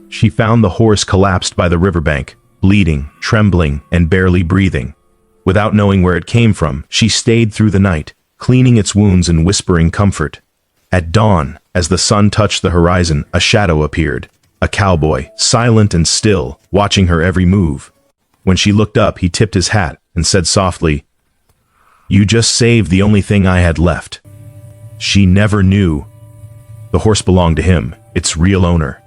She found the horse collapsed by the riverbank, bleeding, trembling, and barely breathing. Without knowing where it came from, she stayed through the night, cleaning its wounds and whispering comfort. At dawn, as the sun touched the horizon, a shadow appeared. A cowboy, silent and still, watching her every move. When she looked up, he tipped his hat and said softly, "You just saved the only thing I had left." She never knew. The horse belonged to him, its real owner.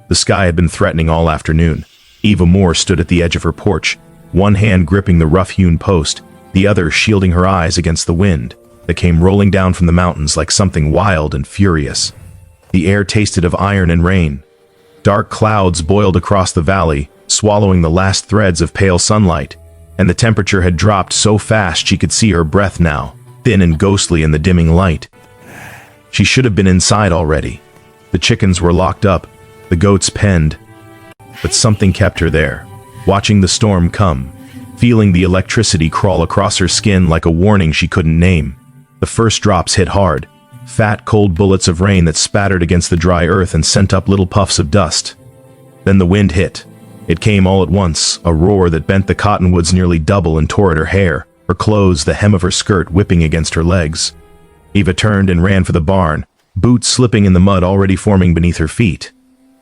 The sky had been threatening all afternoon. Eva Moore stood at the edge of her porch, one hand gripping the rough-hewn post, the other shielding her eyes against the wind that came rolling down from the mountains like something wild and furious. The air tasted of iron and rain. Dark clouds boiled across the valley, swallowing the last threads of pale sunlight, and the temperature had dropped so fast she could see her breath now, thin and ghostly in the dimming light. She should have been inside already. The chickens were locked up, the goats penned, but something kept her there, watching the storm come, feeling the electricity crawl across her skin like a warning she couldn't name. The first drops hit hard, fat, cold bullets of rain that spattered against the dry earth and sent up little puffs of dust. Then the wind hit. It came all at once, a roar that bent the cottonwoods nearly double and tore at her hair, her clothes, the hem of her skirt whipping against her legs. Eva turned and ran for the barn, boots slipping in the mud already forming beneath her feet.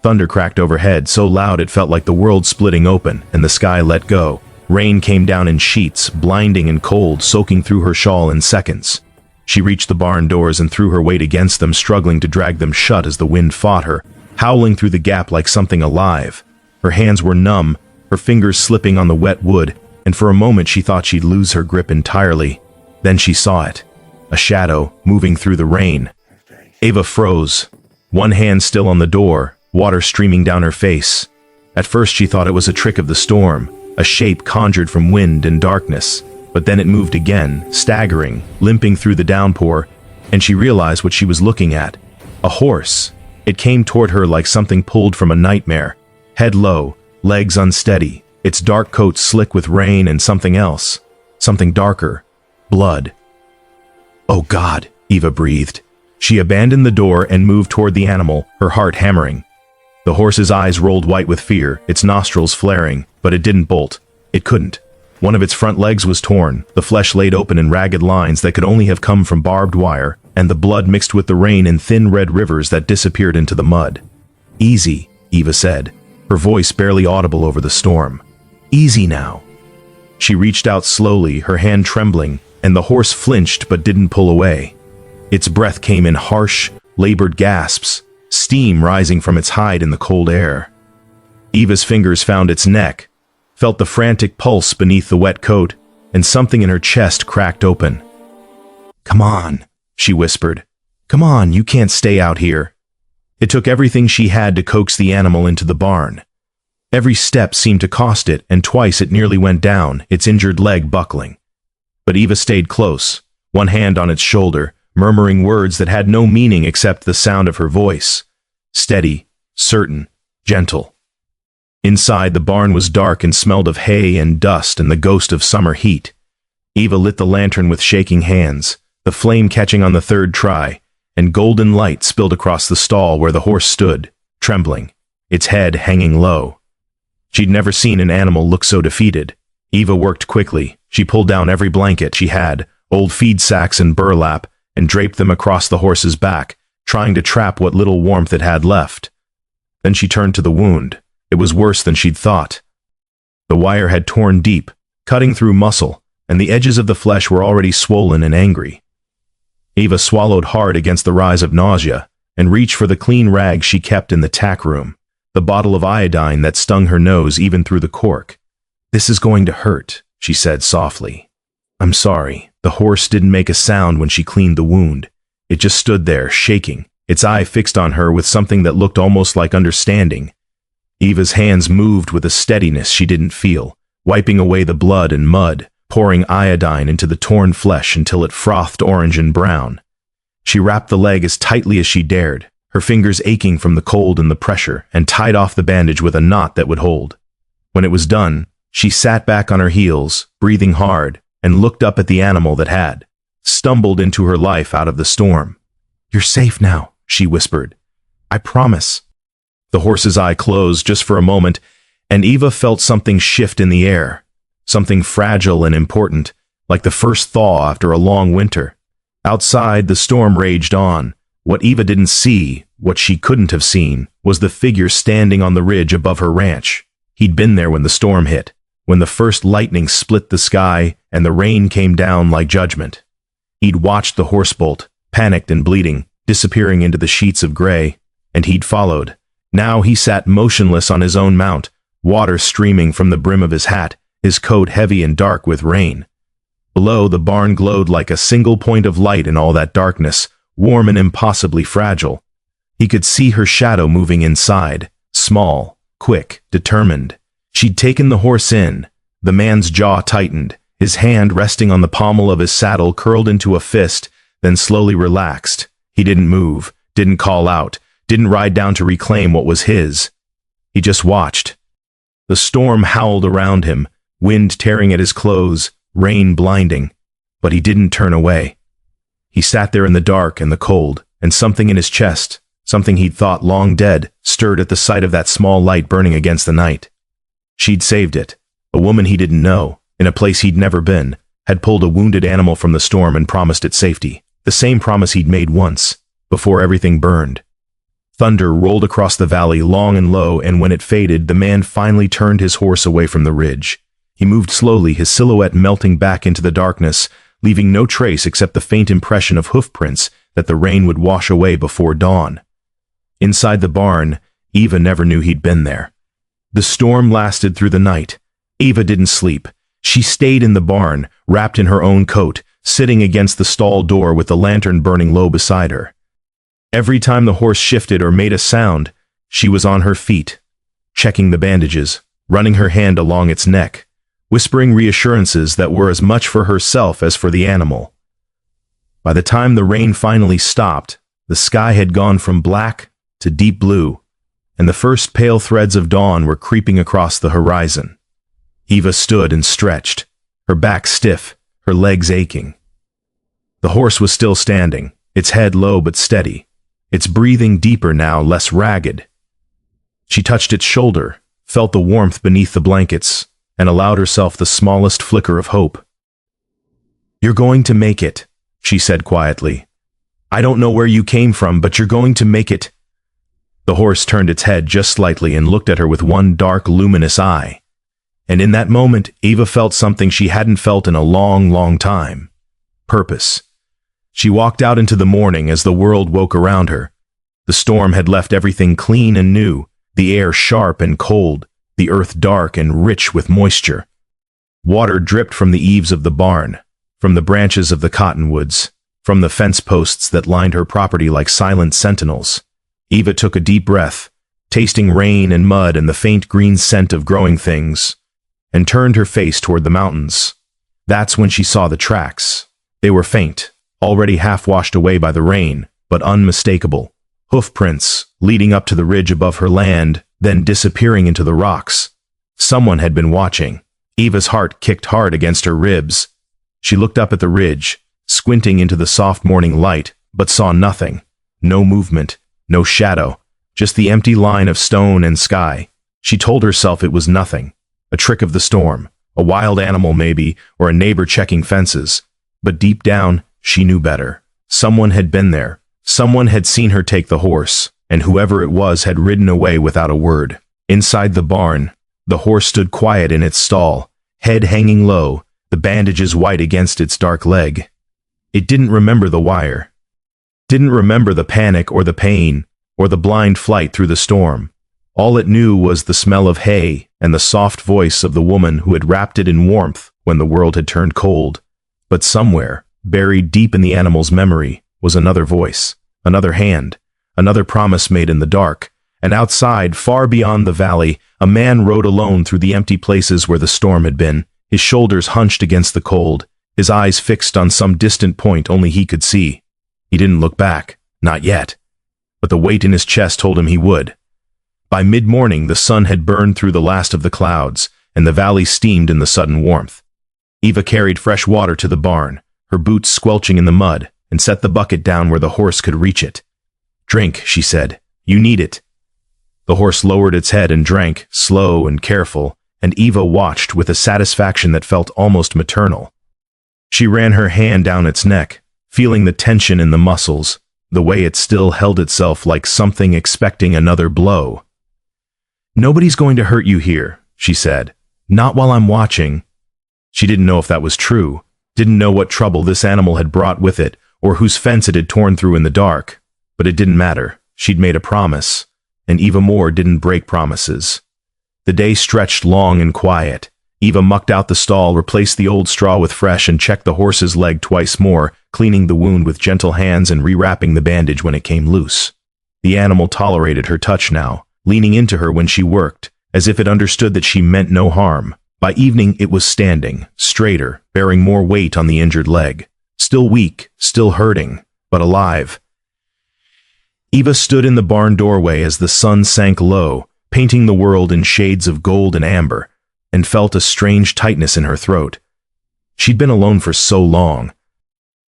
Thunder cracked overhead, so loud it felt like the world splitting open, and the sky let go. Rain came down in sheets, blinding and cold, soaking through her shawl in seconds. She reached the barn doors and threw her weight against them, struggling to drag them shut as the wind fought her, howling through the gap like something alive. Her hands were numb, her fingers slipping on the wet wood, and for a moment she thought she'd lose her grip entirely. Then she saw it. A shadow, moving through the rain. Eva froze, one hand still on the door, water streaming down her face. At first she thought it was a trick of the storm, a shape conjured from wind and darkness. But then it moved again, staggering, limping through the downpour, and she realized what she was looking at. A horse. It came toward her like something pulled from a nightmare. Head low, legs unsteady, its dark coat slick with rain and something else. Something darker. Blood. "Oh God," Eva breathed. She abandoned the door and moved toward the animal, her heart hammering. The horse's eyes rolled white with fear, its nostrils flaring, but it didn't bolt. It couldn't. One of its front legs was torn, the flesh laid open in ragged lines that could only have come from barbed wire, and the blood mixed with the rain in thin red rivers that disappeared into the mud. "Easy," Eva said, her voice barely audible over the storm. "Easy now." She reached out slowly, her hand trembling, and the horse flinched but didn't pull away. Its breath came in harsh, labored gasps, steam rising from its hide in the cold air. Eva's fingers found its neck, felt the frantic pulse beneath the wet coat, and something in her chest cracked open. "Come on," she whispered. "Come on, you can't stay out here." It took everything she had to coax the animal into the barn. Every step seemed to cost it, and twice it nearly went down, its injured leg buckling. But Eva stayed close, one hand on its shoulder, murmuring words that had no meaning except the sound of her voice. Steady, certain, gentle. Inside, the barn was dark and smelled of hay and dust and the ghost of summer heat. Eva lit the lantern with shaking hands, the flame catching on the third try, and golden light spilled across the stall where the horse stood, trembling, its head hanging low. She'd never seen an animal look so defeated. Eva worked quickly. She pulled down every blanket she had, old feed sacks and burlap, and draped them across the horse's back, trying to trap what little warmth it had left. Then she turned to the wound. It was worse than she'd thought. The wire had torn deep, cutting through muscle, and the edges of the flesh were already swollen and angry. Eva swallowed hard against the rise of nausea, and reached for the clean rag she kept in the tack room, the bottle of iodine that stung her nose even through the cork. "This is going to hurt," she said softly. "I'm sorry." The horse didn't make a sound when she cleaned the wound. It just stood there, shaking, its eye fixed on her with something that looked almost like understanding. Eva's hands moved with a steadiness she didn't feel, wiping away the blood and mud, pouring iodine into the torn flesh until it frothed orange and brown. She wrapped the leg as tightly as she dared, her fingers aching from the cold and the pressure, and tied off the bandage with a knot that would hold. When it was done, she sat back on her heels, breathing hard, and looked up at the animal that had stumbled into her life out of the storm. "You're safe now," she whispered. "I promise." The horse's eye closed just for a moment, and Eva felt something shift in the air. Something fragile and important, like the first thaw after a long winter. Outside, the storm raged on. What Eva didn't see, what she couldn't have seen, was the figure standing on the ridge above her ranch. He'd been there when the storm hit, when the first lightning split the sky and the rain came down like judgment. He'd watched the horse bolt, panicked and bleeding, disappearing into the sheets of gray, and he'd followed. Now he sat motionless on his own mount, water streaming from the brim of his hat, his coat heavy and dark with rain. Below, the barn glowed like a single point of light in all that darkness, warm and impossibly fragile. He could see her shadow moving inside, small, quick, determined. She'd taken the horse in. The man's jaw tightened, his hand resting on the pommel of his saddle curled into a fist, then slowly relaxed. He didn't move, didn't call out, didn't ride down to reclaim what was his. He just watched. The storm howled around him, wind tearing at his clothes, rain blinding, but he didn't turn away. He sat there in the dark and the cold, and something in his chest, something he'd thought long dead, stirred at the sight of that small light burning against the night. She'd saved it. A woman he didn't know, in a place he'd never been, had pulled a wounded animal from the storm and promised it safety. The same promise he'd made once, before everything burned. Thunder rolled across the valley long and low, and when it faded, the man finally turned his horse away from the ridge. He moved slowly, his silhouette melting back into the darkness, leaving no trace except the faint impression of hoofprints that the rain would wash away before dawn. Inside the barn, Eva never knew he'd been there. The storm lasted through the night. Eva didn't sleep. She stayed in the barn, wrapped in her own coat, sitting against the stall door with the lantern burning low beside her. Every time the horse shifted or made a sound, she was on her feet, checking the bandages, running her hand along its neck, whispering reassurances that were as much for herself as for the animal. By the time the rain finally stopped, the sky had gone from black to deep blue, and the first pale threads of dawn were creeping across the horizon. Eva stood and stretched, her back stiff, her legs aching. The horse was still standing, its head low but steady, its breathing deeper now, less ragged. She touched its shoulder, felt the warmth beneath the blankets, and allowed herself the smallest flicker of hope. "You're going to make it," she said quietly. "I don't know where you came from, but you're going to make it." The horse turned its head just slightly and looked at her with one dark, luminous eye. And in that moment, Eva felt something she hadn't felt in a long, long time. Purpose. She walked out into the morning as the world woke around her. The storm had left everything clean and new, the air sharp and cold, the earth dark and rich with moisture. Water dripped from the eaves of the barn, from the branches of the cottonwoods, from the fence posts that lined her property like silent sentinels. Eva took a deep breath, tasting rain and mud and the faint green scent of growing things, and turned her face toward the mountains. That's when she saw the tracks. They were faint, already half washed away by the rain, but unmistakable. Hoofprints leading up to the ridge above her land, then disappearing into the rocks. Someone had been watching. Eva's heart kicked hard against her ribs. She looked up at the ridge, squinting into the soft morning light, but saw nothing. No movement, no shadow, just the empty line of stone and sky. She told herself it was nothing. A trick of the storm, a wild animal maybe, or a neighbor checking fences. But deep down, she knew better. Someone had been there. Someone had seen her take the horse, and whoever it was had ridden away without a word. Inside the barn, the horse stood quiet in its stall, head hanging low, the bandages white against its dark leg. It didn't remember the wire. Didn't remember the panic or the pain, or the blind flight through the storm. All it knew was the smell of hay and the soft voice of the woman who had wrapped it in warmth when the world had turned cold. But somewhere, buried deep in the animal's memory, was another voice, another hand, another promise made in the dark. And outside, far beyond the valley, a man rode alone through the empty places where the storm had been, his shoulders hunched against the cold, his eyes fixed on some distant point only he could see. He didn't look back, not yet. But the weight in his chest told him he would. By mid-morning, the sun had burned through the last of the clouds, and the valley steamed in the sudden warmth. Eva carried fresh water to the barn, her boots squelching in the mud, and set the bucket down where the horse could reach it. "Drink," she said. "You need it." The horse lowered its head and drank, slow and careful, and Eva watched with a satisfaction that felt almost maternal. She ran her hand down its neck, feeling the tension in the muscles, the way it still held itself like something expecting another blow. "Nobody's going to hurt you here," she said. "Not while I'm watching." She didn't know if that was true, didn't know what trouble this animal had brought with it, or whose fence it had torn through in the dark, but it didn't matter. She'd made a promise, and Eva Moore didn't break promises. The day stretched long and quiet. Eva mucked out the stall, replaced the old straw with fresh, and checked the horse's leg twice more, cleaning the wound with gentle hands and rewrapping the bandage when it came loose. The animal tolerated her touch now, leaning into her when she worked, as if it understood that she meant no harm. By evening it was standing, straighter, bearing more weight on the injured leg. Still weak, still hurting, but alive. Eva stood in the barn doorway as the sun sank low, painting the world in shades of gold and amber, and felt a strange tightness in her throat. She'd been alone for so long.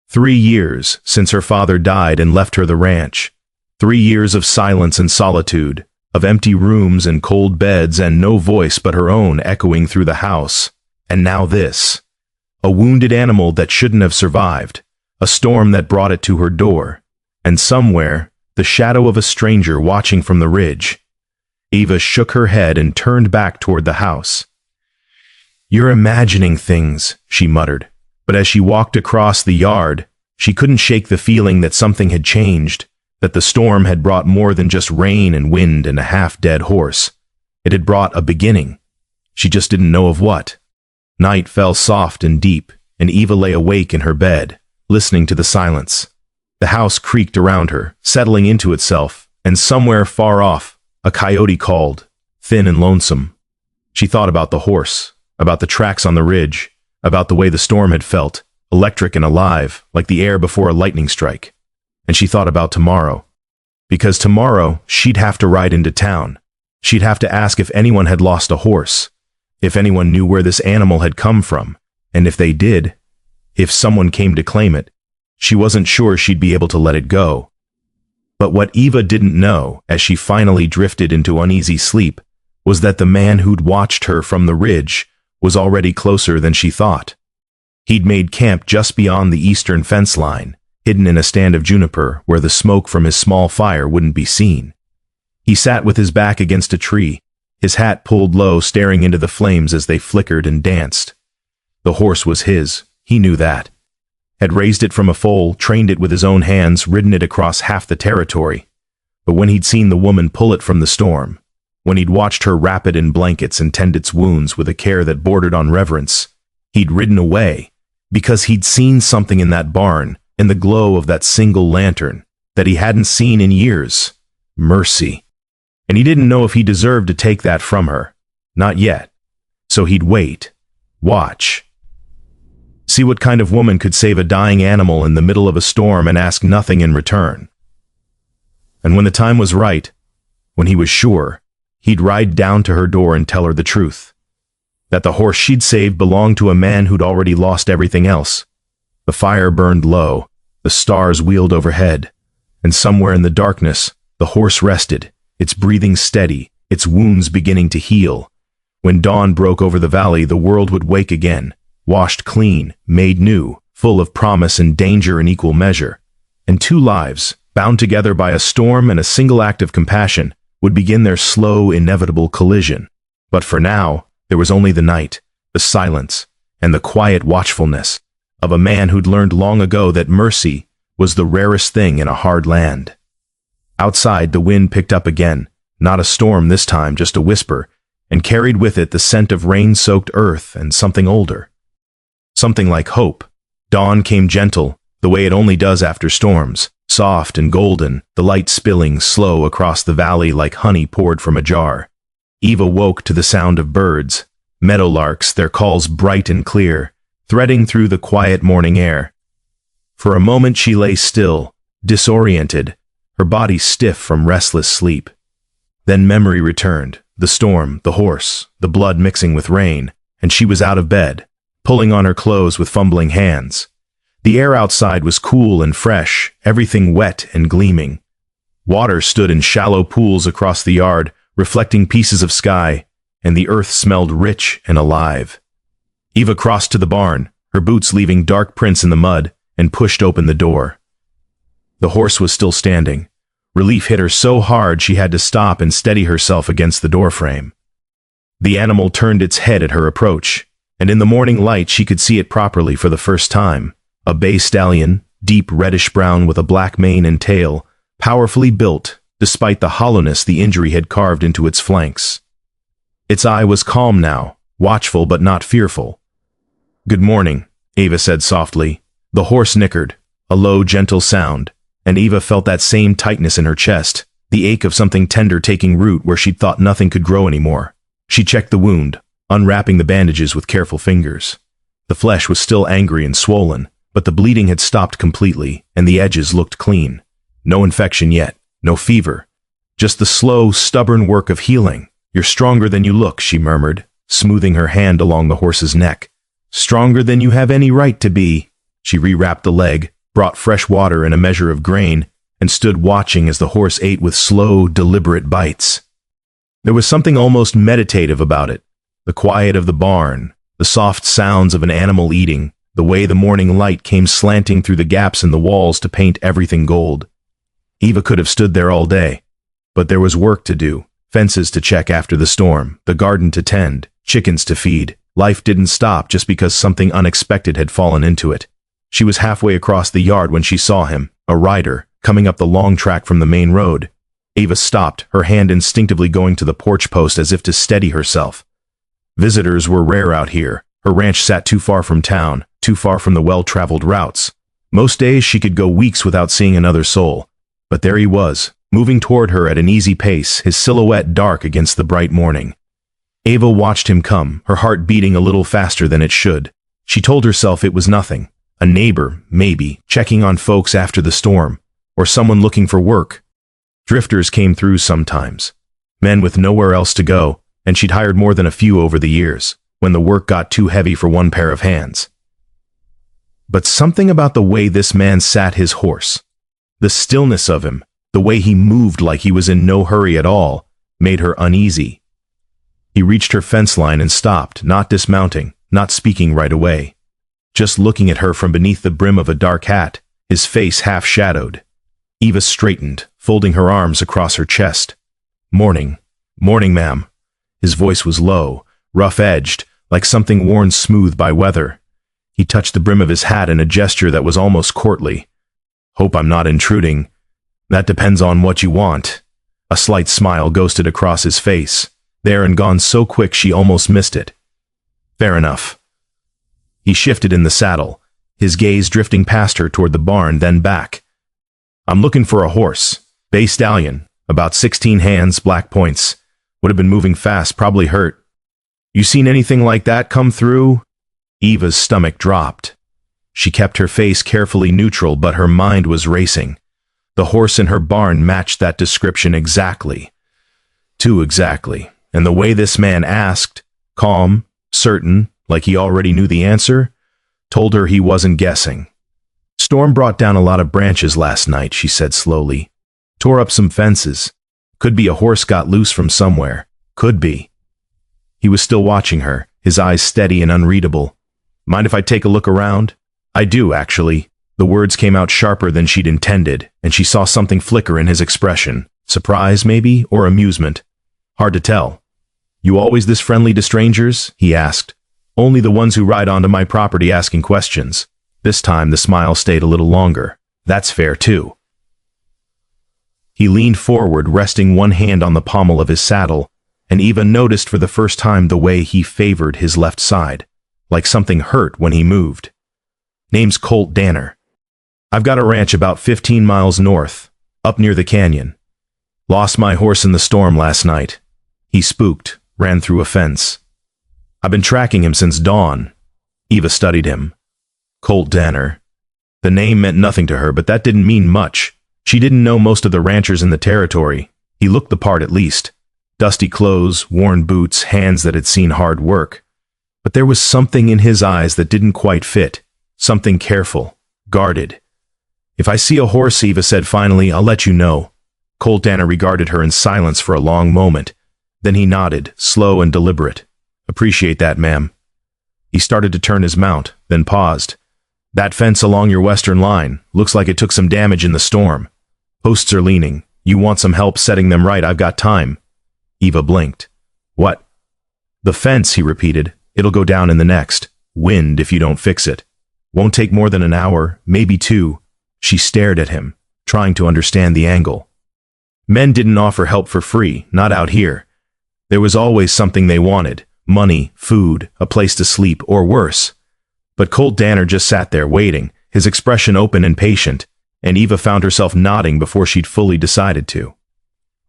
3 years since her father died and left her the ranch. 3 years of silence and solitude, of empty rooms and cold beds and no voice but her own echoing through the house. And now this. A wounded animal that shouldn't have survived, a storm that brought it to her door, and somewhere, the shadow of a stranger watching from the ridge. Eva shook her head and turned back toward the house. "You're imagining things," she muttered, but as she walked across the yard, she couldn't shake the feeling that something had changed, that the storm had brought more than just rain and wind and a half-dead horse. It had brought a beginning. She just didn't know of what. Night fell soft and deep, and Eva lay awake in her bed, listening to the silence. The house creaked around her, settling into itself, and somewhere far off, a coyote called, thin and lonesome. She thought about the horse, about the tracks on the ridge, about the way the storm had felt, electric and alive, like the air before a lightning strike. And she thought about tomorrow. Because tomorrow, she'd have to ride into town. She'd have to ask if anyone had lost a horse, if anyone knew where this animal had come from, and if they did, if someone came to claim it, she wasn't sure she'd be able to let it go. But what Eva didn't know, as she finally drifted into uneasy sleep, was that the man who'd watched her from the ridge was already closer than she thought. He'd made camp just beyond the eastern fence line, hidden in a stand of juniper where the smoke from his small fire wouldn't be seen. He sat with his back against a tree, his hat pulled low, staring into the flames as they flickered and danced. The horse was his, he knew that. Had raised it from a foal, trained it with his own hands, ridden it across half the territory. But when he'd seen the woman pull it from the storm, when he'd watched her wrap it in blankets and tend its wounds with a care that bordered on reverence, he'd ridden away, because he'd seen something in that barn, in the glow of that single lantern, that he hadn't seen in years. Mercy. And he didn't know if he deserved to take that from her. Not yet. So he'd wait. Watch. See what kind of woman could save a dying animal in the middle of a storm and ask nothing in return. And when the time was right, when he was sure, he'd ride down to her door and tell her the truth. That the horse she'd saved belonged to a man who'd already lost everything else. The fire burned low, the stars wheeled overhead, and somewhere in the darkness, the horse rested, its breathing steady, its wounds beginning to heal. When dawn broke over the valley, the world would wake again, washed clean, made new, full of promise and danger in equal measure. And 2 lives, bound together by a storm and a single act of compassion, would begin their slow, inevitable collision. But for now, there was only the night, the silence, and the quiet watchfulness of a man who'd learned long ago that mercy was the rarest thing in a hard land. Outside, the wind picked up again, not a storm this time, just a whisper, and carried with it the scent of rain-soaked earth and something older. Something like hope. Dawn came gentle, the way it only does after storms, soft and golden, the light spilling slow across the valley like honey poured from a jar. Eva woke to the sound of birds, meadowlarks, their calls bright and clear, threading through the quiet morning air. For a moment she lay still, disoriented, her body stiff from restless sleep. Then memory returned, the storm, the horse, the blood mixing with rain, and she was out of bed, pulling on her clothes with fumbling hands. The air outside was cool and fresh, everything wet and gleaming. Water stood in shallow pools across the yard, reflecting pieces of sky, and the earth smelled rich and alive. Eva crossed to the barn, her boots leaving dark prints in the mud, and pushed open the door. The horse was still standing. Relief hit her so hard she had to stop and steady herself against the doorframe. The animal turned its head at her approach, and in the morning light she could see it properly for the first time. A bay stallion, deep reddish-brown with a black mane and tail, powerfully built, despite the hollowness the injury had carved into its flanks. Its eye was calm now, watchful but not fearful. "Good morning," Eva said softly. The horse nickered, a low, gentle sound, and Eva felt that same tightness in her chest, the ache of something tender taking root where she'd thought nothing could grow anymore. She checked the wound, unwrapping the bandages with careful fingers. The flesh was still angry and swollen, but the bleeding had stopped completely, and the edges looked clean. No infection yet, no fever. Just the slow, stubborn work of healing. "You're stronger than you look," she murmured, smoothing her hand along the horse's neck. "Stronger than you have any right to be." She rewrapped the leg, brought fresh water and a measure of grain, and stood watching as the horse ate with slow, deliberate bites. There was something almost meditative about it. The quiet of the barn, the soft sounds of an animal eating, the way the morning light came slanting through the gaps in the walls to paint everything gold. Eva could have stood there all day, but there was work to do, fences to check after the storm, the garden to tend, chickens to feed. Life didn't stop just because something unexpected had fallen into it. She was halfway across the yard when she saw him, a rider, coming up the long track from the main road. Eva stopped, her hand instinctively going to the porch post as if to steady herself. Visitors were rare out here. Her ranch sat too far from town, too far from the well-traveled routes. Most days she could go weeks without seeing another soul. But there he was, moving toward her at an easy pace, his silhouette dark against the bright morning. Eva watched him come, her heart beating a little faster than it should. She told herself it was nothing. A neighbor, maybe, checking on folks after the storm, or someone looking for work. Drifters came through sometimes. Men with nowhere else to go, and she'd hired more than a few over the years, when the work got too heavy for one pair of hands. But something about the way this man sat his horse, the stillness of him, the way he moved like he was in no hurry at all, made her uneasy. He reached her fence line and stopped, not dismounting, not speaking right away. Just looking at her from beneath the brim of a dark hat, his face half-shadowed. Eva straightened, folding her arms across her chest. "Morning. Morning, ma'am." His voice was low, rough-edged, like something worn smooth by weather. He touched the brim of his hat in a gesture that was almost courtly. "Hope I'm not intruding." "That depends on what you want." A slight smile ghosted across his face, there and gone so quick she almost missed it. "Fair enough." He shifted in the saddle, his gaze drifting past her toward the barn, then back. "I'm looking for a horse. Bay stallion, about 16 hands, black points. Would have been moving fast, probably hurt. You seen anything like that come through?" Eva's stomach dropped. She kept her face carefully neutral, but her mind was racing. The horse in her barn matched that description exactly. Too exactly. And the way this man asked, calm, certain, like he already knew the answer, told her he wasn't guessing. "Storm brought down a lot of branches last night," she said slowly. "Tore up some fences. Could be a horse got loose from somewhere. Could be." He was still watching her, his eyes steady and unreadable. "Mind if I take a look around?" "I do, actually." The words came out sharper than she'd intended, and she saw something flicker in his expression. Surprise, maybe, or amusement. Hard to tell. "You always this friendly to strangers?" he asked. "Only the ones who ride onto my property asking questions." This time the smile stayed a little longer. "That's fair, too." He leaned forward, resting one hand on the pommel of his saddle, and Eva noticed for the first time the way he favored his left side, like something hurt when he moved. "Name's Colt Danner. I've got a ranch about 15 miles north, up near the canyon. Lost my horse in the storm last night." He spooked, ran through a fence. "I've been tracking him since dawn." Eva studied him. Colt Danner. The name meant nothing to her, but that didn't mean much. She didn't know most of the ranchers in the territory. He looked the part at least. Dusty clothes, worn boots, hands that had seen hard work. But there was something in his eyes that didn't quite fit. Something careful, guarded. "If I see a horse," Eva said finally, "I'll let you know." Colt Danner regarded her in silence for a long moment, Then he nodded, slow and deliberate. Appreciate that, ma'am. He started to turn his mount, then paused. That fence along your western line looks like it took some damage in the storm. Posts are leaning. You want some help setting them right? I've got time. Eva blinked. What? The fence, he repeated. It'll go down in the next wind if you don't fix it. Won't take more than an hour, maybe 2. She stared at him, trying to understand the angle. Men didn't offer help for free, not out here. There was always something they wanted. Money, food, a place to sleep, or worse. But Colt Danner just sat there waiting, his expression open and patient, and Eva found herself nodding before she'd fully decided to.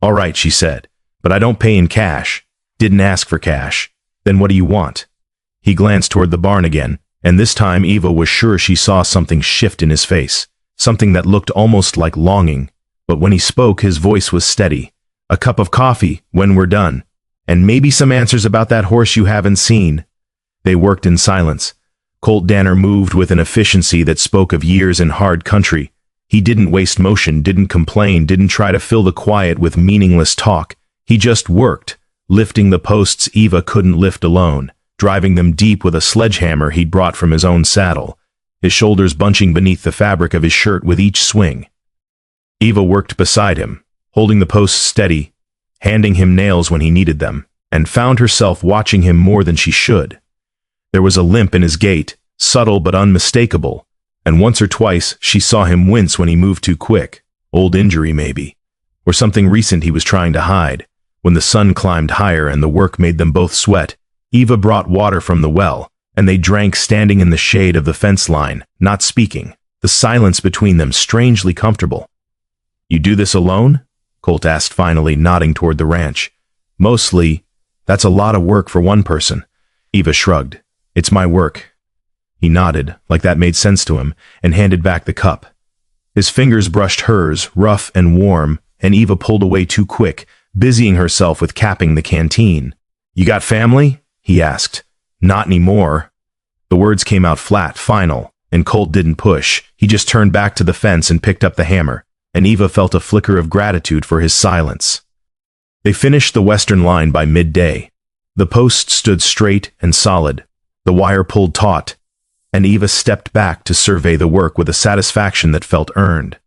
All right, she said, but I don't pay in cash. Didn't ask for cash. Then what do you want? He glanced toward the barn again, and this time Eva was sure she saw something shift in his face, something that looked almost like longing. But when he spoke, his voice was steady. A cup of coffee, when we're done. And maybe some answers about that horse you haven't seen. They worked in silence. Colt Danner moved with an efficiency that spoke of years in hard country. He didn't waste motion, didn't complain, didn't try to fill the quiet with meaningless talk. He just worked, lifting the posts Eva couldn't lift alone, driving them deep with a sledgehammer he'd brought from his own saddle, his shoulders bunching beneath the fabric of his shirt with each swing. Eva worked beside him, holding the posts steady, handing him nails when he needed them, and found herself watching him more than she should. There was a limp in his gait, subtle but unmistakable, and once or twice she saw him wince when he moved too quick. Old injury, maybe. Or something recent he was trying to hide. When the sun climbed higher and the work made them both sweat, Eva brought water from the well, and they drank standing in the shade of the fence line, not speaking, the silence between them strangely comfortable. You do this alone? Colt asked finally, nodding toward the ranch. Mostly. That's a lot of work for one person. Eva shrugged. It's my work. He nodded, like that made sense to him, and handed back the cup. His fingers brushed hers, rough and warm, and Eva pulled away too quick, busying herself with capping the canteen. You got family? He asked. Not anymore. The words came out flat, final, and Colt didn't push. He just turned back to the fence and picked up the hammer, and Eva felt a flicker of gratitude for his silence. They finished the western line by midday. The posts stood straight and solid, the wire pulled taut, and Eva stepped back to survey the work with a satisfaction that felt earned.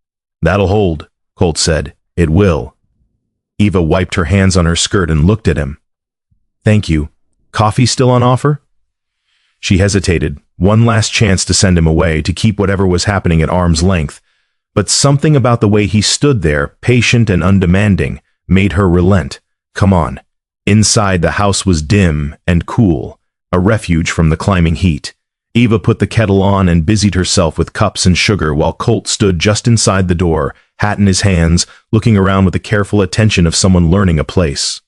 That'll hold, Colt said. It will. Eva wiped her hands on her skirt and looked at him. Thank you. Coffee still on offer? She hesitated, one last chance to send him away, to keep whatever was happening at arm's length. But something about the way he stood there, patient and undemanding, made her relent. Come on. Inside, the house was dim and cool, a refuge from the climbing heat. Eva put the kettle on and busied herself with cups and sugar while Colt stood just inside the door, hat in his hands, looking around with the careful attention of someone learning a place.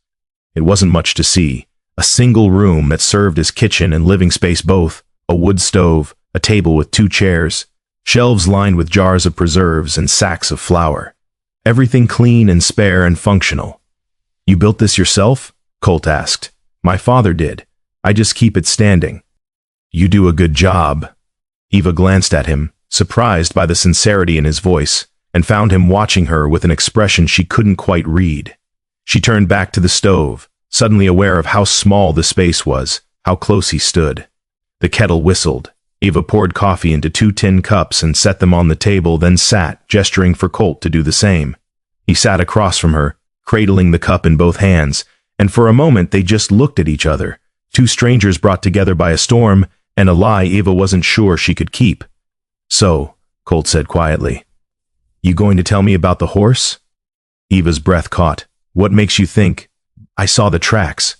It wasn't much to see. A single room that served as kitchen and living space both, a wood stove, a table with 2 chairs, shelves lined with jars of preserves and sacks of flour. Everything clean and spare and functional. You built this yourself? Colt asked. My father did. I just keep it standing. You do a good job. Eva glanced at him, surprised by the sincerity in his voice, and found him watching her with an expression she couldn't quite read. She turned back to the stove, suddenly aware of how small the space was, how close he stood. The kettle whistled. Eva poured coffee into 2 tin cups and set them on the table, then sat, gesturing for Colt to do the same. He sat across from her, cradling the cup in both hands, and for a moment they just looked at each other, 2 strangers brought together by a storm, and a lie Eva wasn't sure she could keep. So, Colt said quietly, you going to tell me about the horse? Eva's breath caught. What makes you think? I saw the tracks.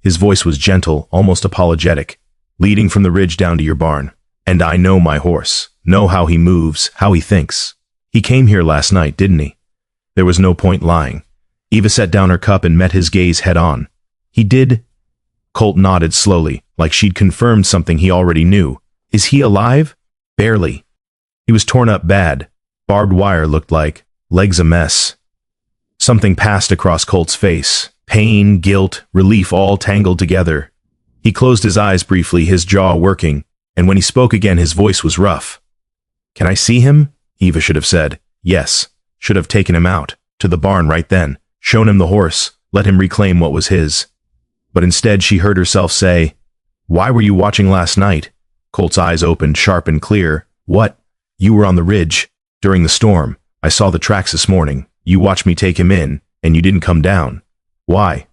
His voice was gentle, almost apologetic, leading from the ridge down to your barn. And I know my horse, know how he moves, how he thinks. He came here last night, didn't he? There was no point lying. Eva set down her cup and met his gaze head on. He did? Colt nodded slowly, like she'd confirmed something he already knew. Is he alive? Barely. He was torn up bad. Barbed wire looked like. Legs a mess. Something passed across Colt's face. Pain, guilt, relief all tangled together. He closed his eyes briefly, his jaw working, and when he spoke again his voice was rough. Can I see him? Eva should have said. Yes. Should have taken him out. To the barn right then. Shown him the horse. let him reclaim what was his. But instead she heard herself say, "Why were you watching last night?" Colt's eyes opened, sharp and clear. "What? You were on the ridge. During the storm. I saw the tracks this morning. You watched me take him in, and you didn't come down. Why?"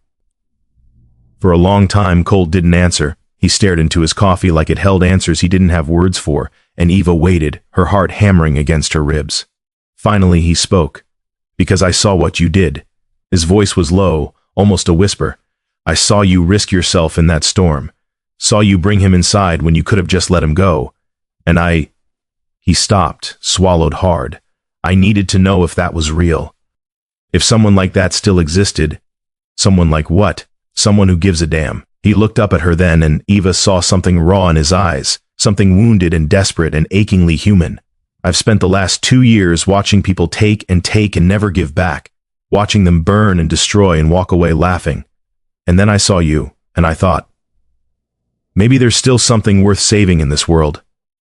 For a long time, Colt didn't answer. He stared into his coffee like it held answers he didn't have words for, and Eva waited, her heart hammering against her ribs. Finally he spoke. "Because I saw what you did." His voice was low, almost a whisper. "I saw you risk yourself in that storm. Saw you bring him inside when you could have just let him go. And I—" He stopped, swallowed hard. "I needed to know if that was real. If someone like that still existed." "Someone like what?" "Someone who gives a damn." He looked up at her then, and Eva saw something raw in his eyes, something wounded and desperate and achingly human. "I've spent the last 2 years watching people take and never give back, watching them burn and destroy and walk away laughing. And then I saw you, and I thought, maybe there's still something worth saving in this world."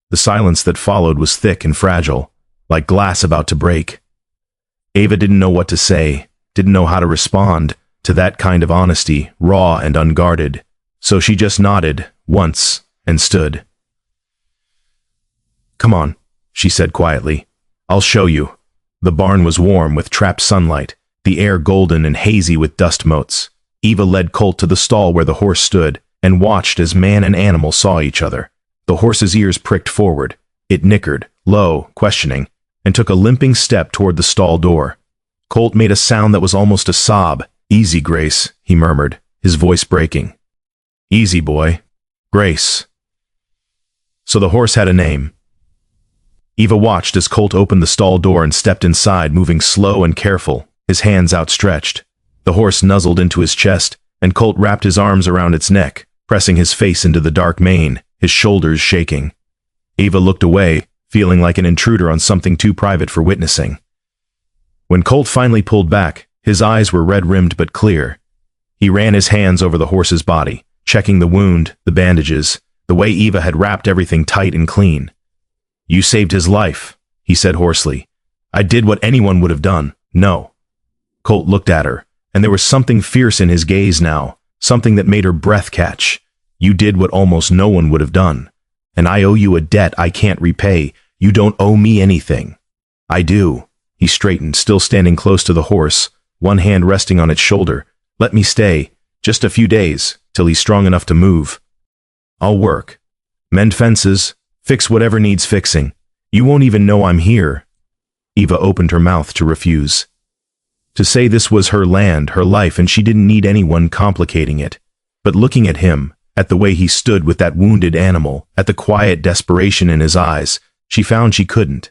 The silence that followed was thick and fragile, like glass about to break. Eva didn't know what to say, didn't know how to respond to that kind of honesty, raw and unguarded. So she just nodded, once, and stood. "Come on," she said quietly. "I'll show you." The barn was warm with trapped sunlight, the air golden and hazy with dust motes. Eva led Colt to the stall where the horse stood, and watched as man and animal saw each other. The horse's ears pricked forward. It nickered, low, questioning, and took a limping step toward the stall door. Colt made a sound that was almost a sob. "Easy, Grace," he murmured, his voice breaking. "Easy, boy. Grace." So the horse had a name. Eva watched as Colt opened the stall door and stepped inside, moving slow and careful, his hands outstretched. The horse nuzzled into his chest, and Colt wrapped his arms around its neck, pressing his face into the dark mane, his shoulders shaking. Eva looked away, feeling like an intruder on something too private for witnessing. When Colt finally pulled back, his eyes were red-rimmed but clear. He ran his hands over the horse's body, checking the wound, the bandages, the way Eva had wrapped everything tight and clean. "You saved his life," he said hoarsely. "I did what anyone would have done. No." Colt looked at her, and there was something fierce in his gaze now, something that made her breath catch. "You did what almost no one would have done. And I owe you a debt I can't repay. You don't owe me anything." "I do." He straightened, still standing close to the horse, one hand resting on its shoulder. "Let me stay, just a few days, till he's strong enough to move. I'll work. Mend fences, fix whatever needs fixing. You won't even know I'm here." Eva opened her mouth to refuse. To say this was her land, her life, and she didn't need anyone complicating it. But looking at him, at the way he stood with that wounded animal, at the quiet desperation in his eyes, she found she couldn't.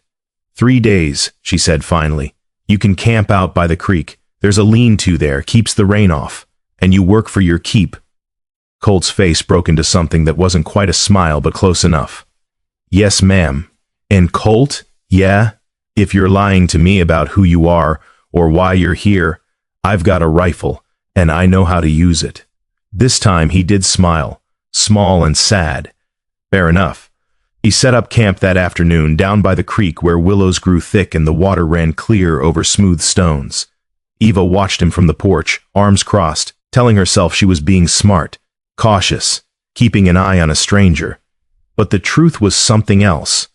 "3 days," she said finally. "You can camp out by the creek. There's a lean-to there, keeps the rain off. And you work for your keep." Colt's face broke into something that wasn't quite a smile, but close enough. "Yes, ma'am." "And Colt, yeah, if you're lying to me about who you are, or why you're here, I've got a rifle, and I know how to use it." This time he did smile, small and sad. Fair enough. He set up camp that afternoon down by the creek where willows grew thick and the water ran clear over smooth stones. Eva watched him from the porch, arms crossed, telling herself she was being smart, cautious, keeping an eye on a stranger. But the truth was something else.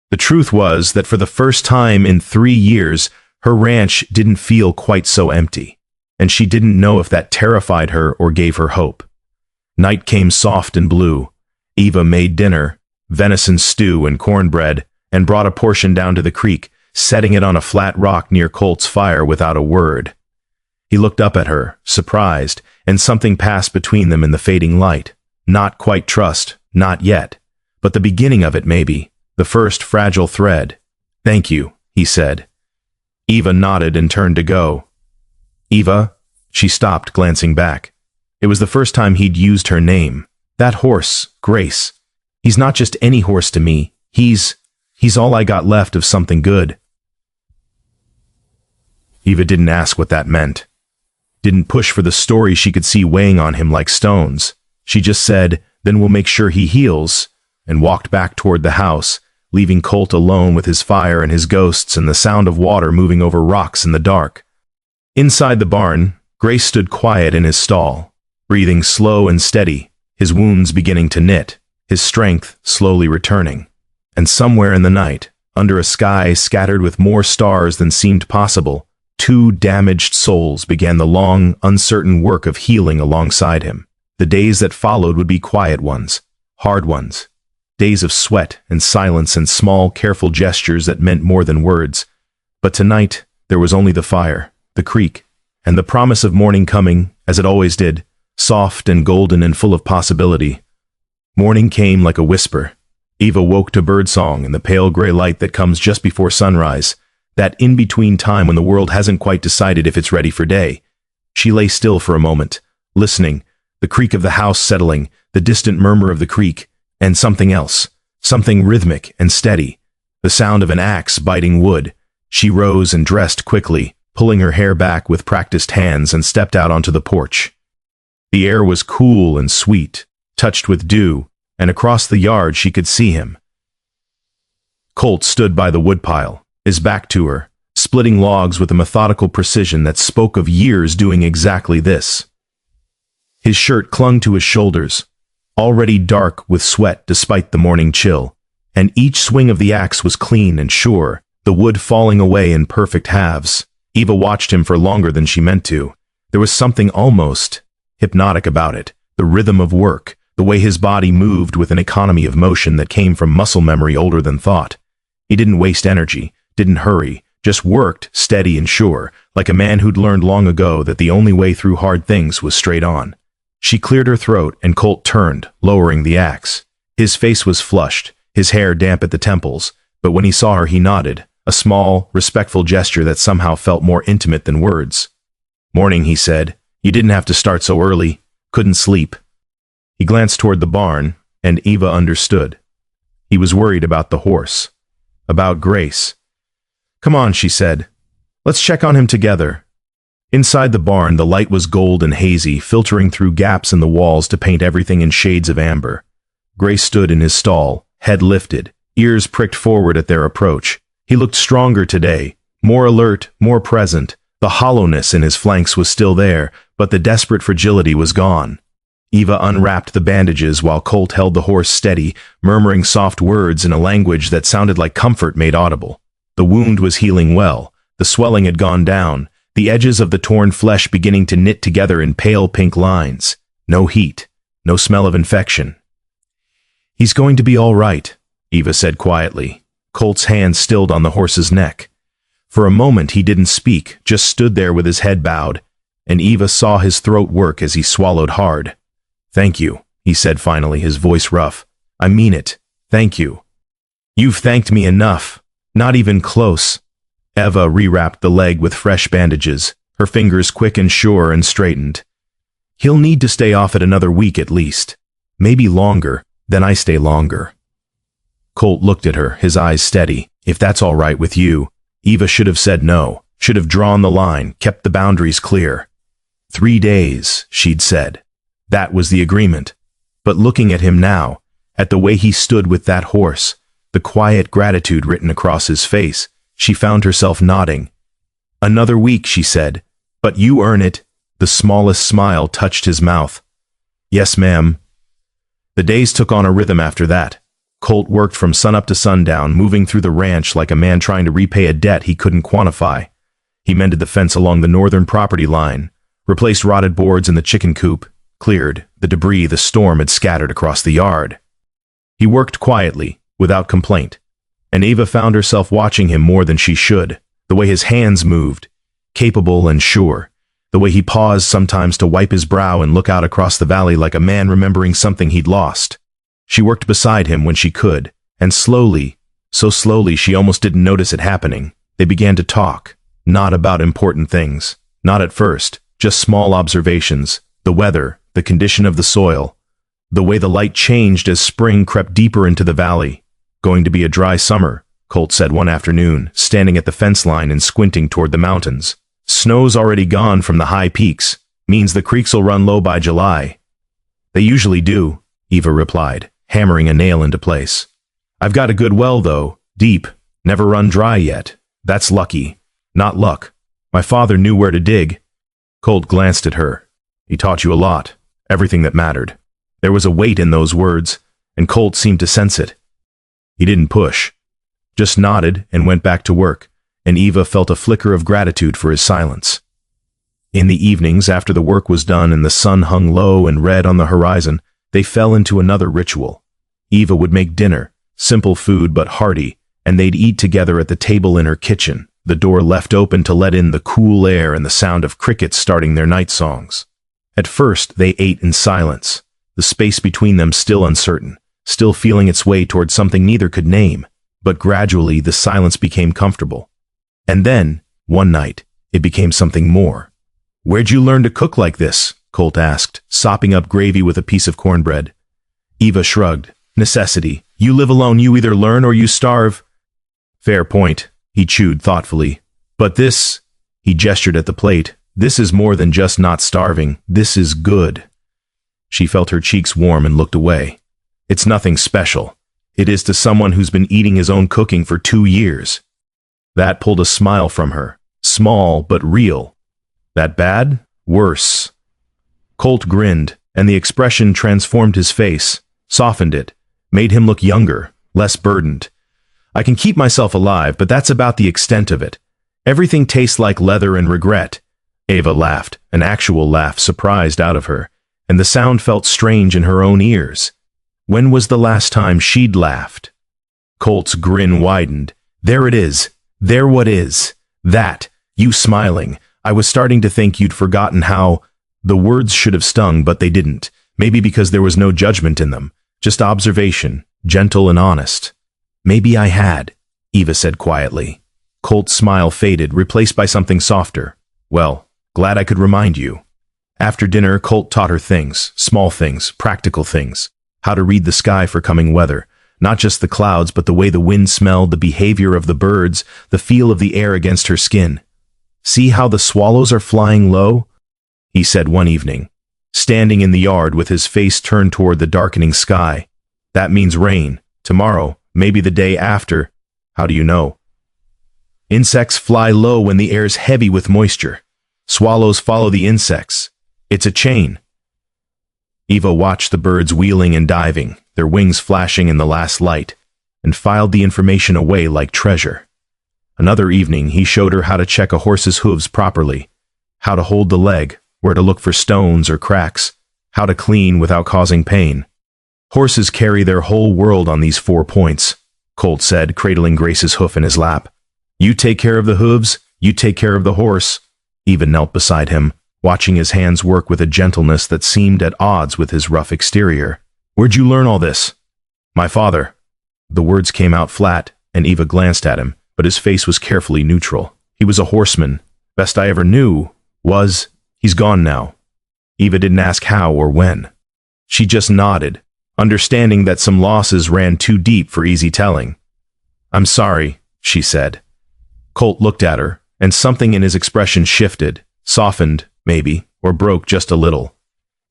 The truth was that for the first time in 3 years, her ranch didn't feel quite so empty, and she didn't know if that terrified her or gave her hope. Night came soft and blue. Eva made dinner, venison stew and cornbread, and brought a portion down to the creek, setting it on a flat rock near Colt's fire without a word. He looked up at her, surprised, and something passed between them in the fading light. Not quite trust, not yet, but the beginning of it maybe, the first fragile thread. "Thank you," he said. Eva nodded and turned to go. "Eva," she stopped, glancing back. It was the first time he'd used her name. "That horse, Grace. He's not just any horse to me. He's all I got left of something good." Eva didn't ask what that meant. Didn't push for the story she could see weighing on him like stones. She just said, "Then we'll make sure he heals," and walked back toward the house, leaving Colt alone with his fire and his ghosts and the sound of water moving over rocks in the dark. Inside the barn, Grace stood quiet in his stall, breathing slow and steady, his wounds beginning to knit, his strength slowly returning. And somewhere in the night, under a sky scattered with more stars than seemed possible, two damaged souls began the long, uncertain work of healing alongside him. The days that followed would be quiet ones, hard ones, days of sweat and silence and small, careful gestures that meant more than words. But tonight, there was only the fire, the creek, and the promise of morning coming, as it always did, soft and golden and full of possibility. Morning came like a whisper. Eva woke to birdsong and the pale gray light that comes just before sunrise, that in-between time when the world hasn't quite decided if it's ready for day. She lay still for a moment, listening, the creak of the house settling, the distant murmur of the creek, and something else, something rhythmic and steady, the sound of an axe biting wood. She rose and dressed quickly, pulling her hair back with practiced hands, and stepped out onto the porch. The air was cool and sweet, touched with dew, and across the yard she could see him. Colt stood by the woodpile, his back to her, splitting logs with a methodical precision that spoke of years doing exactly this. His shirt clung to his shoulders, already dark with sweat despite the morning chill, and each swing of the axe was clean and sure, the wood falling away in perfect halves. Eva watched him for longer than she meant to. There was something almost hypnotic about it, the rhythm of work, the way his body moved with an economy of motion that came from muscle memory older than thought. He didn't waste energy, didn't hurry, just worked, steady and sure, like a man who'd learned long ago that the only way through hard things was straight on. She cleared her throat and Colt turned, lowering the axe. His face was flushed, his hair damp at the temples, but when he saw her he nodded, a small, respectful gesture that somehow felt more intimate than words. "Morning," he said. "You didn't have to start so early. Couldn't sleep." He glanced toward the barn, and Eva understood. He was worried about the horse. About Grace. "Come on," she said. "Let's check on him together." Inside the barn, the light was gold and hazy, filtering through gaps in the walls to paint everything in shades of amber. Grace stood in his stall, head lifted, ears pricked forward at their approach. He looked stronger today, more alert, more present. The hollowness in his flanks was still there, but the desperate fragility was gone. Eva unwrapped the bandages while Colt held the horse steady, murmuring soft words in a language that sounded like comfort made audible. The wound was healing well, the swelling had gone down, the edges of the torn flesh beginning to knit together in pale pink lines. No heat, no smell of infection. "He's going to be all right," Eva said quietly. Colt's hand stilled on the horse's neck. For a moment he didn't speak, just stood there with his head bowed, and Eva saw his throat work as he swallowed hard. "Thank you," he said finally, his voice rough. "I mean it. Thank you." "You've thanked me enough. Not even close." Eva rewrapped the leg with fresh bandages, her fingers quick and sure and straightened. "He'll need to stay off it another week at least. Maybe longer, then I stay longer." Colt looked at her, his eyes steady. "If that's all right with you." Eva should have said no, should have drawn the line, kept the boundaries clear. 3 days, she'd said. That was the agreement. But looking at him now, at the way he stood with that horse, the quiet gratitude written across his face, she found herself nodding. "Another week," she said. "But you earn it." The smallest smile touched his mouth. "Yes, ma'am." The days took on a rhythm after that. Colt worked from sunup to sundown, moving through the ranch like a man trying to repay a debt he couldn't quantify. He mended the fence along the northern property line, replaced rotted boards in the chicken coop, cleared the debris the storm had scattered across the yard. He worked quietly, without complaint, and Eva found herself watching him more than she should, the way his hands moved, capable and sure, the way he paused sometimes to wipe his brow and look out across the valley like a man remembering something he'd lost. She worked beside him when she could, and slowly, so slowly she almost didn't notice it happening, they began to talk, not about important things, not at first, just small observations, the weather, the condition of the soil, the way the light changed as spring crept deeper into the valley. "Going to be a dry summer," Colt said one afternoon, standing at the fence line and squinting toward the mountains. "Snow's already gone from the high peaks, means the creeks'll run low by July." "They usually do," Eva replied, hammering a nail into place. "I've got a good well, though, deep, never run dry yet. That's lucky. Not luck. My father knew where to dig." Colt glanced at her. He taught you a lot, everything that mattered. There was a weight in those words, and Colt seemed to sense it. He didn't push, just nodded and went back to work, and Eva felt a flicker of gratitude for his silence. In the evenings, after the work was done and the sun hung low and red on the horizon, they fell into another ritual. Eva would make dinner, simple food but hearty, and they'd eat together at the table in her kitchen, the door left open to let in the cool air and the sound of crickets starting their night songs. At first, they ate in silence, the space between them still uncertain, still feeling its way toward something neither could name, but gradually the silence became comfortable. And then, one night, it became something more. "Where'd you learn to cook like this?" Colt asked, sopping up gravy with a piece of cornbread. Eva shrugged. "Necessity. You live alone, you either learn or you starve." "Fair point," he chewed thoughtfully. "But this," he gestured at the plate, "this is more than just not starving. This is good." She felt her cheeks warm and looked away. "It's nothing special. It is to someone who's been eating his own cooking for 2 years. That pulled a smile from her. Small, but real. "That bad? Worse." Colt grinned, and the expression transformed his face, softened it, made him look younger, less burdened. "I can keep myself alive, but that's about the extent of it. Everything tastes like leather and regret." Eva laughed, an actual laugh surprised out of her, and the sound felt strange in her own ears. When was the last time she'd laughed? Colt's grin widened. "There it is. There what is. That. You smiling. I was starting to think you'd forgotten how—" The words should have stung, but they didn't. Maybe because there was no judgment in them. Just observation, gentle and honest. "Maybe I had," Eva said quietly. Colt's smile faded, replaced by something softer. "Well, glad I could remind you." After dinner, Colt taught her things, small things, practical things. How to read the sky for coming weather. Not just the clouds, but the way the wind smelled, the behavior of the birds, the feel of the air against her skin. "See how the swallows are flying low?" he said one evening, standing in the yard with his face turned toward the darkening sky. "That means rain. Tomorrow, maybe the day after. How do you know?" "Insects fly low when the air's heavy with moisture. Swallows follow the insects. It's a chain." Eva watched the birds wheeling and diving, their wings flashing in the last light, and filed the information away like treasure. Another evening, he showed her how to check a horse's hooves properly, how to hold the leg, where to look for stones or cracks, how to clean without causing pain. "Horses carry their whole world on these 4 points," Colt said, cradling Grace's hoof in his lap. "You take care of the hooves, you take care of the horse." Eva knelt beside him, watching his hands work with a gentleness that seemed at odds with his rough exterior. "Where'd you learn all this?" "My father." The words came out flat, and Eva glanced at him, but his face was carefully neutral. "He was a horseman. Best I ever knew was... He's gone now." Eva didn't ask how or when. She just nodded, understanding that some losses ran too deep for easy telling. "I'm sorry," she said. Colt looked at her, and something in his expression shifted, softened, maybe, or broke just a little.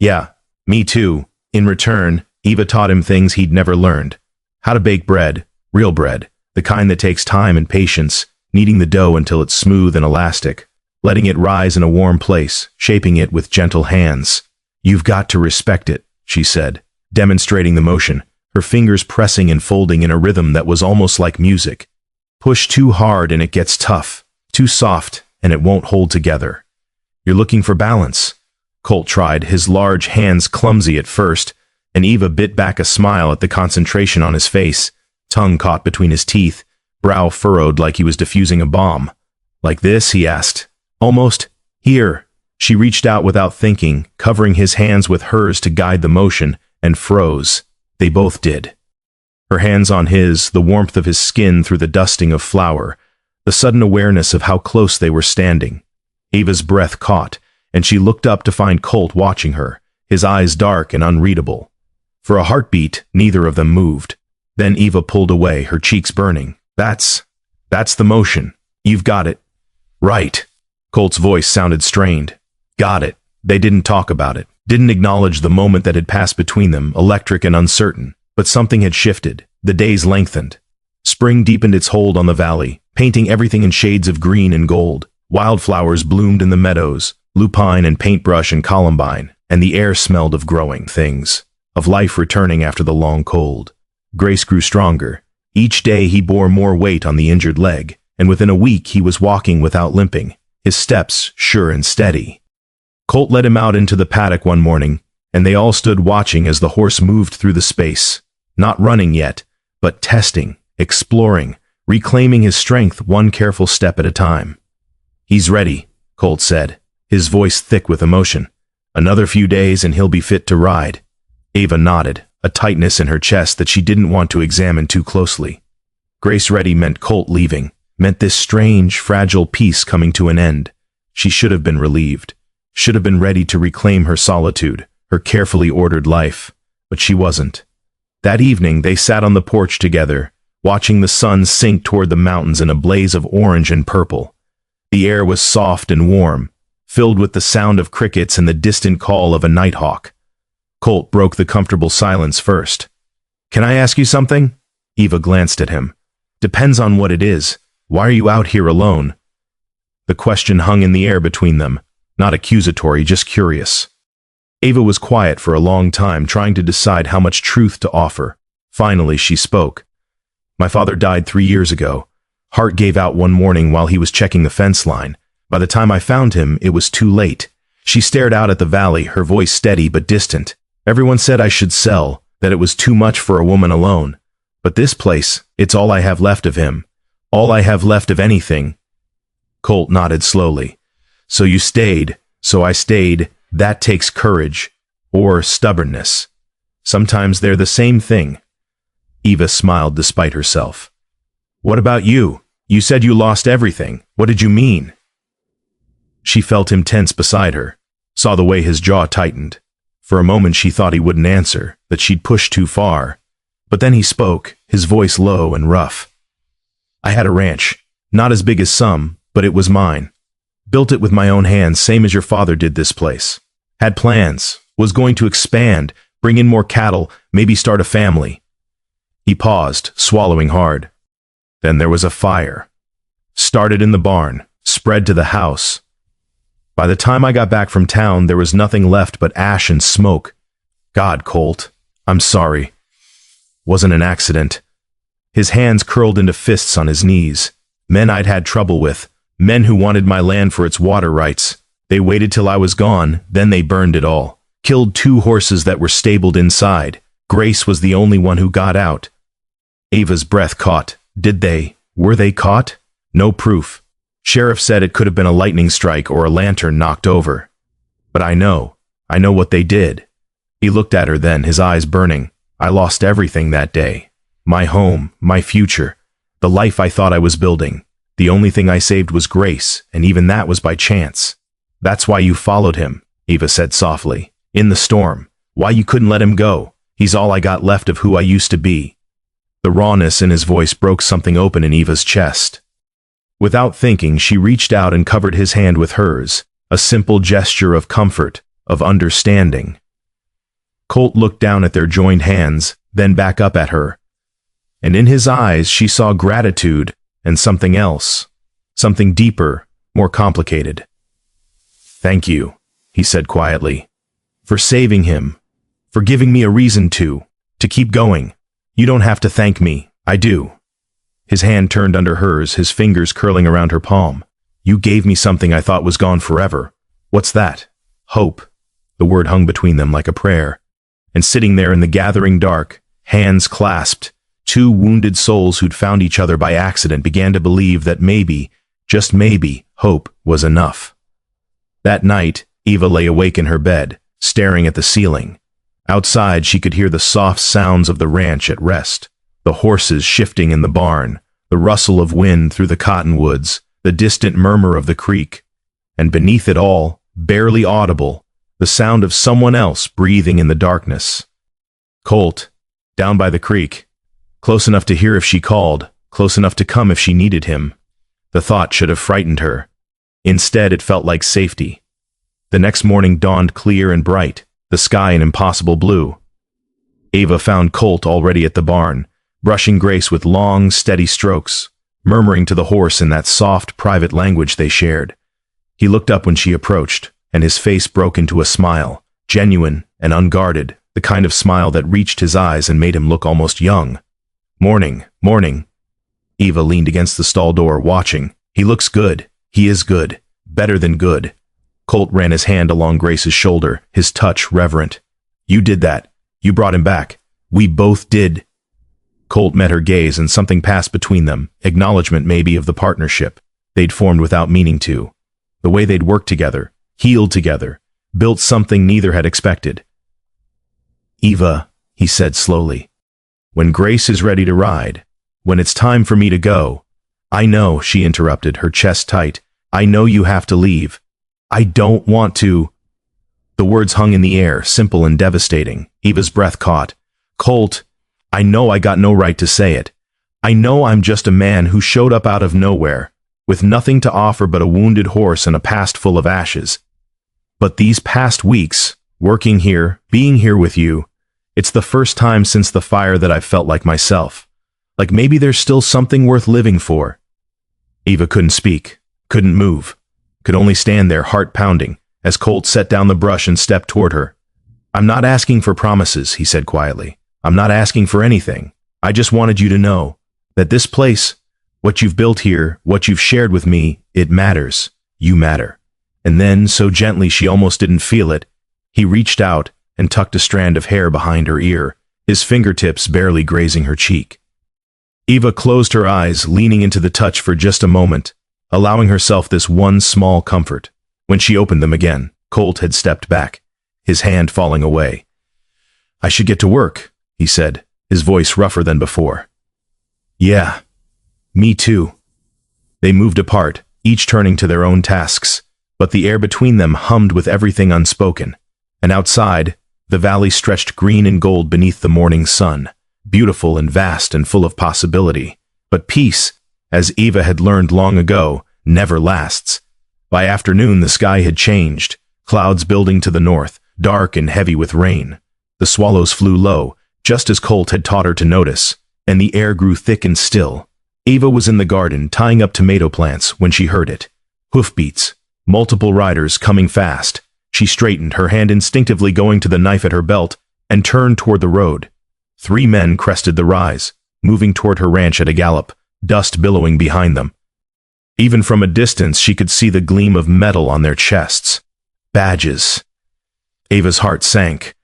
"Yeah, me too." In return, Eva taught him things he'd never learned. How to bake bread, real bread, the kind that takes time and patience, kneading the dough until it's smooth and elastic, letting it rise in a warm place, shaping it with gentle hands. "You've got to respect it," she said, demonstrating the motion, her fingers pressing and folding in a rhythm that was almost like music. "Push too hard and it gets tough, too soft and it won't hold together." "You're looking for balance." Colt tried, his large hands clumsy at first, and Eva bit back a smile at the concentration on his face, tongue caught between his teeth, brow furrowed like he was defusing a bomb. "Like this?" he asked. "Almost. Here." She reached out without thinking, covering his hands with hers to guide the motion, and froze. They both did. Her hands on his, the warmth of his skin through the dusting of flour, the sudden awareness of how close they were standing. Eva's breath caught, and she looked up to find Colt watching her, his eyes dark and unreadable. For a heartbeat, neither of them moved. Then Eva pulled away, her cheeks burning. That's the motion. You've got it." "Right." Colt's voice sounded strained. "Got it." They didn't talk about it, didn't acknowledge the moment that had passed between them, electric and uncertain. But something had shifted. The days lengthened. Spring deepened its hold on the valley, painting everything in shades of green and gold. Wildflowers bloomed in the meadows, lupine and paintbrush and columbine, and the air smelled of growing things, of life returning after the long cold. Grace grew stronger. Each day he bore more weight on the injured leg, and within a week he was walking without limping, his steps sure and steady. Colt led him out into the paddock one morning, and they all stood watching as the horse moved through the space, not running yet, but testing, exploring, reclaiming his strength one careful step at a time. "He's ready," Colt said, his voice thick with emotion. "Another few days and he'll be fit to ride." Ava nodded, a tightness in her chest that she didn't want to examine too closely. Grace ready meant Colt leaving, meant this strange, fragile peace coming to an end. She should have been relieved, should have been ready to reclaim her solitude, her carefully ordered life, but she wasn't. That evening they sat on the porch together, watching the sun sink toward the mountains in a blaze of orange and purple. The air was soft and warm, filled with the sound of crickets and the distant call of a nighthawk. Colt broke the comfortable silence first. "Can I ask you something?" Eva glanced at him. "Depends on what it is. Why are you out here alone?" The question hung in the air between them, not accusatory, just curious. Ava was quiet for a long time, trying to decide how much truth to offer. Finally, she spoke. "My father died 3 years ago. Heart gave out one morning while he was checking the fence line. By the time I found him, it was too late." She stared out at the valley, her voice steady but distant. "Everyone said I should sell, that it was too much for a woman alone. But this place, it's all I have left of him. All I have left of anything." Colt nodded slowly. "So you stayed, so I stayed. That takes courage. Or stubbornness. Sometimes they're the same thing." Eva smiled despite herself. "What about you? You said you lost everything. What did you mean?" She felt him tense beside her, saw the way his jaw tightened. For a moment she thought he wouldn't answer, that she'd pushed too far. But then he spoke, his voice low and rough. "I had a ranch, not as big as some, but it was mine. Built it with my own hands, same as your father did this place. Had plans, was going to expand, bring in more cattle, maybe start a family." He paused, swallowing hard. "Then there was a fire. Started in the barn, spread to the house. By the time I got back from town, there was nothing left but ash and smoke. God, Colt, I'm sorry. Wasn't an accident." His hands curled into fists on his knees. "Men I'd had trouble with, men who wanted my land for its water rights. They waited till I was gone, then they burned it all. Killed 2 horses that were stabled inside. Grace was the only one who got out." Ava's breath caught. Were they caught? No proof. Sheriff said it could have been a lightning strike or a lantern knocked over. "But I know what they did." He looked at her then, his eyes burning. "I lost everything that day. My home, my future, the life I thought I was building. The only thing I saved was Grace, and even that was by chance. That's why you followed him," Eva said softly. "In the storm. Why you couldn't let him go. He's all I got left of who I used to be." The rawness in his voice broke something open in Eva's chest. Without thinking, she reached out and covered his hand with hers, a simple gesture of comfort, of understanding. Colt looked down at their joined hands, then back up at her. And in his eyes she saw gratitude and something else, something deeper, more complicated. "Thank you," he said quietly, "for saving him, for giving me a reason to keep going. You don't have to thank me, I do." His hand turned under hers, his fingers curling around her palm. "You gave me something I thought was gone forever." "What's that?" "Hope." The word hung between them like a prayer. And sitting there in the gathering dark, hands clasped, 2 wounded souls who'd found each other by accident began to believe that maybe, just maybe, hope was enough. That night, Eva lay awake in her bed, staring at the ceiling. Outside, she could hear the soft sounds of the ranch at rest. The horses shifting in the barn, the rustle of wind through the cottonwoods, the distant murmur of the creek, and beneath it all, barely audible, the sound of someone else breathing in the darkness. Colt, down by the creek, close enough to hear if she called, close enough to come if she needed him. The thought should have frightened her. Instead, it felt like safety. The next morning dawned clear and bright, the sky an impossible blue. Ava found Colt already at the barn, brushing Grace with long, steady strokes, murmuring to the horse in that soft, private language they shared. He looked up when she approached, and his face broke into a smile, genuine and unguarded, the kind of smile that reached his eyes and made him look almost young. "Morning, morning." Eva leaned against the stall door, watching. "He looks good. He is good. Better than good." Colt ran his hand along Grace's shoulder, his touch reverent. "You did that. You brought him back. We both did." Colt met her gaze and something passed between them, acknowledgement maybe of the partnership they'd formed without meaning to. The way they'd worked together, healed together, built something neither had expected. "Eva," he said slowly, "when Grace is ready to ride, when it's time for me to go—" "I know," she interrupted, her chest tight. "I know you have to leave. I don't want to." The words hung in the air, simple and devastating. Eva's breath caught. "Colt, I know I got no right to say it. I know I'm just a man who showed up out of nowhere, with nothing to offer but a wounded horse and a past full of ashes. But these past weeks, working here, being here with you, it's the first time since the fire that I've felt like myself. Like maybe there's still something worth living for." Eva couldn't speak, couldn't move, could only stand there, heart pounding, as Colt set down the brush and stepped toward her. "I'm not asking for promises," he said quietly. "I'm not asking for anything. I just wanted you to know that this place, what you've built here, what you've shared with me, it matters. You matter." And then, so gently she almost didn't feel it, he reached out and tucked a strand of hair behind her ear, his fingertips barely grazing her cheek. Eva closed her eyes, leaning into the touch for just a moment, allowing herself this one small comfort. When she opened them again, Colt had stepped back, his hand falling away. "I should get to work," he said, his voice rougher than before. "Yeah, me too." They moved apart, each turning to their own tasks, but the air between them hummed with everything unspoken. And outside, the valley stretched green and gold beneath the morning sun, beautiful and vast and full of possibility. But peace, as Eva had learned long ago, never lasts. By afternoon the sky had changed, clouds building to the north, dark and heavy with rain. The swallows flew low, just as Colt had taught her to notice, and the air grew thick and still. Eva was in the garden tying up tomato plants when she heard it. Hoofbeats, multiple riders coming fast. She straightened, her hand instinctively going to the knife at her belt, and turned toward the road. 3 men crested the rise, moving toward her ranch at a gallop, dust billowing behind them. Even from a distance she could see the gleam of metal on their chests. Badges. Eva's heart sank.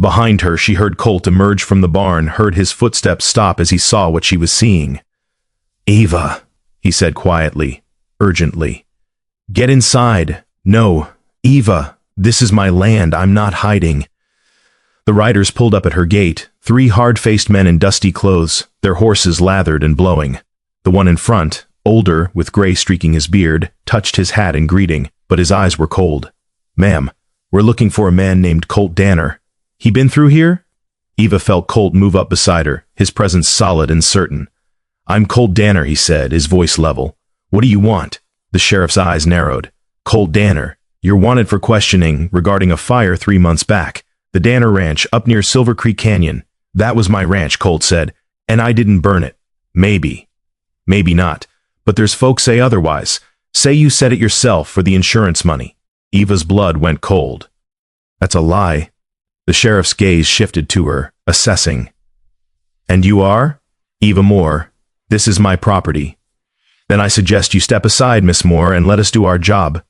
Behind her she heard Colt emerge from the barn, heard his footsteps stop as he saw what she was seeing. "Eva," he said quietly, urgently. "Get inside. No, Eva, this is my land, I'm not hiding." The riders pulled up at her gate, 3 hard-faced men in dusty clothes, their horses lathered and blowing. The one in front, older, with gray streaking his beard, touched his hat in greeting, but his eyes were cold. "Ma'am, we're looking for a man named Colt Danner. He been through here?" Eva felt Colt move up beside her, his presence solid and certain. "I'm Colt Danner," he said, his voice level. "What do you want?" The sheriff's eyes narrowed. "Colt Danner, you're wanted for questioning regarding a fire 3 months back. The Danner Ranch up near Silver Creek Canyon. That was my ranch," Colt said, "and I didn't burn it. Maybe. Maybe not. But there's folks say otherwise. Say you said it yourself for the insurance money." Eva's blood went cold. "That's a lie." The sheriff's gaze shifted to her, assessing. "And you are?" "Eva Moore. This is my property." "Then I suggest you step aside, Miss Moore, and let us do our job."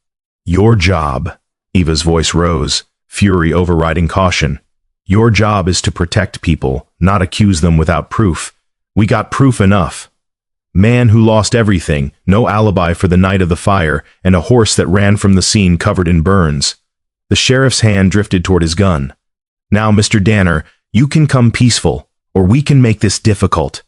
"Your job." Eva's voice rose, fury overriding caution. "Your job is to protect people, not accuse them without proof. We got proof enough. Man who lost everything, no alibi for the night of the fire, and a horse that ran from the scene covered in burns." The sheriff's hand drifted toward his gun. "Now, Mr. Danner, you can come peaceful, or we can make this difficult."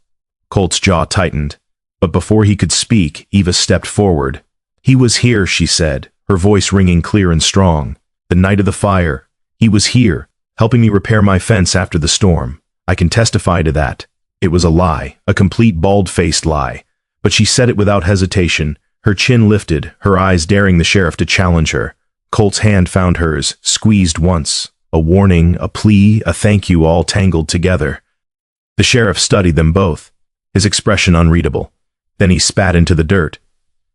Colt's jaw tightened, but before he could speak, Eva stepped forward. "He was here," she said, her voice ringing clear and strong. "The night of the fire. He was here, helping me repair my fence after the storm. I can testify to that." It was a lie, a complete bald-faced lie, but she said it without hesitation, her chin lifted, her eyes daring the sheriff to challenge her. Colt's hand found hers, squeezed once, a warning, a plea, a thank you all tangled together. The sheriff studied them both, his expression unreadable. Then he spat into the dirt.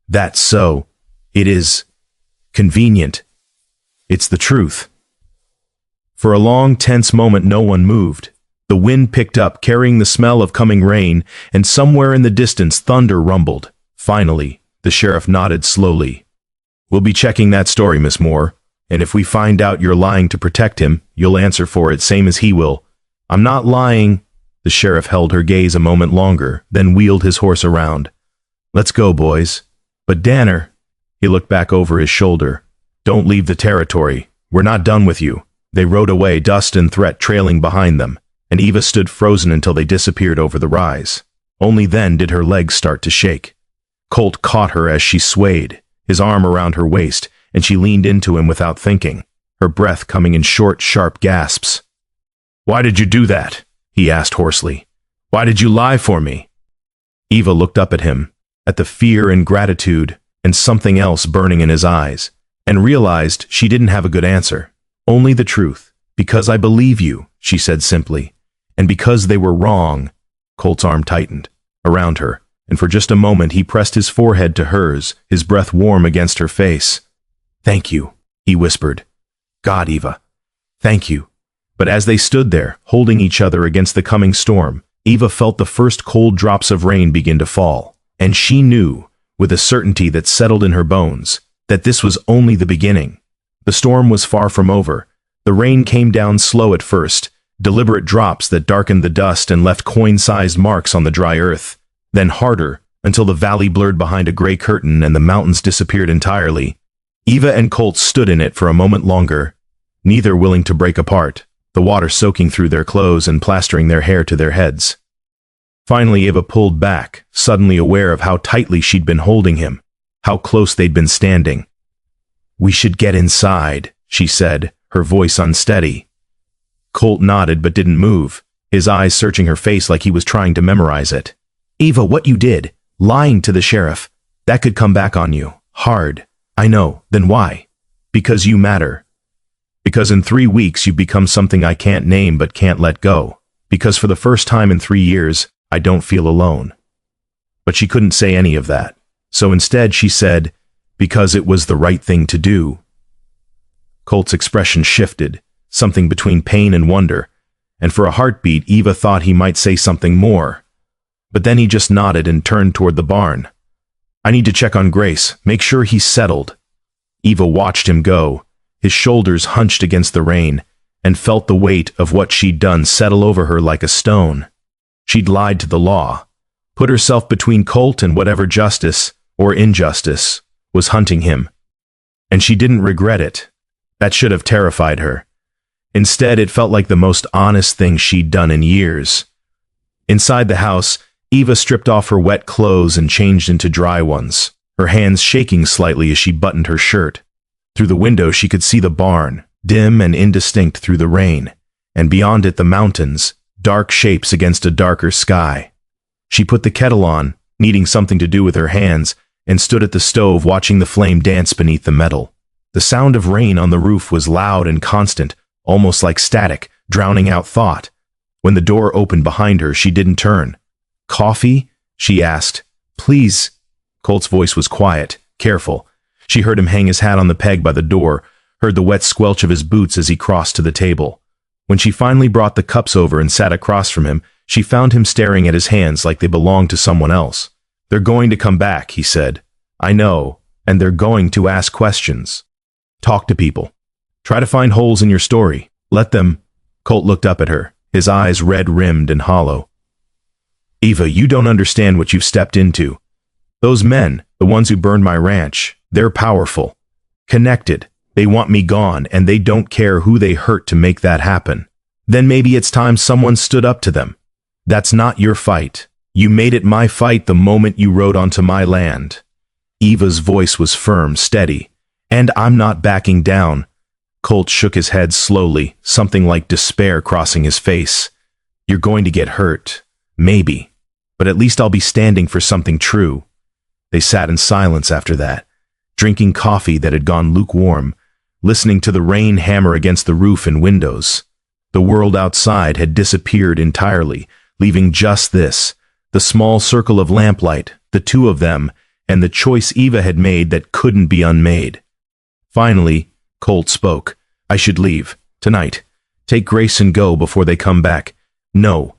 "That's so. It is convenient. It's the truth." For a long, tense moment no one moved. The wind picked up, carrying the smell of coming rain, and somewhere in the distance thunder rumbled. Finally, the sheriff nodded slowly. "We'll be checking that story, Miss Moore, and if we find out you're lying to protect him, you'll answer for it same as he will." "I'm not lying." The sheriff held her gaze a moment longer, then wheeled his horse around. "Let's go, boys." "But Danner," he looked back over his shoulder, "don't leave the territory. We're not done with you." They rode away, dust and threat trailing behind them, and Eva stood frozen until they disappeared over the rise. Only then did her legs start to shake. Colt caught her as she swayed, his arm around her waist, and she leaned into him without thinking, her breath coming in short, sharp gasps. "Why did you do that?" he asked hoarsely. "Why did you lie for me?" Eva looked up at him, at the fear and gratitude and something else burning in his eyes, and realized she didn't have a good answer. "Only the truth. Because I believe you," she said simply. "And because they were wrong." Colt's arm tightened around her, and for just a moment he pressed his forehead to hers, his breath warm against her face. "Thank you," he whispered. "God, Eva, thank you." But as they stood there, holding each other against the coming storm, Eva felt the first cold drops of rain begin to fall, and she knew, with a certainty that settled in her bones, that this was only the beginning. The storm was far from over. The rain came down slow at first, deliberate drops that darkened the dust and left coin-sized marks on the dry earth, then harder, until the valley blurred behind a gray curtain and the mountains disappeared entirely. Eva and Colt stood in it for a moment longer, neither willing to break apart, the water soaking through their clothes and plastering their hair to their heads. Finally, Eva pulled back, suddenly aware of how tightly she'd been holding him, how close they'd been standing. "We should get inside," she said, her voice unsteady. Colt nodded but didn't move, his eyes searching her face like he was trying to memorize it. "Eva, what you did, lying to the sheriff, that could come back on you, hard." "I know, then why?" "Because you matter. Because in 3 weeks you've become something I can't name but can't let go. Because for the first time in 3 years, I don't feel alone." But she couldn't say any of that. So instead she said, "Because it was the right thing to do." Colt's expression shifted, something between pain and wonder, and for a heartbeat Eva thought he might say something more. But then he just nodded and turned toward the barn. "I need to check on Grace, make sure he's settled." Eva watched him go, his shoulders hunched against the rain, and felt the weight of what she'd done settle over her like a stone. She'd lied to the law, put herself between Colt and whatever justice, or injustice, was hunting him. And she didn't regret it. That should have terrified her. Instead, it felt like the most honest thing she'd done in years. Inside the house, Eva stripped off her wet clothes and changed into dry ones, her hands shaking slightly as she buttoned her shirt. Through the window she could see the barn, dim and indistinct through the rain, and beyond it the mountains, dark shapes against a darker sky. She put the kettle on, needing something to do with her hands, and stood at the stove watching the flame dance beneath the metal. The sound of rain on the roof was loud and constant, almost like static, drowning out thought. When the door opened behind her, she didn't turn. "Coffee?" she asked. "Please." Colt's voice was quiet, careful. She heard him hang his hat on the peg by the door, heard the wet squelch of his boots as he crossed to the table. When she finally brought the cups over and sat across from him, she found him staring at his hands like they belonged to someone else. "They're going to come back," he said. "I know, and they're going to ask questions. Talk to people. Try to find holes in your story. Let them—" Colt looked up at her, his eyes red-rimmed and hollow. "Eva, you don't understand what you've stepped into. Those men, the ones who burned my ranch, they're powerful. Connected. They want me gone, and they don't care who they hurt to make that happen. Then maybe it's time someone stood up to them. That's not your fight. You made it my fight the moment you rode onto my land." Eva's voice was firm, steady. "And I'm not backing down." Colt shook his head slowly, something like despair crossing his face. "You're going to get hurt. Maybe. But at least I'll be standing for something true." They sat in silence after that, drinking coffee that had gone lukewarm, listening to the rain hammer against the roof and windows. The world outside had disappeared entirely, leaving just this, the small circle of lamplight, the two of them, and the choice Eva had made that couldn't be unmade. Finally, Colt spoke. I should leave. Tonight. Take Grace and go before they come back. No.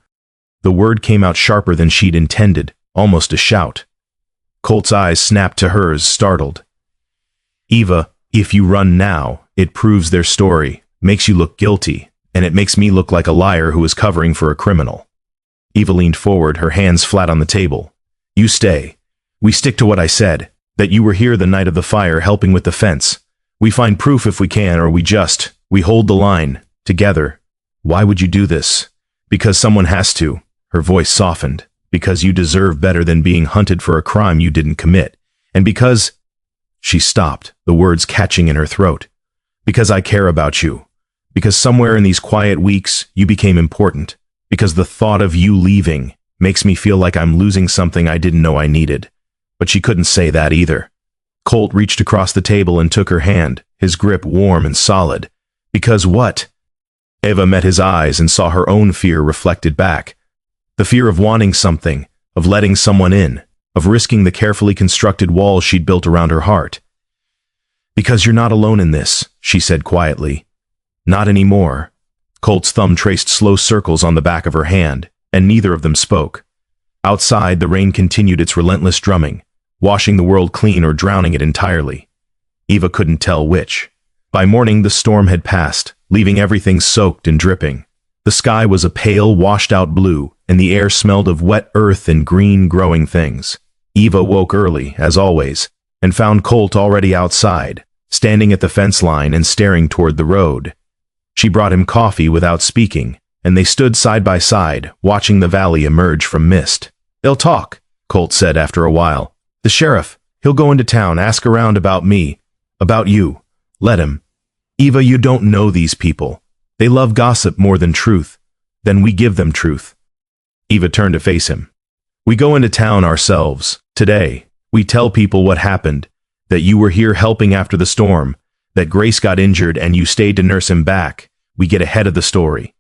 The word came out sharper than she'd intended, almost a shout. Colt's eyes snapped to hers, startled. Eva, if you run now, it proves their story, makes you look guilty, and it makes me look like a liar who is covering for a criminal. Eva leaned forward, her hands flat on the table. You stay. We stick to what I said, that you were here the night of the fire helping with the fence. We find proof if we can, or we hold the line, together. Why would you do this? Because someone has to. Her voice softened. Because you deserve better than being hunted for a crime you didn't commit. And because... She stopped, the words catching in her throat. Because I care about you. Because somewhere in these quiet weeks, you became important. Because the thought of you leaving makes me feel like I'm losing something I didn't know I needed. But she couldn't say that either. Colt reached across the table and took her hand, his grip warm and solid. Because what? Eva met his eyes and saw her own fear reflected back. The fear of wanting something, of letting someone in, of risking the carefully constructed walls she'd built around her heart. Because you're not alone in this, she said quietly. Not anymore. Colt's thumb traced slow circles on the back of her hand, and neither of them spoke. Outside, the rain continued its relentless drumming, washing the world clean or drowning it entirely. Eva couldn't tell which. By morning, the storm had passed, leaving everything soaked and dripping. The sky was a pale, washed-out blue, and the air smelled of wet earth and green, growing things. Eva woke early, as always, and found Colt already outside, standing at the fence line and staring toward the road. She brought him coffee without speaking, and they stood side by side, watching the valley emerge from mist. They'll talk, Colt said after a while. The sheriff, he'll go into town, ask around about me, about you. Let him. Eva, you don't know these people. They love gossip more than truth. Then we give them truth. Eva turned to face him. We go into town ourselves. Today, we tell people what happened, that you were here helping after the storm, that Grace got injured and you stayed to nurse him back. We get ahead of the story.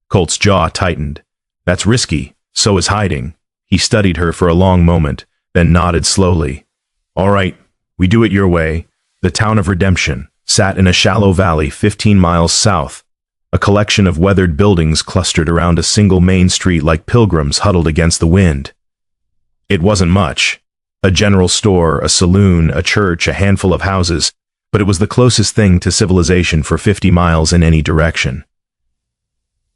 Colt's jaw tightened. That's risky. So is hiding. He studied her for a long moment, then nodded slowly. All right, we do it your way. The town of Redemption sat in a shallow valley 15 miles south. A collection of weathered buildings clustered around a single main street like pilgrims huddled against the wind. It wasn't much. A general store, a saloon, a church, a handful of houses, but it was the closest thing to civilization for 50 miles in any direction.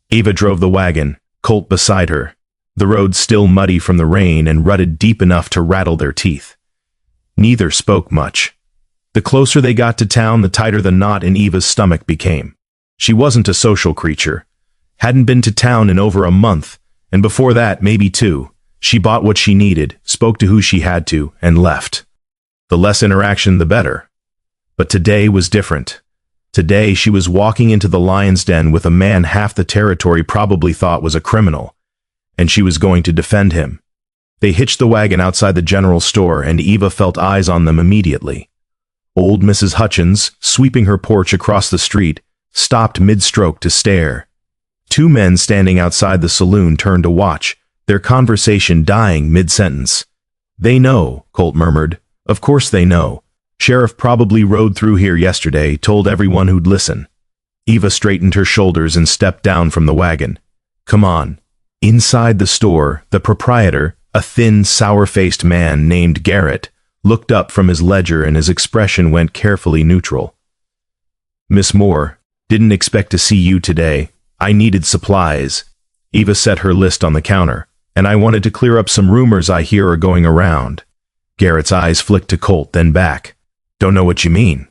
Eva drove the wagon, Colt beside her, the road still muddy from the rain and rutted deep enough to rattle their teeth. Neither spoke much. The closer they got to town, the tighter the knot in Eva's stomach became. She wasn't a social creature. Hadn't been to town in over a month, and before that, maybe 2. She bought what she needed, spoke to who she had to, and left. The less interaction, the better. But today was different. Today she was walking into the lion's den with a man half the territory probably thought was a criminal, and she was going to defend him. They hitched the wagon outside the general store, and Eva felt eyes on them immediately. Old Mrs. Hutchins, sweeping her porch across the street, stopped mid-stroke to stare. 2 men standing outside the saloon turned to watch, their conversation dying mid-sentence. They know, Colt murmured. Of course they know. Sheriff probably rode through here yesterday, told everyone who'd listen. Eva straightened her shoulders and stepped down from the wagon. Come on. Inside the store, the proprietor, a thin, sour-faced man named Garrett, looked up from his ledger and his expression went carefully neutral. Miss Moore, didn't expect to see you today. I needed supplies. Eva set her list on the counter, and I wanted to clear up some rumors I hear are going around. Garrett's eyes flicked to Colt, then back. Don't know what you mean.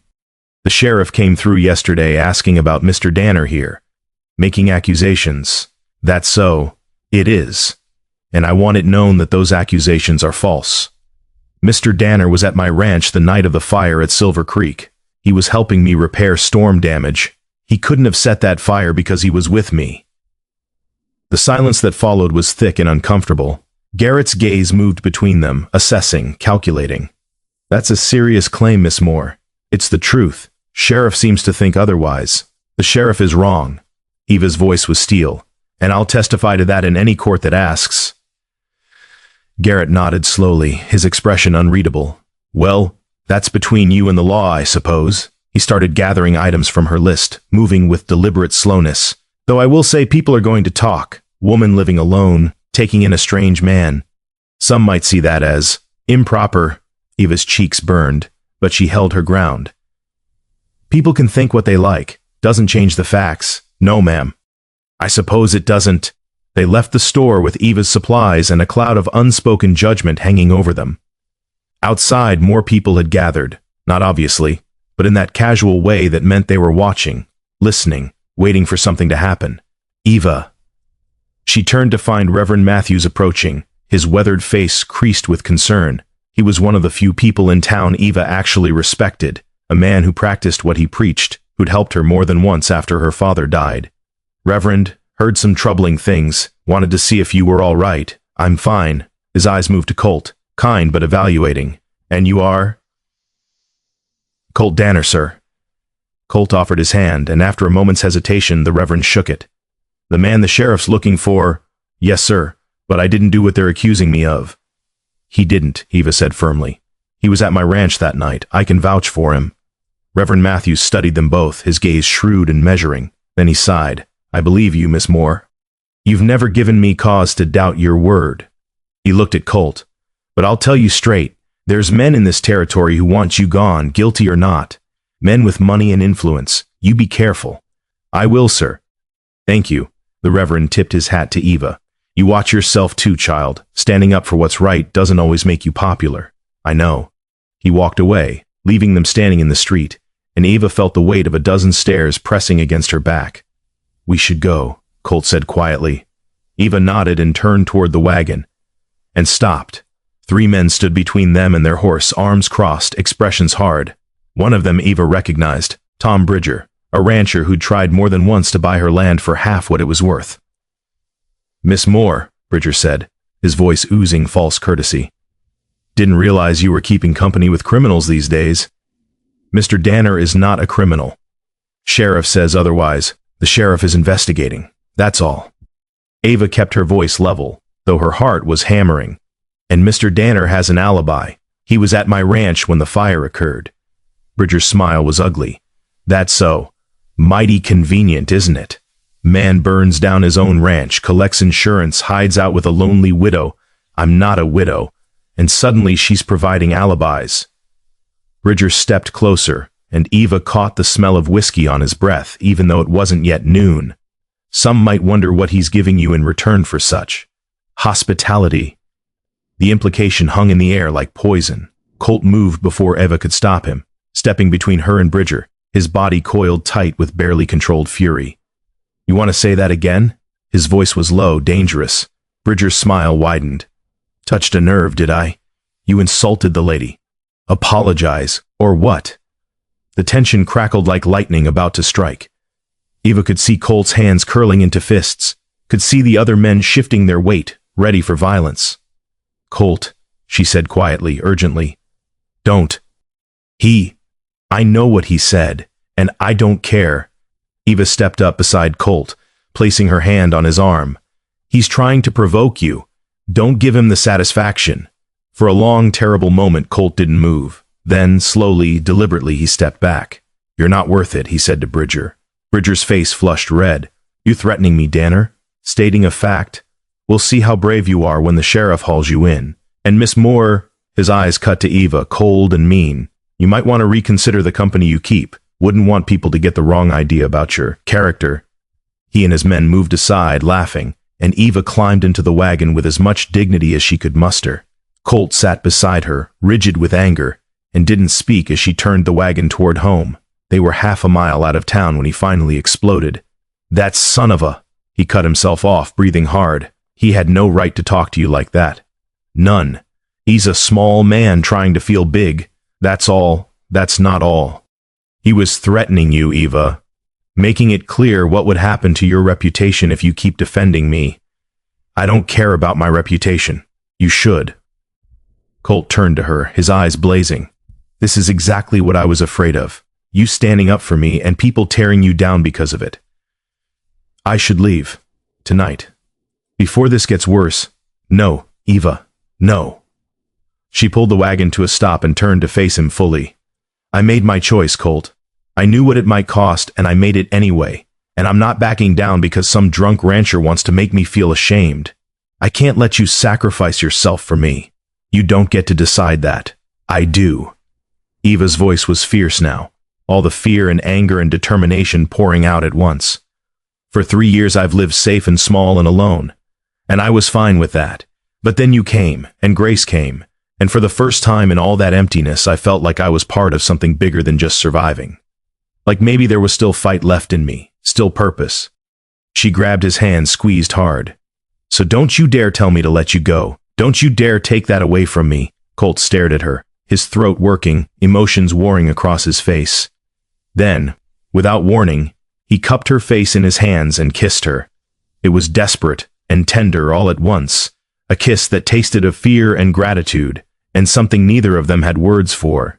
The sheriff came through yesterday asking about Mr. Danner here. Making accusations. That's so. It is. And I want it known that those accusations are false. Mr. Danner was at my ranch the night of the fire at Silver Creek. He was helping me repair storm damage. He couldn't have set that fire because he was with me. The silence that followed was thick and uncomfortable. Garrett's gaze moved between them, assessing, calculating. That's a serious claim, Miss Moore. It's the truth. Sheriff seems to think otherwise. The sheriff is wrong. Eva's voice was steel. And I'll testify to that in any court that asks. Garrett nodded slowly, his expression unreadable. Well, that's between you and the law, I suppose. He started gathering items from her list, moving with deliberate slowness. Though I will say people are going to talk. Woman living alone, taking in a strange man. Some might see that as improper. Eva's cheeks burned, but she held her ground. People can think what they like. Doesn't change the facts. No, ma'am. I suppose it doesn't. They left the store with Eva's supplies and a cloud of unspoken judgment hanging over them. Outside, more people had gathered, not obviously, but in that casual way that meant they were watching, listening, waiting for something to happen. Eva. She turned to find Reverend Matthews approaching, his weathered face creased with concern. He was one of the few people in town Eva actually respected, a man who practiced what he preached, who'd helped her more than once after her father died. Reverend, heard some troubling things, wanted to see if you were all right. I'm fine. His eyes moved to Colt, kind but evaluating. And you are? Colt Danner, sir. Colt offered his hand, and after a moment's hesitation, the Reverend shook it. The man the sheriff's looking for? Yes, sir, but I didn't do what they're accusing me of. He didn't, Eva said firmly. He was at my ranch that night. I can vouch for him. Reverend Matthews studied them both, his gaze shrewd and measuring. Then he sighed. I believe you, Miss Moore. You've never given me cause to doubt your word. He looked at Colt. But I'll tell you straight, there's men in this territory who want you gone, guilty or not. Men with money and influence. You be careful. I will, sir. Thank you. The Reverend tipped his hat to Eva. You watch yourself too, child. Standing up for what's right doesn't always make you popular. I know. He walked away, leaving them standing in the street, and Eva felt the weight of a dozen stares pressing against her back. We should go, Colt said quietly. Eva nodded and turned toward the wagon, and stopped. 3 men stood between them and their horse, arms crossed, expressions hard. One of them Eva recognized, Tom Bridger, a rancher who'd tried more than once to buy her land for half what it was worth. Miss Moore, Bridger said, his voice oozing false courtesy. Didn't realize you were keeping company with criminals these days. Mr. Danner is not a criminal. Sheriff says otherwise. The sheriff is investigating. That's all. Eva kept her voice level, though her heart was hammering. And Mr. Danner has an alibi. He was at my ranch when the fire occurred. Bridger's smile was ugly. That's so. Mighty convenient, isn't it? Man burns down his own ranch, collects insurance, hides out with a lonely widow. I'm not a widow. And suddenly she's providing alibis. Bridger stepped closer, and Eva caught the smell of whiskey on his breath, even though it wasn't yet noon. Some might wonder what he's giving you in return for such. Hospitality. The implication hung in the air like poison. Colt moved before Eva could stop him, stepping between her and Bridger, his body coiled tight with barely controlled fury. You want to say that again? His voice was low, dangerous. Bridger's smile widened. Touched a nerve, did I? You insulted the lady. Apologize, or what? The tension crackled like lightning about to strike. Eva could see Colt's hands curling into fists, could see the other men shifting their weight, ready for violence. Colt, she said quietly, urgently. Don't. I know what he said, and I don't care. Eva stepped up beside Colt, placing her hand on his arm. He's trying to provoke you. Don't give him the satisfaction. For a long, terrible moment, Colt didn't move. Then, slowly, deliberately, he stepped back. You're not worth it, he said to Bridger. Bridger's face flushed red. You threatening me, Danner? Stating a fact? We'll see how brave you are when the sheriff hauls you in. And Miss Moore, his eyes cut to Eva, cold and mean. You might want to reconsider the company you keep. Wouldn't want people to get the wrong idea about your character. He and his men moved aside, laughing, and Eva climbed into the wagon with as much dignity as she could muster. Colt sat beside her, rigid with anger, and didn't speak as she turned the wagon toward home. They were half a mile out of town when he finally exploded. That son of a... He cut himself off, breathing hard. He had no right to talk to you like that. None. He's a small man trying to feel big. That's all. That's not all. He was threatening you, Eva. Making it clear what would happen to your reputation if you keep defending me. I don't care about my reputation. You should. Colt turned to her, his eyes blazing. This is exactly what I was afraid of. You standing up for me and people tearing you down because of it. I should leave. Tonight. Before this gets worse. No, Eva. No. She pulled the wagon to a stop and turned to face him fully. I made my choice, Colt. I knew what it might cost, and I made it anyway. And I'm not backing down because some drunk rancher wants to make me feel ashamed. I can't let you sacrifice yourself for me. You don't get to decide that. I do." Eva's voice was fierce now, all the fear and anger and determination pouring out at once. "For 3 years I've lived safe and small and alone, and I was fine with that. But then you came, and Grace came, and for the first time in all that emptiness I felt like I was part of something bigger than just surviving. Like maybe there was still fight left in me, still purpose." She grabbed his hand, squeezed hard. "So don't you dare tell me to let you go. Don't you dare take that away from me." Colt stared at her, his throat working, emotions warring across his face. Then, without warning, he cupped her face in his hands and kissed her. It was desperate and tender all at once, a kiss that tasted of fear and gratitude, and something neither of them had words for.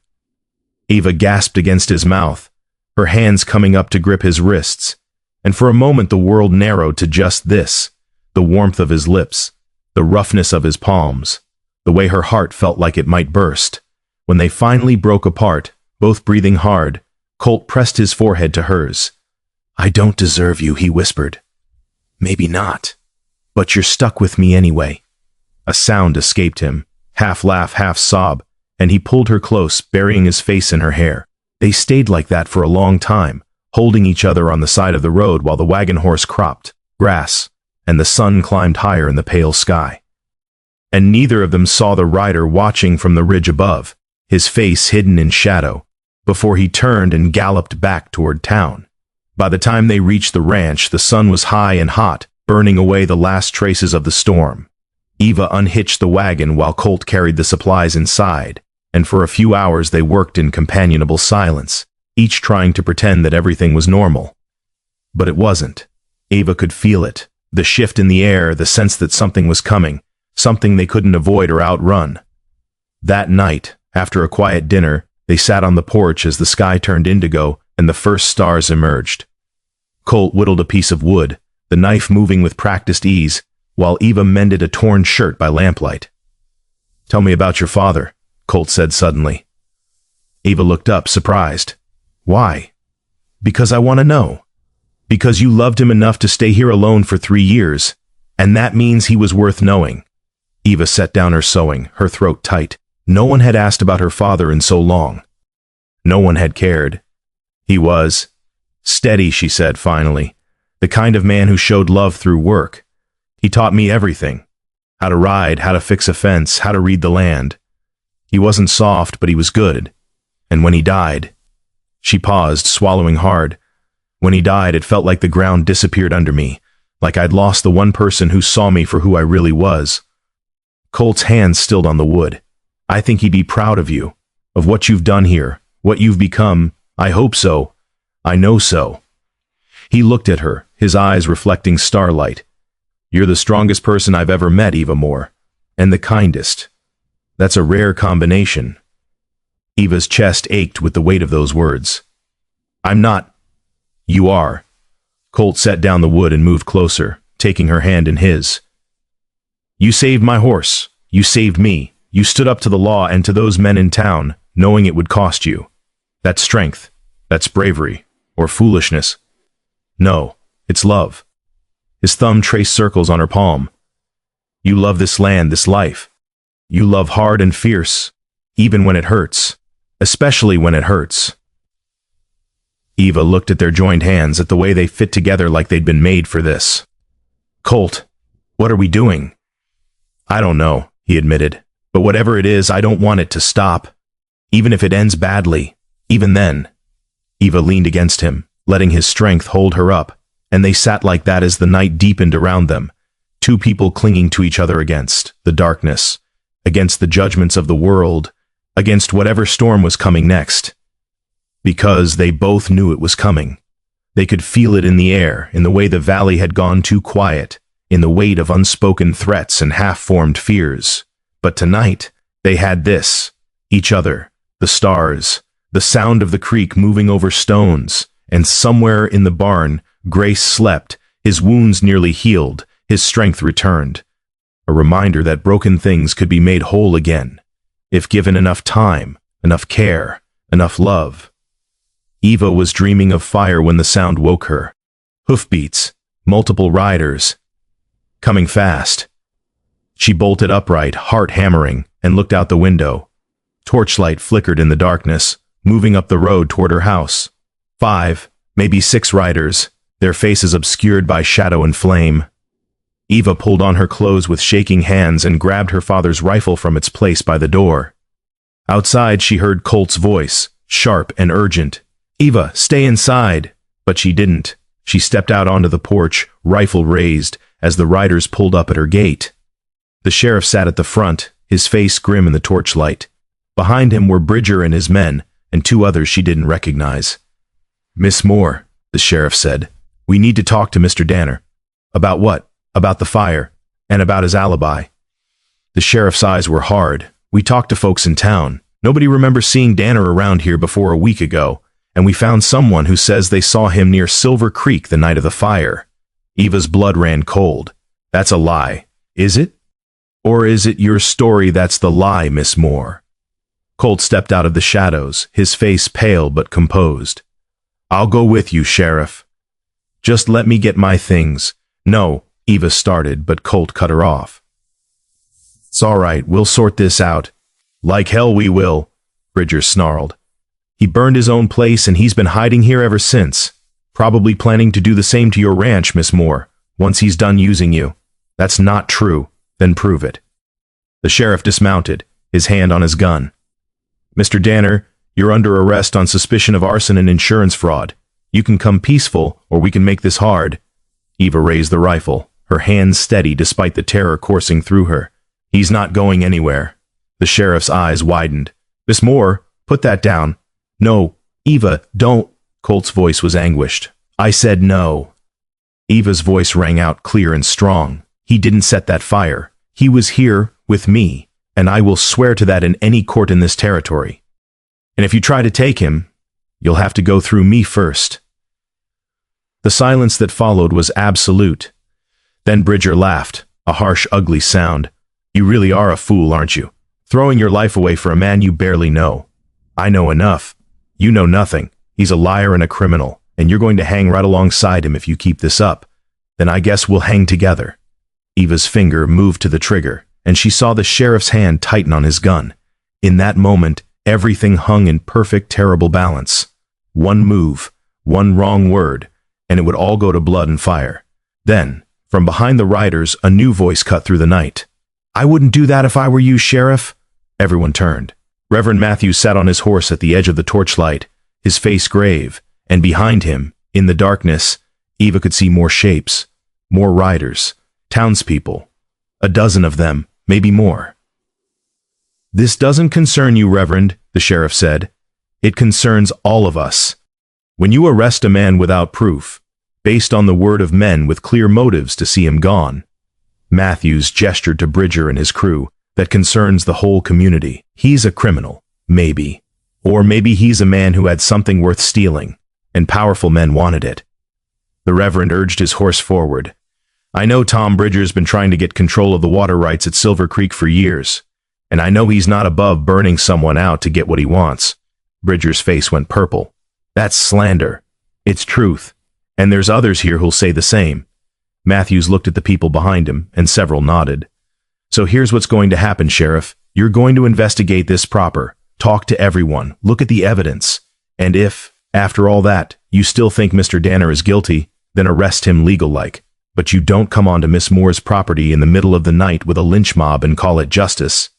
Eva gasped against his mouth, her hands coming up to grip his wrists, and for a moment the world narrowed to just this, the warmth of his lips, the roughness of his palms, the way her heart felt like it might burst. When they finally broke apart, both breathing hard, Colt pressed his forehead to hers. "I don't deserve you," he whispered. "Maybe not, but you're stuck with me anyway." A sound escaped him, half laugh, half sob, and he pulled her close, burying his face in her hair. They stayed like that for a long time, holding each other on the side of the road while the wagon horse cropped grass, and the sun climbed higher in the pale sky. And neither of them saw the rider watching from the ridge above, his face hidden in shadow, before he turned and galloped back toward town. By the time they reached the ranch, the sun was high and hot, burning away the last traces of the storm. Eva unhitched the wagon while Colt carried the supplies inside, and for a few hours they worked in companionable silence, each trying to pretend that everything was normal. But it wasn't. Eva could feel it, the shift in the air, the sense that something was coming, something they couldn't avoid or outrun. That night, after a quiet dinner, they sat on the porch as the sky turned indigo and the first stars emerged. Colt whittled a piece of wood, the knife moving with practiced ease, while Eva mended a torn shirt by lamplight. "Tell me about your father," Colt said suddenly. Eva looked up, surprised. "Why?" "Because I want to know. Because you loved him enough to stay here alone for 3 years, and that means he was worth knowing." Eva set down her sewing, her throat tight. No one had asked about her father in so long. No one had cared. He was steady, she said finally, the kind of man who showed love through work. He taught me everything. How to ride, how to fix a fence, how to read the land. He wasn't soft, but he was good. And when he died... She paused, swallowing hard. When he died, it felt like the ground disappeared under me, like I'd lost the one person who saw me for who I really was. Colt's hands stilled on the wood. "I think he'd be proud of you, of what you've done here, what you've become. I hope so. I know so." He looked at her, his eyes reflecting starlight. "You're the strongest person I've ever met, Eva Moore. And the kindest. That's a rare combination." Eva's chest ached with the weight of those words. "I'm not." "You are." Colt set down the wood and moved closer, taking her hand in his. "You saved my horse. You saved me. You stood up to the law and to those men in town, knowing it would cost you. That's strength. That's bravery. Or foolishness. No, it's love." His thumb traced circles on her palm. "You love this land, this life. You love hard and fierce, even when it hurts. Especially when it hurts." Eva looked at their joined hands, at the way they fit together like they'd been made for this. "Colt, what are we doing?" "I don't know," he admitted. "But whatever it is, I don't want it to stop. Even if it ends badly, even then." Eva leaned against him, letting his strength hold her up, and they sat like that as the night deepened around them, two people clinging to each other against the darkness, against the judgments of the world, against whatever storm was coming next. Because they both knew it was coming. They could feel it in the air, in the way the valley had gone too quiet, in the weight of unspoken threats and half-formed fears. But tonight, they had this, each other, the stars, the sound of the creek moving over stones, and somewhere in the barn, Grace slept, his wounds nearly healed, his strength returned. A reminder that broken things could be made whole again, if given enough time, enough care, enough love. Eva was dreaming of fire when the sound woke her. Hoofbeats, multiple riders, coming fast. She bolted upright, heart hammering, and looked out the window. Torchlight flickered in the darkness, moving up the road toward her house. 5, maybe 6 riders, their faces obscured by shadow and flame. Eva pulled on her clothes with shaking hands and grabbed her father's rifle from its place by the door. Outside, she heard Colt's voice, sharp and urgent. "Eva, stay inside." But she didn't. She stepped out onto the porch, rifle raised, as the riders pulled up at her gate. The sheriff sat at the front, his face grim in the torchlight. Behind him were Bridger and his men, and 2 others she didn't recognize. "Miss Moore," the sheriff said, "we need to talk to Mr. Danner." "About what?" "About the fire, and about his alibi." The sheriff's eyes were hard. "We talked to folks in town. Nobody remembers seeing Danner around here before a week ago, and we found someone who says they saw him near Silver Creek the night of the fire." Eva's blood ran cold. "That's a lie. Is it? Or is it your story that's the lie, Miss Moore?" Colt stepped out of the shadows, his face pale but composed. "I'll go with you, Sheriff. Just let me get my things." "No," Eva started, but Colt cut her off. "It's all right, we'll sort this out." "Like hell we will," Bridger snarled. "He burned his own place and he's been hiding here ever since. Probably planning to do the same to your ranch, Miss Moore, once he's done using you." "That's not true." "Then prove it." The sheriff dismounted, his hand on his gun. "Mr. Danner, you're under arrest on suspicion of arson and insurance fraud. You can come peaceful, or we can make this hard." Eva raised the rifle, her hands steady despite the terror coursing through her. "He's not going anywhere." The sheriff's eyes widened. "Miss Moore, put that down." "No, Eva, don't." Colt's voice was anguished. "I said no." Eva's voice rang out clear and strong. "He didn't set that fire. He was here with me, and I will swear to that in any court in this territory. And if you try to take him, you'll have to go through me first." The silence that followed was absolute. Then Bridger laughed, a harsh, ugly sound. "You really are a fool, aren't you? Throwing your life away for a man you barely know." "I know enough. You know nothing. He's a liar and a criminal, and you're going to hang right alongside him if you keep this up. Then I guess we'll hang together." Eva's finger moved to the trigger, and she saw the sheriff's hand tighten on his gun. In that moment, everything hung in perfect, terrible balance. One move, one wrong word, and it would all go to blood and fire. Then, from behind the riders, a new voice cut through the night. "I wouldn't do that if I were you, Sheriff." Everyone turned. Reverend Matthews sat on his horse at the edge of the torchlight, his face grave, and behind him, in the darkness, Eva could see more shapes, more riders, townspeople, a dozen of them, maybe more. "This doesn't concern you, Reverend," the sheriff said. "It concerns all of us. When you arrest a man without proof, based on the word of men with clear motives to see him gone," Matthews gestured to Bridger and his crew, "that concerns the whole community. He's a criminal, maybe. Or maybe he's a man who had something worth stealing, and powerful men wanted it." The Reverend urged his horse forward. "I know Tom Bridger's been trying to get control of the water rights at Silver Creek for years, and I know he's not above burning someone out to get what he wants." Bridger's face went purple. "That's slander. It's truth, and there's others here who'll say the same." Matthews looked at the people behind him, and several nodded. "So here's what's going to happen, Sheriff. You're going to investigate this proper. Talk to everyone. Look at the evidence. And if, after all that, you still think Mr. Danner is guilty, then arrest him legal-like. But you don't come onto Miss Moore's property in the middle of the night with a lynch mob and call it justice."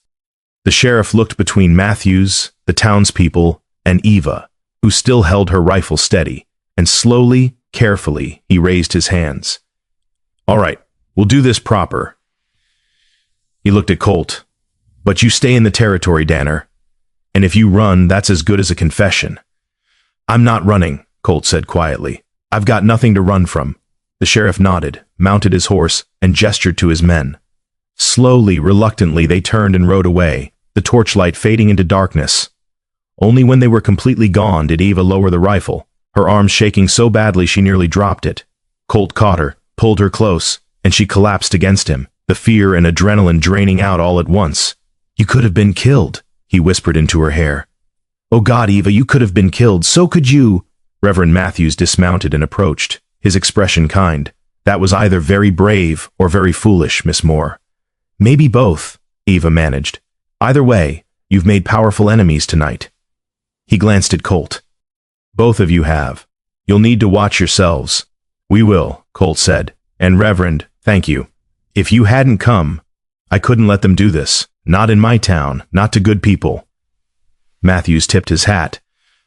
The sheriff looked between Matthews, the townspeople, and Eva, who still held her rifle steady, and slowly, carefully, he raised his hands. "All right, we'll do this proper." He looked at Colt. "But you stay in the territory, Danner. And if you run, that's as good as a confession." "I'm not running," Colt said quietly. "I've got nothing to run from." The sheriff nodded, mounted his horse, and gestured to his men. Slowly, reluctantly, they turned and rode away, the torchlight fading into darkness. Only when they were completely gone did Eva lower the rifle, her arms shaking so badly she nearly dropped it. Colt caught her, pulled her close, and she collapsed against him, the fear and adrenaline draining out all at once. "You could have been killed," he whispered into her hair. "Oh God, Eva, you could have been killed, so could you." Reverend Matthews dismounted and approached, his expression kind. "That was either very brave or very foolish, Miss Moore." "Maybe both," Eva managed. "Either way, you've made powerful enemies tonight." He glanced at Colt. "Both of you have. You'll need to watch yourselves." "We will," Colt said. "And Reverend, thank you. If you hadn't come, I couldn't let them do this. Not in my town, not to good people." Matthews tipped his hat.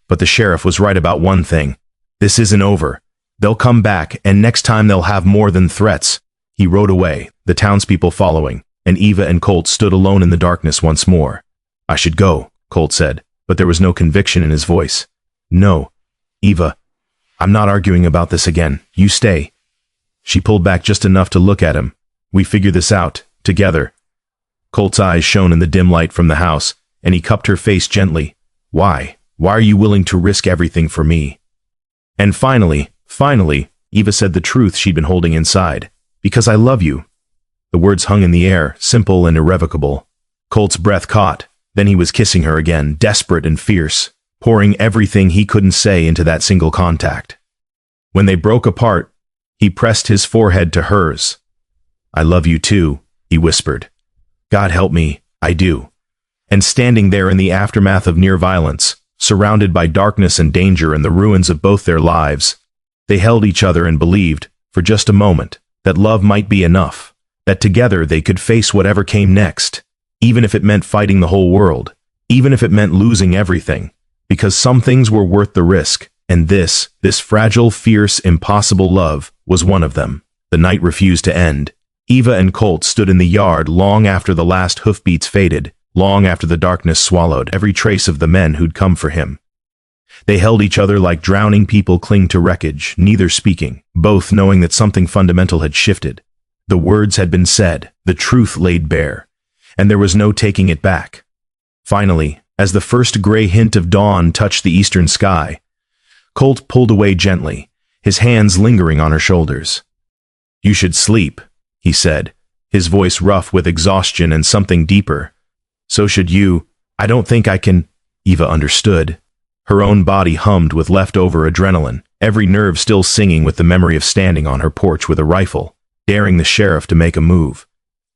But the sheriff was right about one thing. This isn't over. They'll come back, and next time they'll have more than threats. He rode away, the townspeople following, and Eva and Colt stood alone in the darkness once more. "I should go," Colt said, but there was no conviction in his voice. "No, Eva, I'm not arguing about this again. You stay." She pulled back just enough to look at him. "We figure this out, together." Colt's eyes shone in the dim light from the house, and he cupped her face gently. "Why? Why are you willing to risk everything for me?" And finally, Eva said the truth she'd been holding inside. "Because I love you." The words hung in the air, simple and irrevocable. Colt's breath caught, then he was kissing her again, desperate and fierce, pouring everything he couldn't say into that single contact. When they broke apart, he pressed his forehead to hers. "I love you too," he whispered. "God help me, I do." And standing there in the aftermath of near violence, surrounded by darkness and danger and the ruins of both their lives, they held each other and believed, for just a moment, that love might be enough, that together they could face whatever came next, even if it meant fighting the whole world, even if it meant losing everything, because some things were worth the risk, and this fragile, fierce, impossible love was one of them. The night refused to end. Eva and Colt stood in the yard long after the last hoofbeats faded, long after the darkness swallowed every trace of the men who'd come for him. They held each other like drowning people cling to wreckage, neither speaking, both knowing that something fundamental had shifted. The words had been said, the truth laid bare, and there was no taking it back. Finally, as the first gray hint of dawn touched the eastern sky, Colt pulled away gently, his hands lingering on her shoulders. "You should sleep," he said, his voice rough with exhaustion and something deeper. "So should you. I don't think I can." Eva understood. Her own body hummed with leftover adrenaline, every nerve still singing with the memory of standing on her porch with a rifle, daring the sheriff to make a move.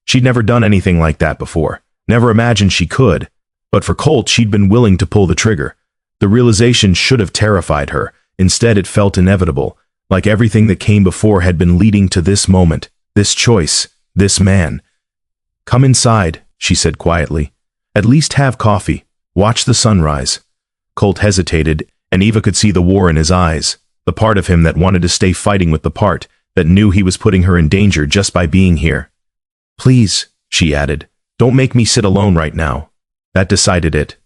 She'd never done anything like that before, never imagined she could, but for Colt she'd been willing to pull the trigger. The realization should have terrified her. Instead it felt inevitable, like everything that came before had been leading to this moment, this choice, this man. "Come inside," she said quietly. "At least have coffee. Watch the sunrise." Colt hesitated, and Eva could see the war in his eyes, the part of him that wanted to stay fighting with the part that knew he was putting her in danger just by being here. "Please," she added, "don't make me sit alone right now." That decided it.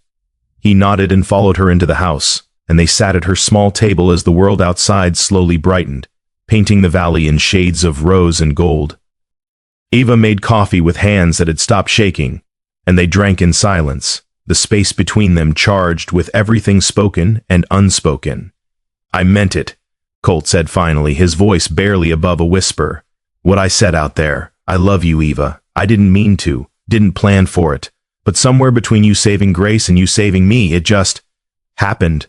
He nodded and followed her into the house, and they sat at her small table as the world outside slowly brightened, painting the valley in shades of rose and gold. Eva made coffee with hands that had stopped shaking, and they drank in silence, the space between them charged with everything spoken and unspoken. "I meant it," Colt said finally, his voice barely above a whisper. "What I said out there. I love you, Eva. I didn't mean to, didn't plan for it. But somewhere between you saving Grace and you saving me, it just happened."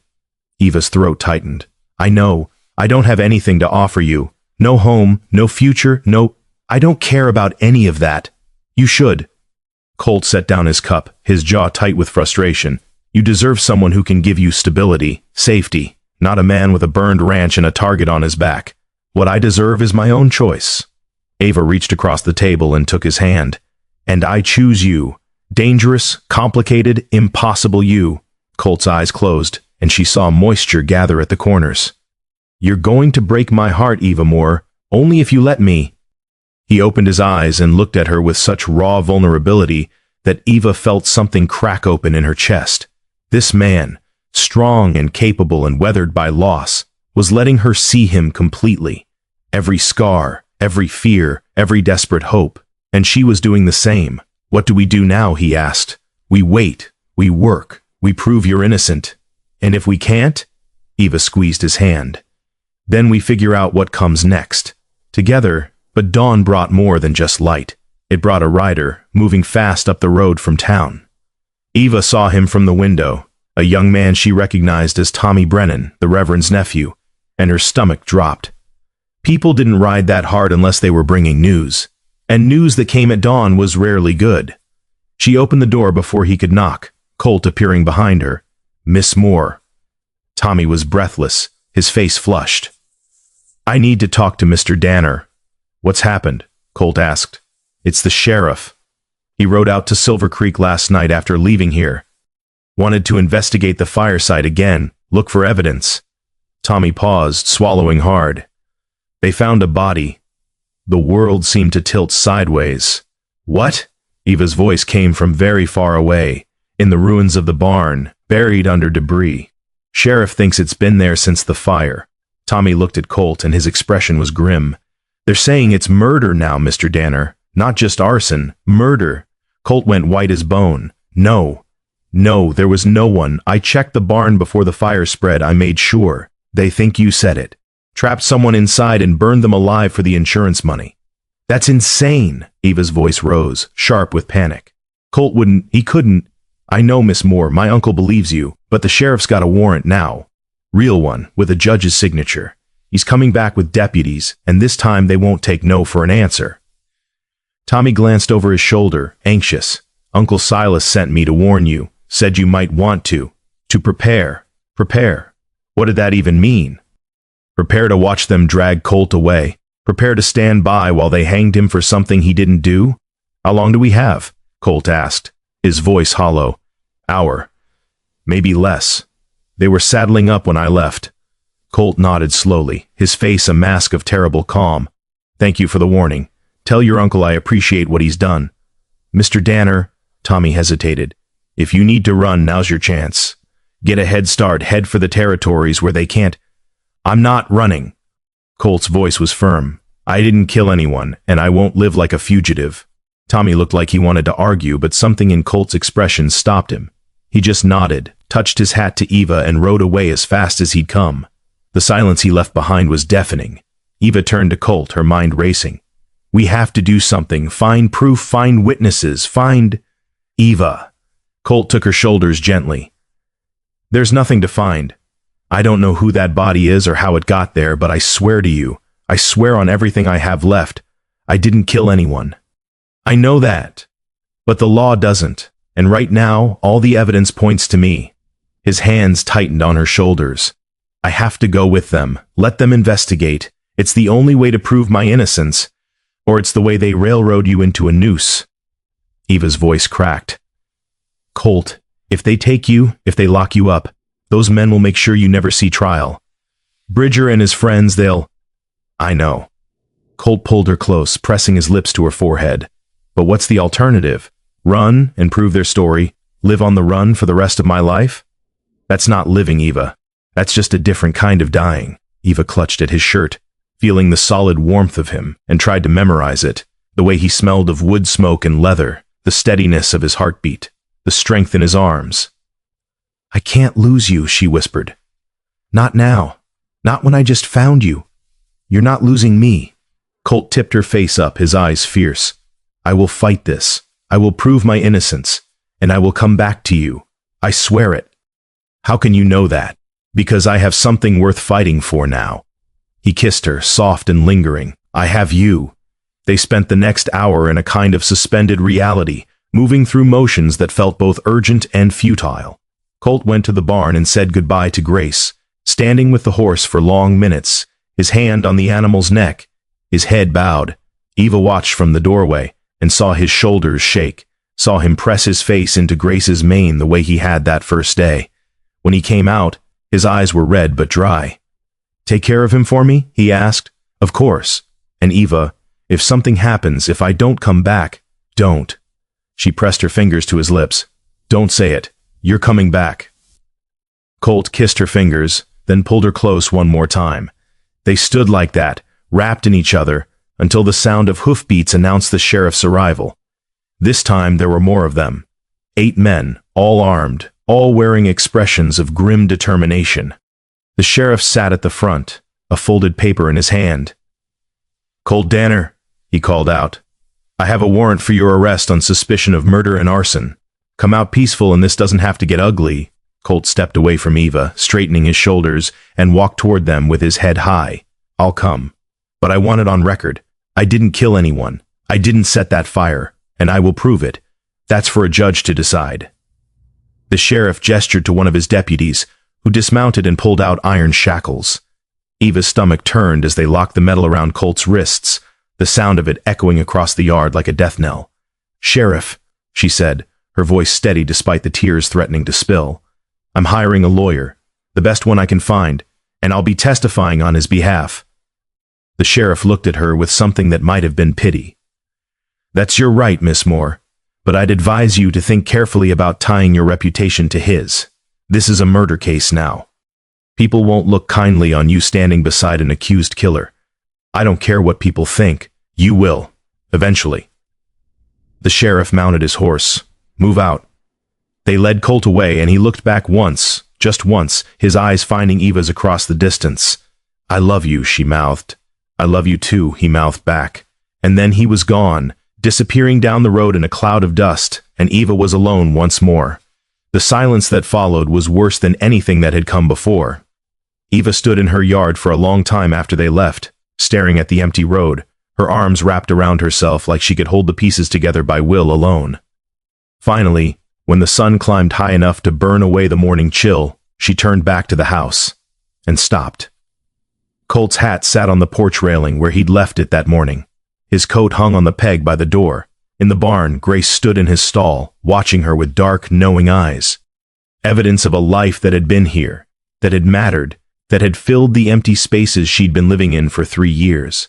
Eva's throat tightened. "I know. I don't have anything to offer you. No home, no future, no... I don't care about any of that. You should." Colt set down his cup, his jaw tight with frustration. "You deserve someone who can give you stability, safety, not a man with a burned ranch and a target on his back. What I deserve is my own choice." Eva reached across the table and took his hand. "And I choose you. Dangerous, complicated, impossible you." Colt's eyes closed, and she saw moisture gather at the corners. "You're going to break my heart, Eva Moore, only if you let me." He opened his eyes and looked at her with such raw vulnerability that Eva felt something crack open in her chest. This man, strong and capable and weathered by loss, was letting her see him completely. Every scar, every fear, every desperate hope, and she was doing the same. "What do we do now?" he asked. "We wait, we work, we prove you're innocent. And if we can't?" Eva squeezed his hand. "Then we figure out what comes next. Together." But dawn brought more than just light. It brought a rider, moving fast up the road from town. Eva saw him from the window, a young man she recognized as Tommy Brennan, the Reverend's nephew, and her stomach dropped. People didn't ride that hard unless they were bringing news, and news that came at dawn was rarely good. She opened the door before he could knock, Colt appearing behind her. "Miss Moore." Tommy was breathless, his face flushed. "I need to talk to Mr. Danner." "What's happened?" Colt asked. "It's the sheriff. He rode out to Silver Creek last night after leaving here. Wanted to investigate the fire site again, look for evidence." Tommy paused, swallowing hard. "They found a body." The world seemed to tilt sideways. "What?" Eva's voice came from very far away, in the ruins of the barn, buried under debris. "Sheriff thinks it's been there since the fire." Tommy looked at Colt and his expression was grim. "They're saying it's murder now, Mr. Danner. Not just arson, murder." Colt went white as bone. No, there was no one. I checked the barn before the fire spread. I made sure. They think you said it. Trapped someone inside and burned them alive for the insurance money." "That's insane." Eva's voice rose, sharp with panic. "Colt he couldn't." "I know, Miss Moore, my uncle believes you, but the sheriff's got a warrant now. Real one, with a judge's signature. He's coming back with deputies, and this time they won't take no for an answer." Tommy glanced over his shoulder, anxious. "Uncle Silas sent me to warn you, said you might want to prepare." "Prepare? What did that even mean?" "Prepare to watch them drag Colt away. Prepare to stand by while they hanged him for something he didn't do." "How long do we have?" Colt asked, his voice hollow. "Hour. Maybe less. They were saddling up when I left." Colt nodded slowly, his face a mask of terrible calm. "Thank you for the warning. Tell your uncle I appreciate what he's done." "Mr. Danner," Tommy hesitated. "If you need to run, now's your chance. Get a head start, head for the territories where they can't—" "I'm not running." Colt's voice was firm. "I didn't kill anyone, and I won't live like a fugitive." Tommy looked like he wanted to argue, but something in Colt's expression stopped him. He just nodded, touched his hat to Eva, and rode away as fast as he'd come. The silence he left behind was deafening. Eva turned to Colt, her mind racing. "We have to do something. Find proof, find witnesses, find—" "Eva." Colt took her shoulders gently. "There's nothing to find. I don't know who that body is or how it got there, but I swear to you, I swear on everything I have left, I didn't kill anyone." "I know that. But the law doesn't, and right now, all the evidence points to me." His hands tightened on her shoulders. "I have to go with them. Let them investigate. It's the only way to prove my innocence, or it's the way they railroad you into a noose." Eva's voice cracked. "Colt, if they take you, if they lock you up, those men will make sure you never see trial. Bridger and his friends, they'll—" "I know." Colt pulled her close, pressing his lips to her forehead. "But what's the alternative? Run and prove their story? Live on the run for the rest of my life? That's not living, Eva. That's just a different kind of dying." Eva clutched at his shirt, feeling the solid warmth of him, and tried to memorize it, the way he smelled of wood smoke and leather, the steadiness of his heartbeat, the strength in his arms. "I can't lose you," she whispered. "Not now. Not when I just found you. You're not losing me." Colt tipped her face up, his eyes fierce. "I will fight this. I will prove my innocence, and I will come back to you. I swear it." "How can you know that?" "Because I have something worth fighting for now." He kissed her, soft and lingering. "I have you." They spent the next hour in a kind of suspended reality, moving through motions that felt both urgent and futile. Colt went to the barn and said goodbye to Grace, standing with the horse for long minutes, his hand on the animal's neck, his head bowed. Eva watched from the doorway and saw his shoulders shake, saw him press his face into Grace's mane the way he had that first day. When he came out, his eyes were red but dry. "Take care of him for me?" he asked. "Of course. And Eva, if something happens, if I don't come back, don't." She pressed her fingers to his lips. "Don't say it. You're coming back." Colt kissed her fingers, then pulled her close one more time. They stood like that, wrapped in each other, until the sound of hoofbeats announced the sheriff's arrival. This time there were more of them. 8 men, all armed, all wearing expressions of grim determination. The sheriff sat at the front, a folded paper in his hand. "Colt Danner," he called out. "I have a warrant for your arrest on suspicion of murder and arson. Come out peaceful and this doesn't have to get ugly." Colt stepped away from Eva, straightening his shoulders, and walked toward them with his head high. I'll come. But I want it on record. I didn't kill anyone. I didn't set that fire, and I will prove it. That's for a judge to decide. The sheriff gestured to one of his deputies, who dismounted and pulled out iron shackles. Eva's stomach turned as they locked the metal around Colt's wrists, the sound of it echoing across the yard like a death knell. "Sheriff," she said, her voice steady despite the tears threatening to spill. "I'm hiring a lawyer, the best one I can find, and I'll be testifying on his behalf." The sheriff looked at her with something that might have been pity. "That's your right, Miss Moore, but I'd advise you to think carefully about tying your reputation to his. This is a murder case now. People won't look kindly on you standing beside an accused killer. I don't care what people think. You will, eventually." The sheriff mounted his horse. "Move out." They led Colt away, and he looked back once, just once, his eyes finding Eva's across the distance. "I love you," she mouthed. "I love you too," he mouthed back. And then he was gone, disappearing down the road in a cloud of dust, and Eva was alone once more. The silence that followed was worse than anything that had come before. Eva stood in her yard for a long time after they left, staring at the empty road, her arms wrapped around herself like she could hold the pieces together by will alone. Finally, when the sun climbed high enough to burn away the morning chill, she turned back to the house and stopped. Colt's hat sat on the porch railing where he'd left it that morning. His coat hung on the peg by the door. In the barn, Grace stood in his stall, watching her with dark, knowing eyes. Evidence of a life that had been here, that had mattered, that had filled the empty spaces she'd been living in for 3 years.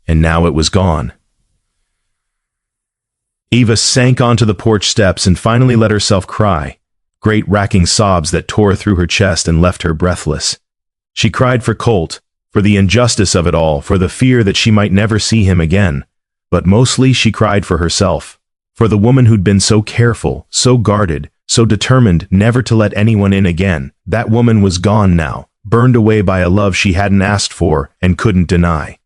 And now it was gone. Eva sank onto the porch steps and finally let herself cry, great racking sobs that tore through her chest and left her breathless. She cried for Colt, for the injustice of it all, for the fear that she might never see him again. But mostly she cried for herself, for the woman who'd been so careful, so guarded, so determined never to let anyone in again. That woman was gone now, burned away by a love she hadn't asked for and couldn't deny.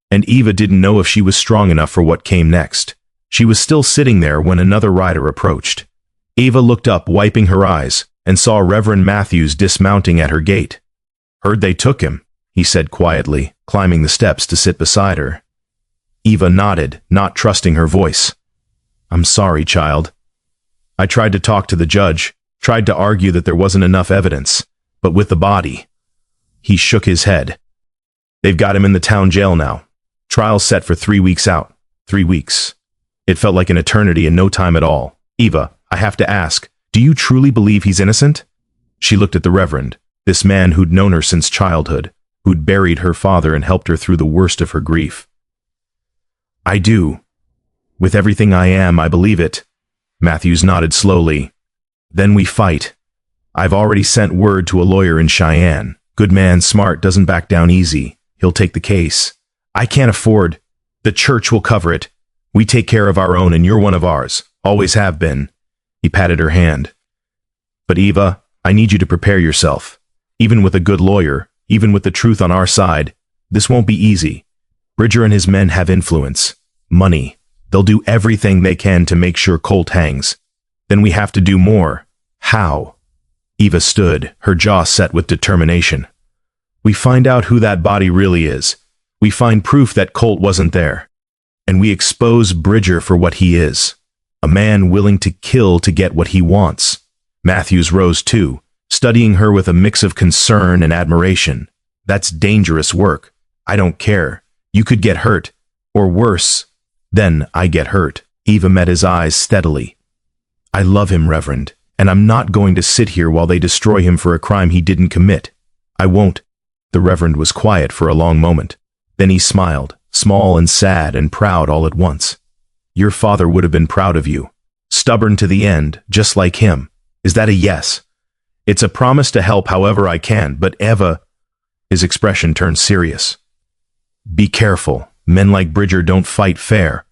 And Eva didn't know if she was strong enough for what came next. She was still sitting there when another rider approached. Eva looked up, wiping her eyes, and saw Reverend Matthews dismounting at her gate. "Heard they took him," he said quietly, climbing the steps to sit beside her. Eva nodded, not trusting her voice. "I'm sorry, child. I tried to talk to the judge, tried to argue that there wasn't enough evidence, but with the body..." He shook his head. "They've got him in the town jail now. Trial's set for 3 weeks out. 3 weeks. It felt like an eternity and no time at all. Eva, I have to ask, do you truly believe he's innocent?" She looked at the Reverend, this man who'd known her since childhood, who'd buried her father and helped her through the worst of her grief. "I do. With everything I am, I believe it." Matthews nodded slowly. "Then we fight. I've already sent word to a lawyer in Cheyenne. Good man, smart, doesn't back down easy. He'll take the case. I can't afford. The church will cover it. We take care of our own and you're one of ours. Always have been." He patted her hand. "But Eva, I need you to prepare yourself. Even with a good lawyer, even with the truth on our side, this won't be easy. Bridger and his men have influence, money. They'll do everything they can to make sure Colt hangs. Then we have to do more. How?" Eva stood, her jaw set with determination. "We find out who that body really is. We find proof that Colt wasn't there. And we expose Bridger for what he is. A man willing to kill to get what he wants." Matthews rose too, studying her with a mix of concern and admiration. "That's dangerous work. I don't care. You could get hurt. Or worse. Then I get hurt." Eva met his eyes steadily. "I love him, Reverend, and I'm not going to sit here while they destroy him for a crime he didn't commit. I won't." The Reverend was quiet for a long moment. Then he smiled, small and sad and proud all at once. "Your father would have been proud of you. Stubborn to the end, just like him. Is that a yes?" "It's a promise to help however I can, but Eva..." His expression turned serious. "Be careful. Men like Bridger don't fight fair.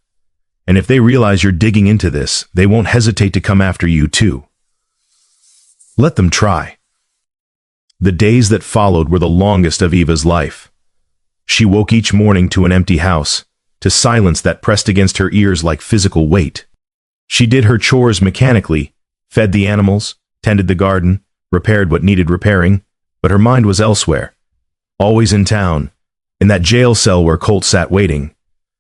And if they realize you're digging into this, they won't hesitate to come after you too. Let them try." The days that followed were the longest of Eva's life. She woke each morning to an empty house, to silence that pressed against her ears like physical weight. She did her chores mechanically, fed the animals, tended the garden, repaired what needed repairing, but her mind was elsewhere. Always in town, in that jail cell where Colt sat waiting.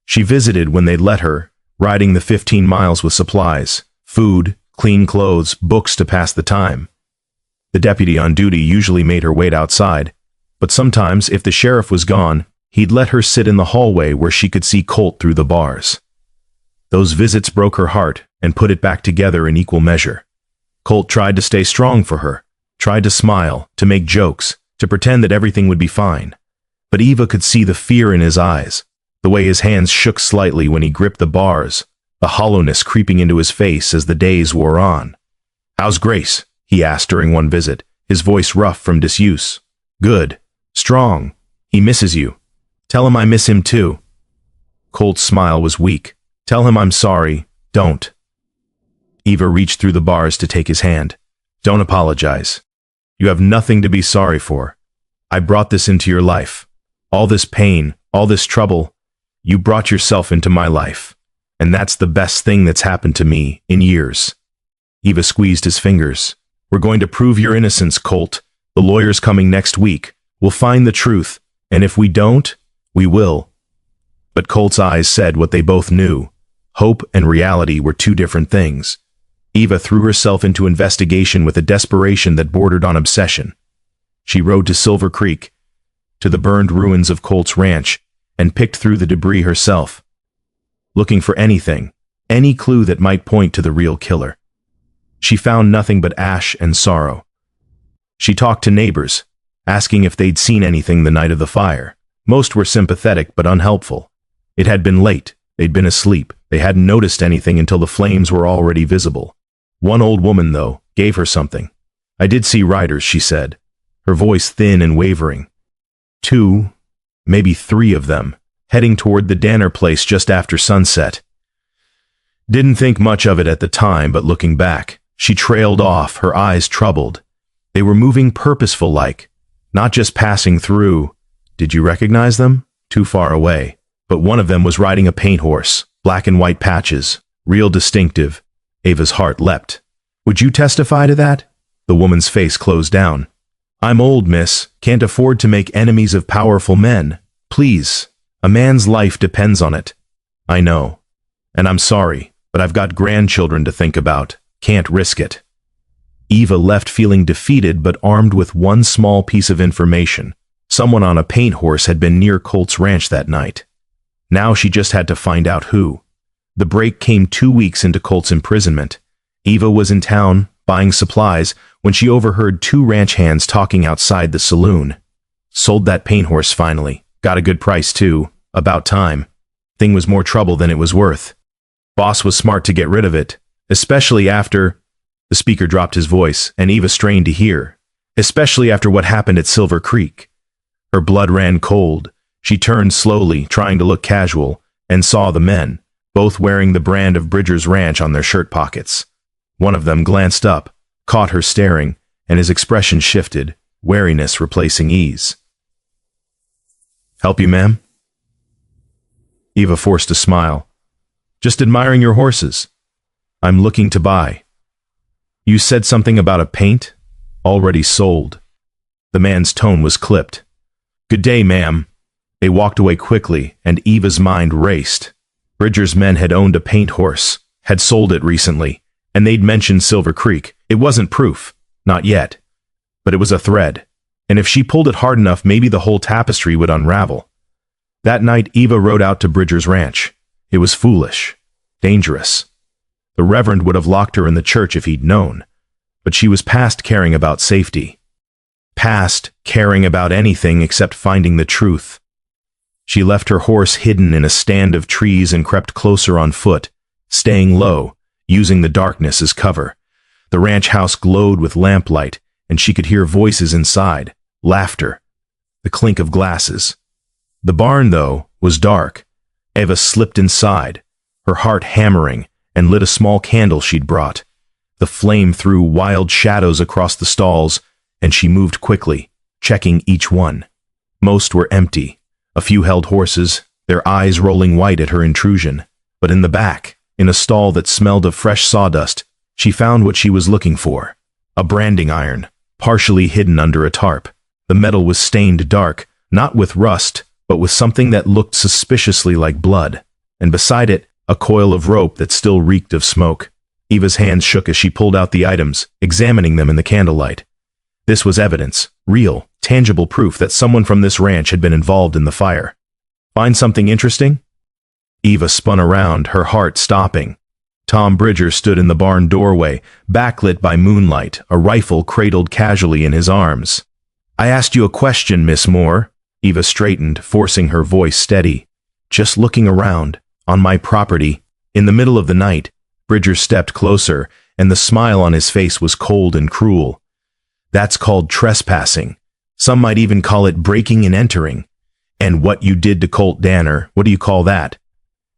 She visited when they'd let her, riding the 15 miles with supplies, food, clean clothes, books to pass the time. The deputy on duty usually made her wait outside, but sometimes, if the sheriff was gone, he'd let her sit in the hallway where she could see Colt through the bars. Those visits broke her heart and put it back together in equal measure. Colt tried to stay strong for her, tried to smile, to make jokes, to pretend that everything would be fine. But Eva could see the fear in his eyes, the way his hands shook slightly when he gripped the bars, the hollowness creeping into his face as the days wore on. "How's Grace?" he asked during one visit, his voice rough from disuse. "Good. Strong. He misses you. Tell him I miss him too." Colt's smile was weak. "Tell him I'm sorry. Don't." Eva reached through the bars to take his hand. "Don't apologize. You have nothing to be sorry for. I brought this into your life. All this pain, all this trouble, you brought yourself into my life. And that's the best thing that's happened to me in years." Eva squeezed his fingers. "We're going to prove your innocence, Colt. The lawyer's coming next week. We'll find the truth, and if we don't, we will." But Colt's eyes said what they both knew. Hope and reality were two different things. Eva threw herself into investigation with a desperation that bordered on obsession. She rode to Silver Creek, to the burned ruins of Colt's ranch, and picked through the debris herself, looking for anything, any clue that might point to the real killer. She found nothing but ash and sorrow. She talked to neighbors, asking if they'd seen anything the night of the fire. Most were sympathetic but unhelpful. It had been late, they'd been asleep, they hadn't noticed anything until the flames were already visible. One old woman, though, gave her something. "I did see riders," she said, her voice thin and wavering. 2, maybe 3 of them, heading toward the Danner place just after sunset. Didn't think much of it at the time, but looking back, she trailed off, her eyes troubled. They were moving purposeful-like, not just passing through. Did you recognize them? Too far away. But one of them was riding a paint horse, black and white patches, real distinctive. Ava's heart leapt. "Would you testify to that?" The woman's face closed down. "I'm old, miss. Can't afford to make enemies of powerful men. Please. A man's life depends on it." "I know. And I'm sorry, but I've got grandchildren to think about. Can't risk it." Eva left feeling defeated but armed with one small piece of information. Someone on a paint horse had been near Colt's ranch that night. Now she just had to find out who. The break came 2 weeks into Colt's imprisonment. Eva was in town, buying supplies, when she overheard 2 ranch hands talking outside the saloon. "Sold that paint horse finally. Got a good price too. About time. Thing was more trouble than it was worth. Boss was smart to get rid of it, especially after—" The speaker dropped his voice, and Eva strained to hear. "Especially after what happened at Silver Creek." Her blood ran cold. She turned slowly, trying to look casual, and saw the men, both wearing the brand of Bridger's Ranch on their shirt pockets. One of them glanced up, caught her staring, and his expression shifted, wariness replacing ease. "Help you, ma'am?" Eva forced a smile. "Just admiring your horses. I'm looking to buy." "You said something about a paint? Already sold." The man's tone was clipped. "Good day, ma'am." They walked away quickly, and Eva's mind raced. Bridger's men had owned a paint horse, had sold it recently, and they'd mentioned Silver Creek. It wasn't proof, not yet. But it was a thread, and if she pulled it hard enough, maybe the whole tapestry would unravel. That night, Eva rode out to Bridger's ranch. It was foolish, dangerous. The Reverend would have locked her in the church if he'd known, but she was past caring about safety. Past caring about anything except finding the truth. She left her horse hidden in a stand of trees and crept closer on foot, staying low, using the darkness as cover. The ranch house glowed with lamplight, and she could hear voices inside, laughter, the clink of glasses. The barn, though, was dark. Eva slipped inside, her heart hammering, and lit a small candle she'd brought. The flame threw wild shadows across the stalls, and she moved quickly, checking each one. Most were empty. A few held horses, their eyes rolling white at her intrusion. But in the back, in a stall that smelled of fresh sawdust, she found what she was looking for. A branding iron, partially hidden under a tarp. The metal was stained dark, not with rust, but with something that looked suspiciously like blood. And beside it, a coil of rope that still reeked of smoke. Eva's hands shook as she pulled out the items, examining them in the candlelight. This was evidence, real, tangible proof that someone from this ranch had been involved in the fire. Find something interesting? Eva spun around, her heart stopping. Tom Bridger stood in the barn doorway, backlit by moonlight, a rifle cradled casually in his arms. I asked you a question, Miss Moore. Eva straightened, forcing her voice steady. Just looking around, on my property. In the middle of the night, Bridger stepped closer, and the smile on his face was cold and cruel. That's called trespassing. Some might even call it breaking and entering. And what you did to Colt Danner, what do you call that?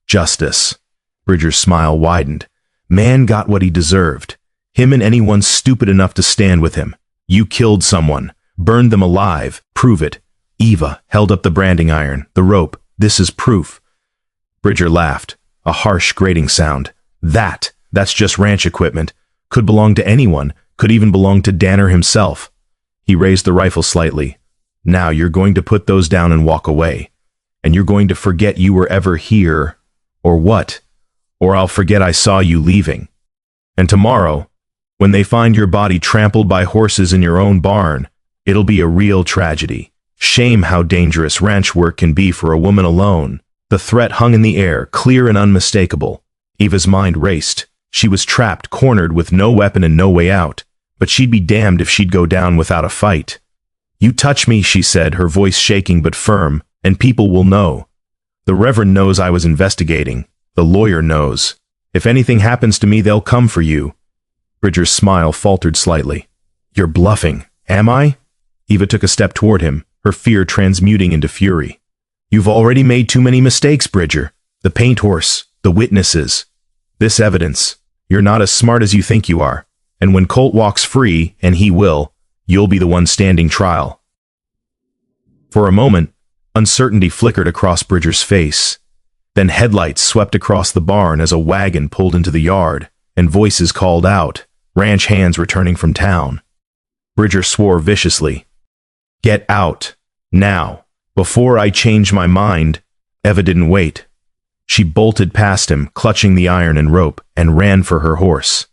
Justice. Bridger's smile widened. Man got what he deserved. Him and anyone stupid enough to stand with him. You killed someone. Burned them alive. Prove it. Eva held up the branding iron, the rope. This is proof. Bridger laughed. A harsh grating sound. That's just ranch equipment. Could belong to anyone. Could even belong to Danner himself. He raised the rifle slightly. Now you're going to put those down and walk away. And you're going to forget you were ever here. Or what? Or I'll forget I saw you leaving. And tomorrow, when they find your body trampled by horses in your own barn, it'll be a real tragedy. Shame how dangerous ranch work can be for a woman alone. The threat hung in the air, clear and unmistakable. Eva's mind raced. She was trapped, cornered with no weapon and no way out. But she'd be damned if she'd go down without a fight. You touch me, she said, her voice shaking but firm, and people will know. The Reverend knows I was investigating. The lawyer knows. If anything happens to me, they'll come for you. Bridger's smile faltered slightly. You're bluffing, am I? Eva took a step toward him, her fear transmuting into fury. You've already made too many mistakes, Bridger. The paint horse, the witnesses. This evidence. You're not as smart as you think you are. And when Colt walks free, and he will, you'll be the one standing trial. For a moment, uncertainty flickered across Bridger's face. Then headlights swept across the barn as a wagon pulled into the yard, and voices called out, ranch hands returning from town. Bridger swore viciously. Get out. Now. Before I change my mind. Eva didn't wait. She bolted past him, clutching the iron and rope, and ran for her horse.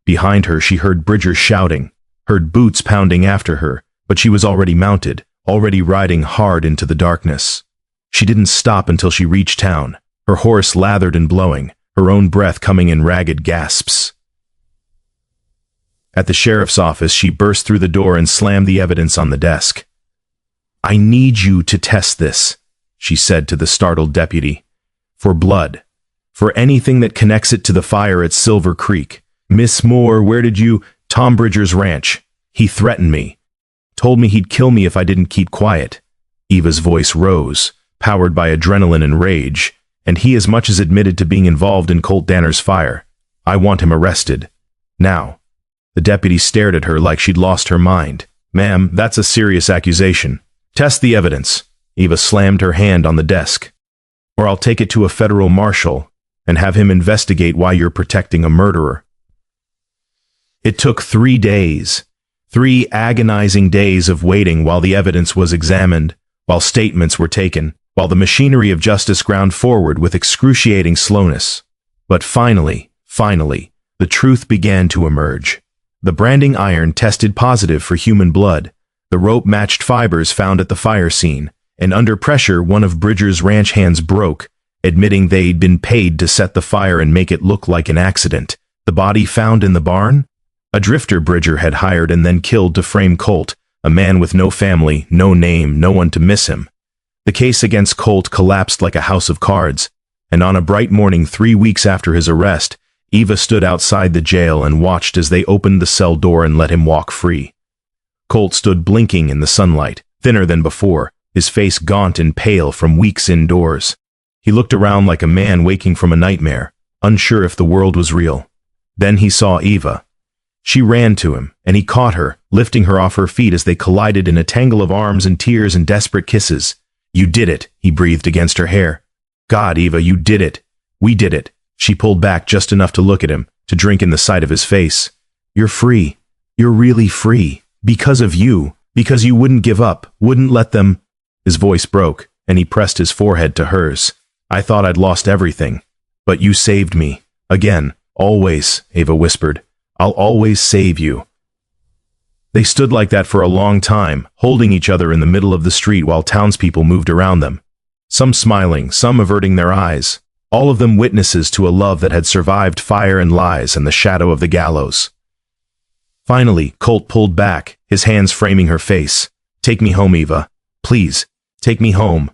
Behind her she heard Bridger shouting, heard boots pounding after her, but she was already mounted, already riding hard into the darkness. She didn't stop until she reached town, her horse lathered and blowing, her own breath coming in ragged gasps. At the sheriff's office, she burst through the door and slammed the evidence on the desk. I need you to test this, she said to the startled deputy. For blood. For anything that connects it to the fire at Silver Creek. Miss Moore, where did you... Tom Bridger's ranch. He threatened me. Told me he'd kill me if I didn't keep quiet. Eva's voice rose, powered by adrenaline and rage, and he as much as admitted to being involved in Colt Danner's fire. I want him arrested. Now. The deputy stared at her like she'd lost her mind. Ma'am, that's a serious accusation. Test the evidence. Eva slammed her hand on the desk. Or I'll take it to a federal marshal and have him investigate why you're protecting a murderer. It took 3 days. 3 agonizing days of waiting while the evidence was examined, while statements were taken, while the machinery of justice ground forward with excruciating slowness. But finally, the truth began to emerge. The branding iron tested positive for human blood. The rope matched fibers found at the fire scene, and under pressure one of Bridger's ranch hands broke, admitting they'd been paid to set the fire and make it look like an accident. The body found in the barn? A drifter Bridger had hired and then killed to frame Colt, a man with no family, no name, no one to miss him. The case against Colt collapsed like a house of cards, and on a bright morning 3 weeks after his arrest, Eva stood outside the jail and watched as they opened the cell door and let him walk free. Colt stood blinking in the sunlight, thinner than before, his face gaunt and pale from weeks indoors. He looked around like a man waking from a nightmare, unsure if the world was real. Then he saw Eva. She ran to him, and he caught her, lifting her off her feet as they collided in a tangle of arms and tears and desperate kisses. You did it, he breathed against her hair. God, Eva, you did it. We did it. She pulled back just enough to look at him, to drink in the sight of his face. You're free. You're really free. Because of you. Because you wouldn't give up, wouldn't let them. His voice broke, and he pressed his forehead to hers. I thought I'd lost everything. But you saved me. Again. Always, Ava whispered. I'll always save you. They stood like that for a long time, holding each other in the middle of the street while townspeople moved around them. Some smiling, some averting their eyes. All of them witnesses to a love that had survived fire and lies and the shadow of the gallows. Finally, Colt pulled back, his hands framing her face. Take me home, Eva. Please, take me home.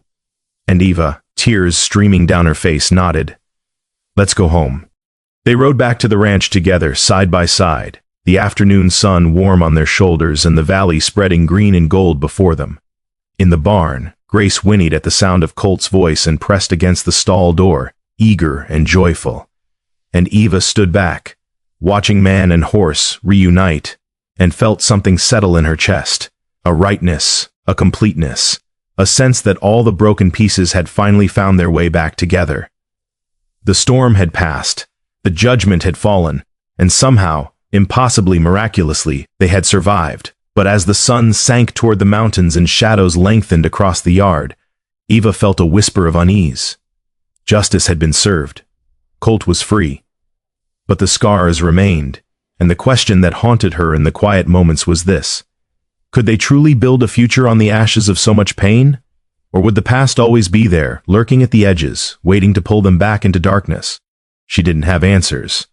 And Eva, tears streaming down her face, nodded. Let's go home. They rode back to the ranch together, side by side, the afternoon sun warm on their shoulders and the valley spreading green and gold before them. In the barn, Grace whinnied at the sound of Colt's voice and pressed against the stall door, eager and joyful. And Eva stood back, watching man and horse reunite, and felt something settle in her chest, a rightness, a completeness, a sense that all the broken pieces had finally found their way back together. The storm had passed, the judgment had fallen, and somehow, impossibly miraculously, they had survived. But as the sun sank toward the mountains and shadows lengthened across the yard, Eva felt a whisper of unease. Justice had been served. Colt was free. But the scars remained, and the question that haunted her in the quiet moments was this. Could they truly build a future on the ashes of so much pain? Or would the past always be there, lurking at the edges, waiting to pull them back into darkness? She didn't have answers.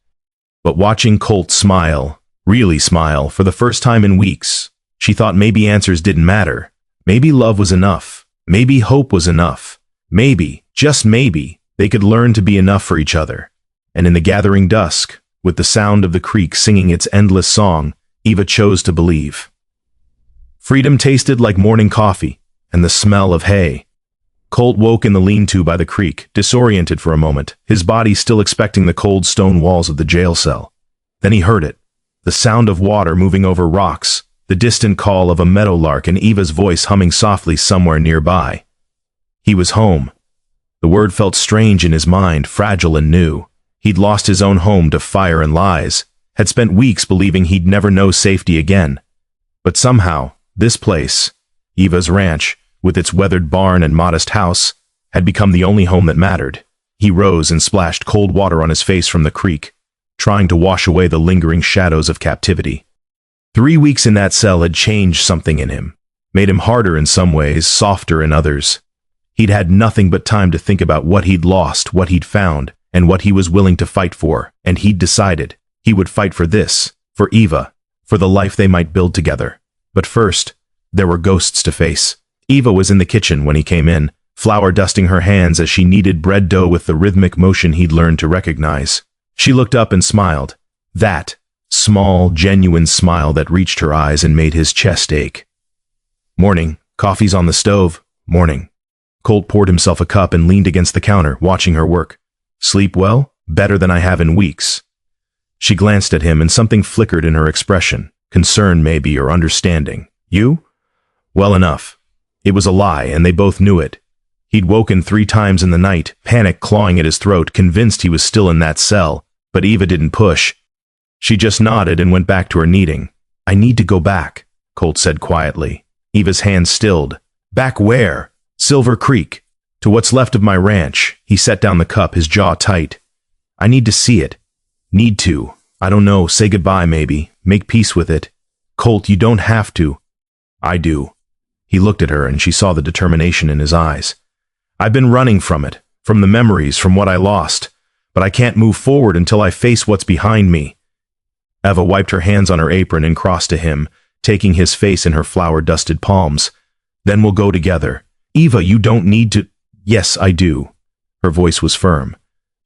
But watching Colt smile, really smile, for the first time in weeks, she thought maybe answers didn't matter. Maybe love was enough. Maybe hope was enough. Maybe, just maybe, they could learn to be enough for each other. And in the gathering dusk, with the sound of the creek singing its endless song, Eva chose to believe. Freedom tasted like morning coffee and the smell of hay. Colt woke in the lean-to by the creek, disoriented for a moment, his body still expecting the cold stone walls of the jail cell. Then he heard it, the sound of water moving over rocks, the distant call of a meadowlark and Eva's voice humming softly somewhere nearby. He was home. The word felt strange in his mind, fragile and new. He'd lost his own home to fire and lies, had spent weeks believing he'd never know safety again. But somehow, this place, Eva's ranch, with its weathered barn and modest house, had become the only home that mattered. He rose and splashed cold water on his face from the creek, trying to wash away the lingering shadows of captivity. 3 weeks in that cell had changed something in him, made him harder in some ways, softer in others. He'd had nothing but time to think about what he'd lost, what he'd found, and what he was willing to fight for, and he'd decided he would fight for this, for Eva, for the life they might build together. But first, there were ghosts to face. Eva was in the kitchen when he came in, flour dusting her hands as she kneaded bread dough with the rhythmic motion he'd learned to recognize. She looked up and smiled. That small, genuine smile that reached her eyes and made his chest ache. Morning. Coffee's on the stove. Morning. Colt poured himself a cup and leaned against the counter, watching her work. Sleep well? Better than I have in weeks. She glanced at him and something flickered in her expression. Concern maybe, or understanding. You? Well enough. It was a lie, and they both knew it. He'd woken 3 times in the night, panic clawing at his throat, convinced he was still in that cell, but Eva didn't push. She just nodded and went back to her kneading. I need to go back, Colt said quietly. Eva's hand stilled. Back where? Silver Creek. To what's left of my ranch. He set down the cup, his jaw tight. I need to see it. Need to. I don't know, say goodbye maybe. Make peace with it. Colt, you don't have to. I do. He looked at her and she saw the determination in his eyes. I've been running from it, from the memories, from what I lost, but I can't move forward until I face what's behind me. Eva wiped her hands on her apron and crossed to him, taking his face in her flour-dusted palms. Then we'll go together. Eva, you don't need to. Yes, I do. Her voice was firm.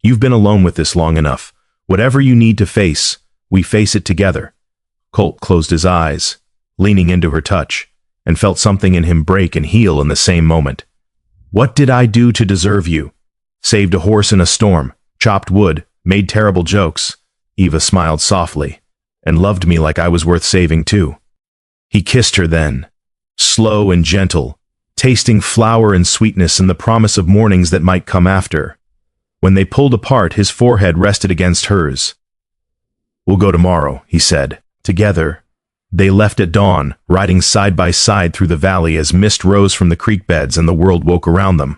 You've been alone with this long enough. Whatever you need to face, we face it together. Colt closed his eyes, leaning into her touch, and felt something in him break and heal in the same moment. What did I do to deserve you? Saved a horse in a storm, chopped wood, made terrible jokes. Eva smiled softly, and loved me like I was worth saving too. He kissed her then, slow and gentle, tasting flour and sweetness and the promise of mornings that might come after. When they pulled apart, his forehead rested against hers. We'll go tomorrow, he said, together, They left at dawn, riding side by side through the valley as mist rose from the creek beds and the world woke around them.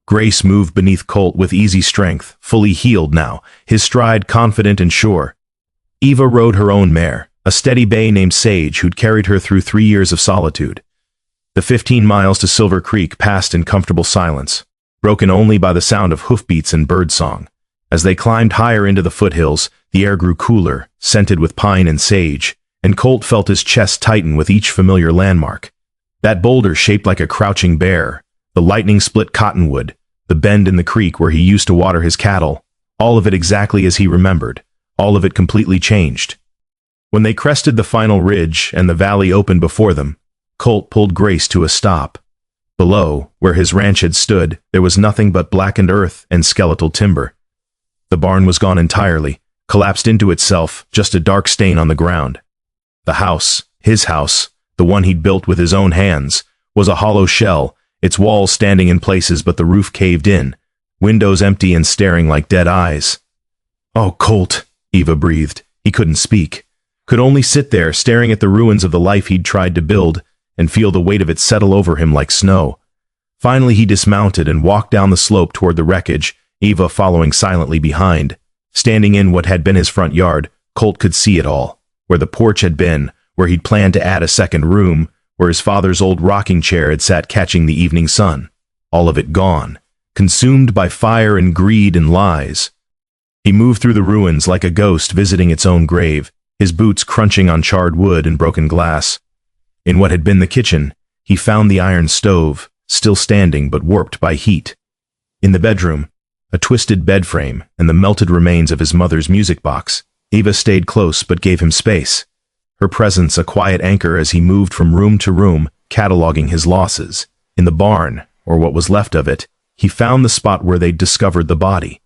Grace moved beneath Colt with easy strength, fully healed now, his stride confident and sure. Eva rode her own mare, a steady bay named Sage who'd carried her through 3 years of solitude. The 15 miles to Silver Creek passed in comfortable silence, broken only by the sound of hoofbeats and birdsong. As they climbed higher into the foothills, the air grew cooler, scented with pine and sage, and Colt felt his chest tighten with each familiar landmark. That boulder shaped like a crouching bear, the lightning-split cottonwood, the bend in the creek where he used to water his cattle, all of it exactly as he remembered, all of it completely changed. When they crested the final ridge and the valley opened before them, Colt pulled Grace to a stop. Below, where his ranch had stood, there was nothing but blackened earth and skeletal timber. The barn was gone entirely, collapsed into itself, just a dark stain on the ground. The house, his house, the one he'd built with his own hands, was a hollow shell, its walls standing in places but the roof caved in, windows empty and staring like dead eyes. "Oh, Colt," Eva breathed. He couldn't speak, could only sit there staring at the ruins of the life he'd tried to build and feel the weight of it settle over him like snow. Finally he dismounted and walked down the slope toward the wreckage, Eva following silently behind. Standing in what had been his front yard, Colt could see it all. Where the porch had been, where he'd planned to add a second room, where his father's old rocking chair had sat catching the evening sun. All of it gone, consumed by fire and greed and lies. He moved through the ruins like a ghost visiting its own grave, his boots crunching on charred wood and broken glass. In what had been the kitchen, he found the iron stove, still standing but warped by heat. In the bedroom, a twisted bed frame and the melted remains of his mother's music box. Eva stayed close but gave him space, her presence a quiet anchor as he moved from room to room, cataloging his losses. In the barn, or what was left of it, he found the spot where they'd discovered the body.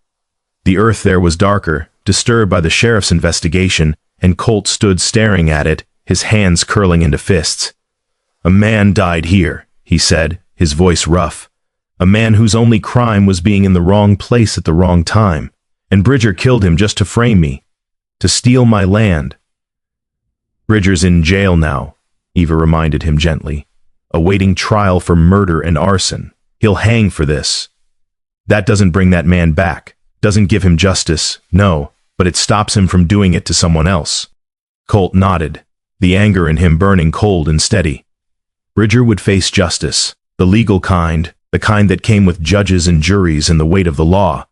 The earth there was darker, disturbed by the sheriff's investigation, and Colt stood staring at it, his hands curling into fists. "A man died here," he said, his voice rough. "A man whose only crime was being in the wrong place at the wrong time. And Bridger killed him just to frame me, to steal my land." "Bridger's in jail now," Eva reminded him gently, "awaiting trial for murder and arson. He'll hang for this. That doesn't bring that man back, doesn't give him justice, no, but it stops him from doing it to someone else." Colt nodded, the anger in him burning cold and steady. Bridger would face justice, the legal kind, the kind that came with judges and juries and the weight of the law.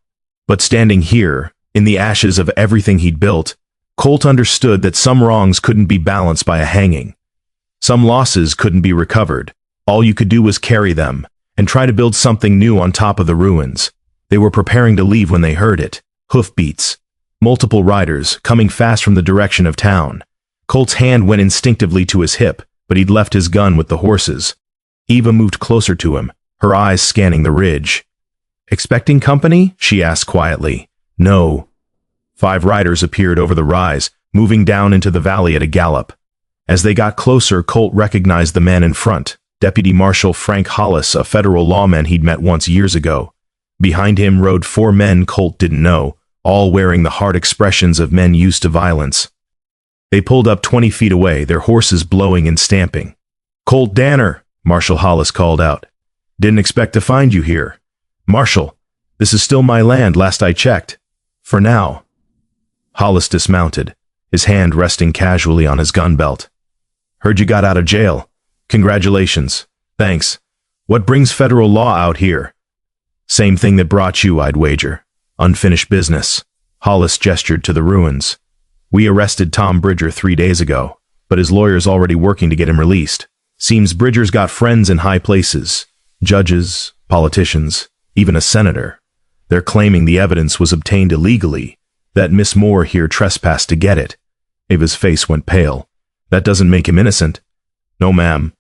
But standing here, in the ashes of everything he'd built, Colt understood that some wrongs couldn't be balanced by a hanging. Some losses couldn't be recovered. All you could do was carry them, and try to build something new on top of the ruins. They were preparing to leave when they heard it. Hoofbeats. Multiple riders, coming fast from the direction of town. Colt's hand went instinctively to his hip, but he'd left his gun with the horses. Eva moved closer to him, her eyes scanning the ridge. "Expecting company?" she asked quietly. "No." 5 riders appeared over the rise, moving down into the valley at a gallop. As they got closer, Colt recognized the man in front, Deputy Marshal Frank Hollis, a federal lawman he'd met once years ago. Behind him rode 4 men Colt didn't know, all wearing the hard expressions of men used to violence. They pulled up 20 feet away, their horses blowing and stamping. "Colt Danner," Marshal Hollis called out. "Didn't expect to find you here. Marshal, this is still my land last I checked. For now." Hollis dismounted, his hand resting casually on his gun belt. "Heard you got out of jail. Congratulations. Thanks. What brings federal law out here?" "Same thing that brought you, I'd wager. Unfinished business." Hollis gestured to the ruins. "We arrested Tom Bridger 3 days ago, but his lawyer's already working to get him released. Seems Bridger's got friends in high places. Judges, politicians, even a senator. They're claiming the evidence was obtained illegally, that Miss Moore here trespassed to get it." Ava's face went pale. "That doesn't make him innocent." "No, ma'am.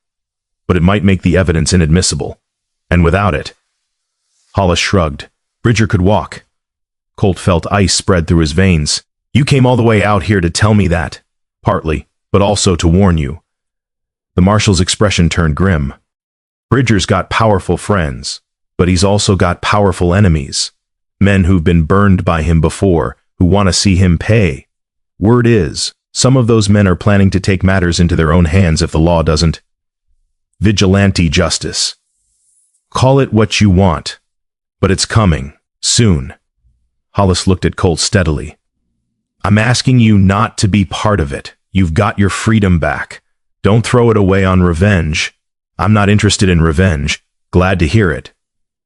But it might make the evidence inadmissible. And without it—" Hollis shrugged. "Bridger could walk." Colt felt ice spread through his veins. "You came all the way out here to tell me that." "Partly, but also to warn you." The marshal's expression turned grim. "Bridger's got powerful friends, but he's also got powerful enemies. Men who've been burned by him before, who want to see him pay. Word is, Some of those men are planning to take matters into their own hands if the law doesn't. Vigilante justice. Call it what you want, but it's coming, soon. Hollis looked at Colt steadily. I'm asking you not to be part of it. You've got your freedom back. Don't throw it away on revenge. I'm not interested in revenge. Glad to hear it.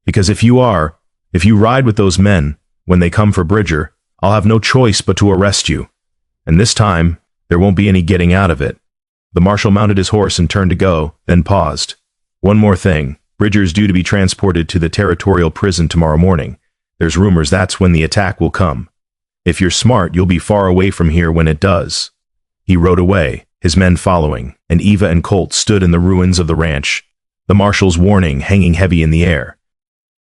Because if you ride with those men, when they come for Bridger, I'll have no choice but to arrest you. And this time, there won't be any getting out of it. The marshal mounted his horse and turned to go, then paused. One more thing. Bridger's due to be transported to the territorial prison tomorrow morning. There's rumors that's when the attack will come. If you're smart, you'll be far away from here when it does. He rode away, his men following, and Eva and Colt stood in the ruins of the ranch, the marshal's warning hanging heavy in the air.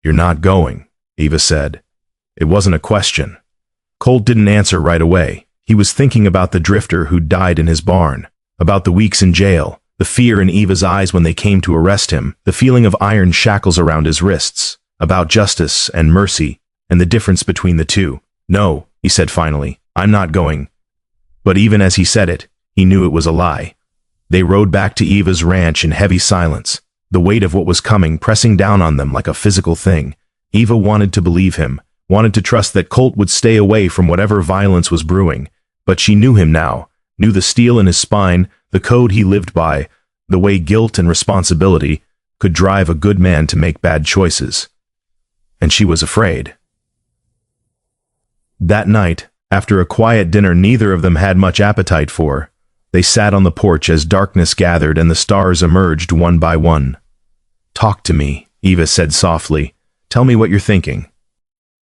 You're not going, Eva said. It wasn't a question. Colt didn't answer right away. He was thinking about the drifter who died in his barn, about the weeks in jail, the fear in Eva's eyes when they came to arrest him, the feeling of iron shackles around his wrists, about justice and mercy, and the difference between the two. No, he said finally, I'm not going. But even as he said it, he knew it was a lie. They rode back to Eva's ranch in heavy silence, the weight of what was coming pressing down on them like a physical thing. Eva wanted to believe him, wanted to trust that Colt would stay away from whatever violence was brewing, but she knew him now, knew the steel in his spine, the code he lived by, the way guilt and responsibility could drive a good man to make bad choices. And she was afraid. That night, after a quiet dinner neither of them had much appetite for, they sat on the porch as darkness gathered and the stars emerged one by one. Talk to me, Eva said softly. Tell me what you're thinking.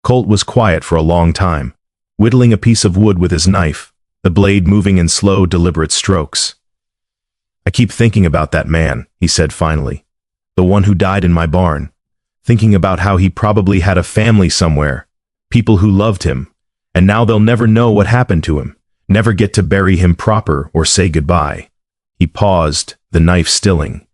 Colt was quiet for a long time, whittling a piece of wood with his knife, the blade moving in slow, deliberate strokes. I keep thinking about that man, he said finally. The one who died in my barn. Thinking about how he probably had a family somewhere, people who loved him, and now they'll never know what happened to him, never get to bury him proper or say goodbye. He paused, the knife stilling.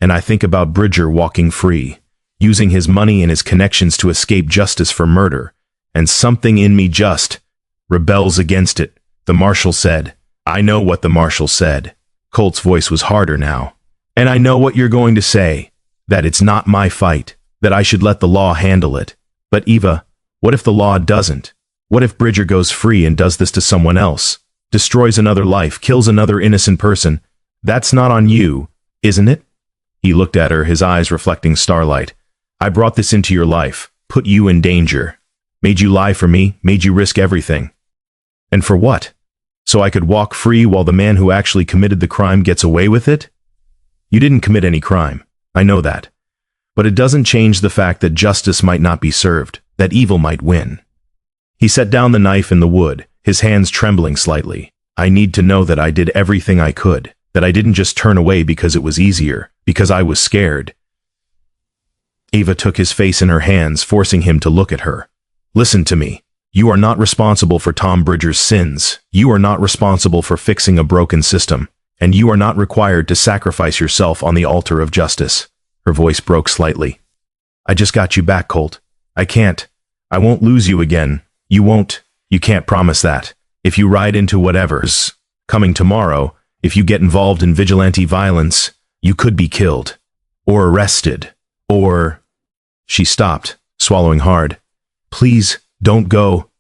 And I think about Bridger walking free, using his money and his connections to escape justice for murder, and something in me just rebels against it, the marshal said. I know what the marshal said. Colt's voice was harder now. And I know what you're going to say, that it's not my fight, that I should let the law handle it. But Eva, what if the law doesn't? What if Bridger goes free and does this to someone else, destroys another life, kills another innocent person? That's not on you, isn't it? He looked at her, his eyes reflecting starlight. I brought this into your life, put you in danger, made you lie for me, made you risk everything. And for what? So I could walk free while the man who actually committed the crime gets away with it? You didn't commit any crime, I know that. But it doesn't change the fact that justice might not be served, that evil might win. He set down the knife in the wood, his hands trembling slightly. I need to know that I did everything I could, that I didn't just turn away because it was easier, because I was scared. Eva took his face in her hands, forcing him to look at her. Listen to me. You are not responsible for Tom Bridger's sins. You are not responsible for fixing a broken system. And you are not required to sacrifice yourself on the altar of justice. Her voice broke slightly. I just got you back, Colt. I won't lose you again. You won't. You can't promise that. If you ride into whatever's coming tomorrow, if you get involved in vigilante violence, you could be killed. Or arrested. Or... She stopped, swallowing hard. Please, don't go.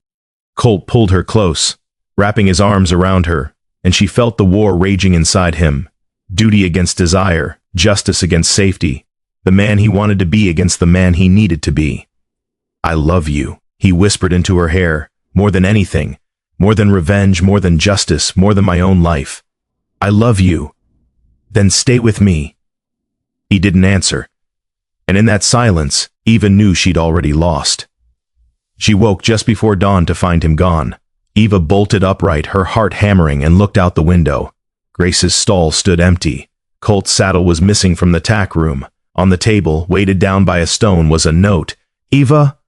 Colt pulled her close, wrapping his arms around her, and she felt the war raging inside him. Duty against desire, justice against safety, the man he wanted to be against the man he needed to be. I love you, he whispered into her hair, more than anything, more than revenge, more than justice, more than my own life. I love you. Then stay with me. He didn't answer. And in that silence, Eva knew she'd already lost. She woke just before dawn to find him gone. Eva bolted upright, her heart hammering, and looked out the window. Grace's stall stood empty. Colt's saddle was missing from the tack room. On the table, weighted down by a stone, was a note. Eva,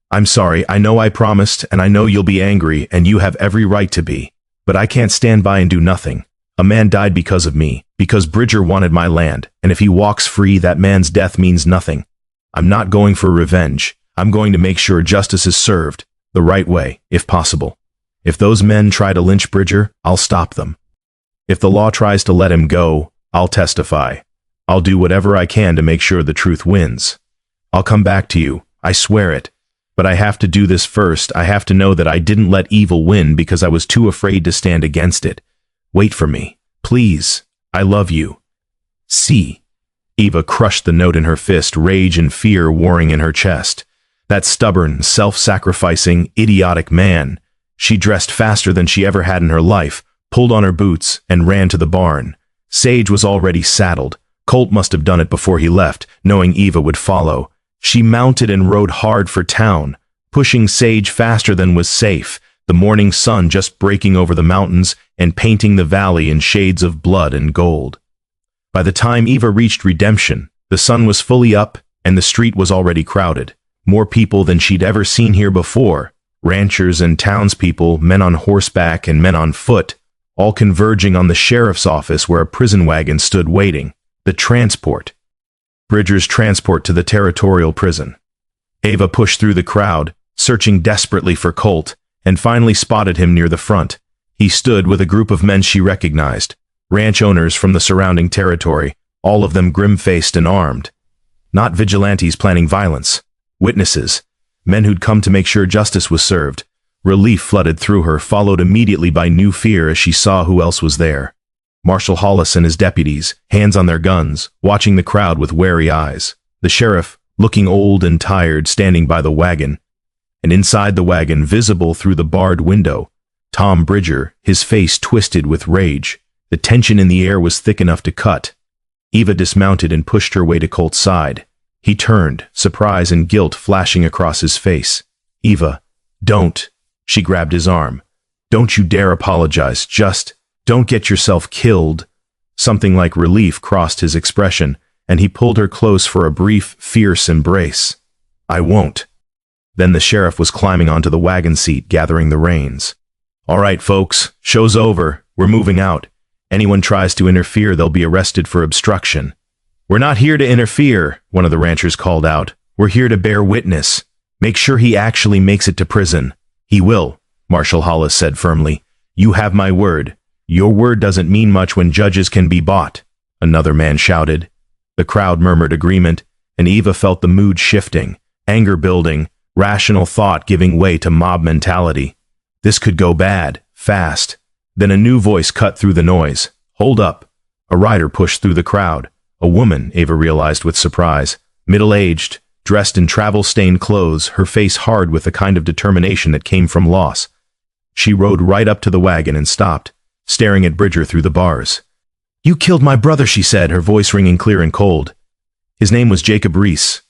I'm sorry, I know I promised, and I know you'll be angry, and you have every right to be. But I can't stand by and do nothing. A man died because of me, because Bridger wanted my land, and if he walks free, that man's death means nothing. I'm not going for revenge. I'm going to make sure justice is served, the right way, if possible. If those men try to lynch Bridger, I'll stop them. If the law tries to let him go, I'll testify. I'll do whatever I can to make sure the truth wins. I'll come back to you, I swear it. But I have to do this first. I have to know that I didn't let evil win because I was too afraid to stand against it. Wait for me. Please. I love you. See. Eva crushed the note in her fist, rage and fear warring in her chest. That stubborn, self-sacrificing, idiotic man. She dressed faster than she ever had in her life, pulled on her boots, and ran to the barn. Sage was already saddled. Colt must have done it before he left, knowing Eva would follow. She mounted and rode hard for town, pushing Sage faster than was safe, the morning sun just breaking over the mountains and painting the valley in shades of blood and gold. By the time Eva reached Redemption, the sun was fully up and the street was already crowded. More people than she'd ever seen here before, ranchers and townspeople, men on horseback and men on foot, all converging on the sheriff's office where a prison wagon stood waiting. The transport. Bridger's transport to the territorial prison. Eva pushed through the crowd, searching desperately for Colt, and finally spotted him near the front. He stood with a group of men she recognized, ranch owners from the surrounding territory, all of them grim-faced and armed. Not vigilantes planning violence. Witnesses. Men who'd come to make sure justice was served. Relief flooded through her, followed immediately by new fear as she saw who else was there. Marshal Hollis and his deputies, hands on their guns, watching the crowd with wary eyes. The sheriff, looking old and tired, standing by the wagon. And inside the wagon, visible through the barred window, Tom Bridger, his face twisted with rage. The tension in the air was thick enough to cut. Eva dismounted and pushed her way to Colt's side. He turned, surprise and guilt flashing across his face. Eva, don't. She grabbed his arm. Don't you dare apologize, just don't get yourself killed. Something like relief crossed his expression, and he pulled her close for a brief, fierce embrace. I won't. Then the sheriff was climbing onto the wagon seat, gathering the reins. All right, folks, show's over. We're moving out. Anyone tries to interfere, they'll be arrested for obstruction. We're not here to interfere, one of the ranchers called out. We're here to bear witness. Make sure he actually makes it to prison. He will, Marshal Hollis said firmly. You have my word. Your word doesn't mean much when judges can be bought, another man shouted. The crowd murmured agreement, and Eva felt the mood shifting, anger building, rational thought giving way to mob mentality. This could go bad, fast. Then a new voice cut through the noise. Hold up. A rider pushed through the crowd. A woman, Eva realized with surprise. Middle-aged, dressed in travel-stained clothes, her face hard with the kind of determination that came from loss. She rode right up to the wagon and stopped, staring at Bridger through the bars. You killed my brother, she said, her voice ringing clear and cold. His name was Jacob Reese.